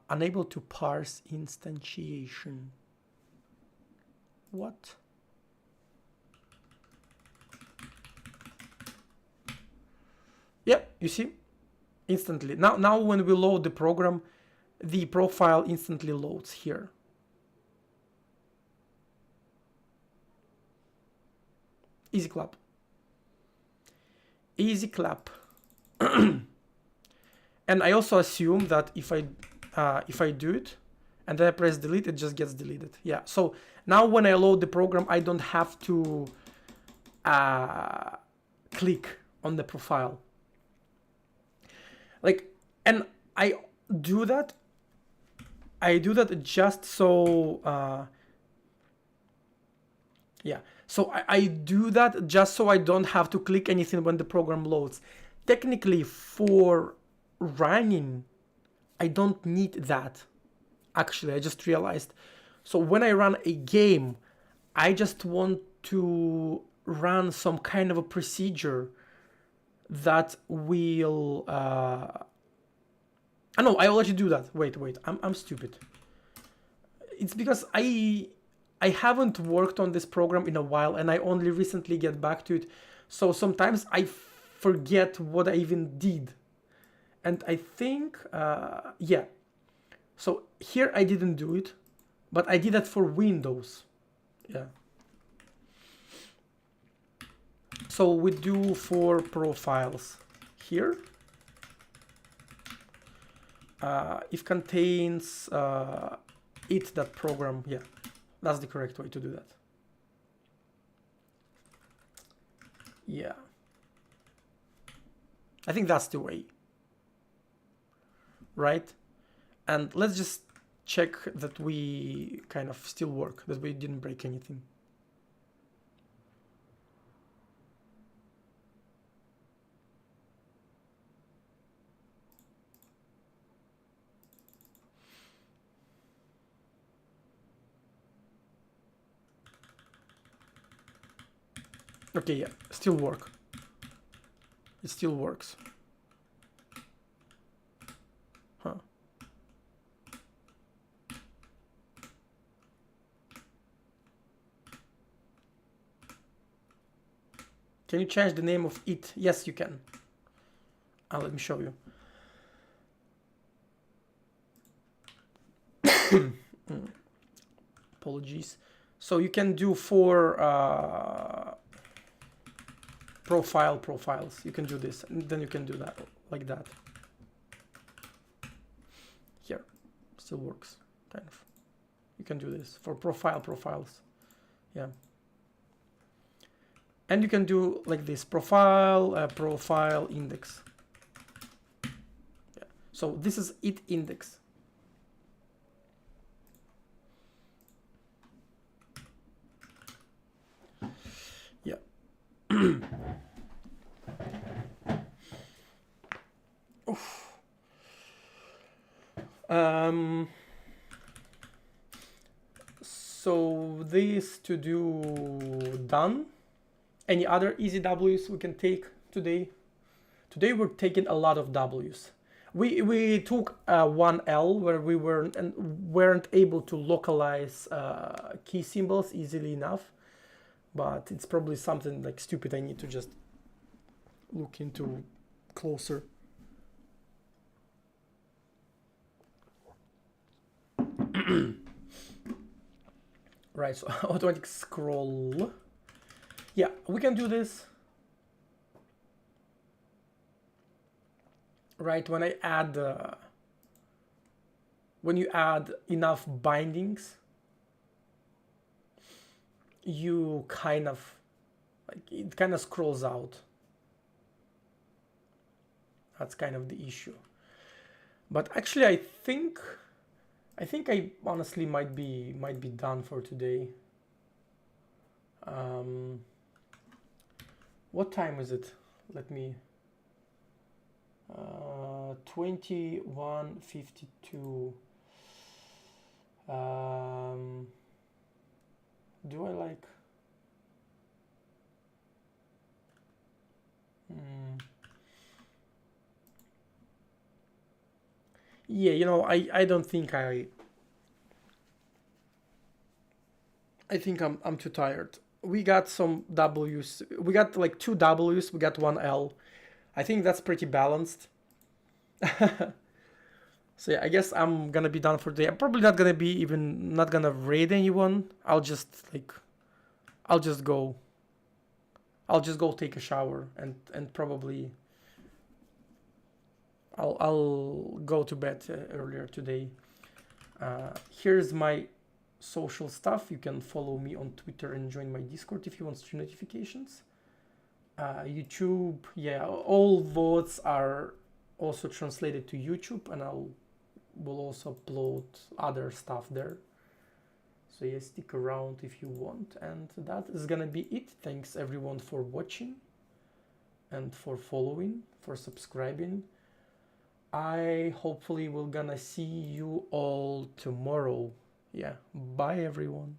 Unable to parse instantiation. What? Yeah, you see, instantly. Now when we load the program, the profile instantly loads here. Easy clap. Easy clap. And I also assume that if I do it and then I press delete, it just gets deleted. Yeah. So now when I load the program, I don't have to click on the profile. Like, and I do that just so yeah. So I do that just so I don't have to click anything when the program loads. Technically, for running, I don't need that. Actually, I just realized. So when I run a game, I just want to run some kind of a procedure that will no, I already do that. Wait, I'm stupid. It's because I haven't worked on this program in a while and I only recently get back to it. So sometimes I forget what I even did. And I think, yeah. So here I didn't do it, but I did that for Windows. Yeah. So we do for profiles here. If contains that program, yeah, that's the correct way to do that. Yeah, I think that's the way, right? And let's just check that we kind of still work, that we didn't break anything. Okay, yeah, still work. It still works. Huh. Can you change the name of it? Yes, you can. Let me show you. Apologies. So you can do for profiles. You can do this, and then you can do that like that. Here, still works, kind of. You can do this for profiles. Yeah. And you can do like this, profile index. Yeah. So this is it index. Yeah. So this to do done. Any other easy W's we can take today? Today we're taking a lot of W's. We took one L where we weren't able to localize key symbols easily enough, but it's probably something like stupid I need to just look into closer. Right, so automatic scroll. Yeah, we can do this. Right, when I add, when you add enough bindings, you kind of, like, it kind of scrolls out. That's kind of the issue. But actually, I think I honestly might be done for today. What time is it? Let me. 21:52. Do I like? Yeah, you know, I don't think I think I'm too tired. We got some W's. We got like 2 W's. We got 1 L. I think that's pretty balanced. So yeah, I guess I'm gonna be done for today. I'm probably not gonna be even not gonna raid anyone. I'll just go take a shower and probably I'll go to bed earlier today. Here's my social stuff. You can follow me on Twitter and join my Discord if you want stream notifications. YouTube, yeah, all votes are also translated to YouTube, and will also upload other stuff there. So yeah, stick around if you want. And that is gonna be it. Thanks everyone for watching and for following, for subscribing. I hopefully will gonna see you all tomorrow. Yeah, bye everyone.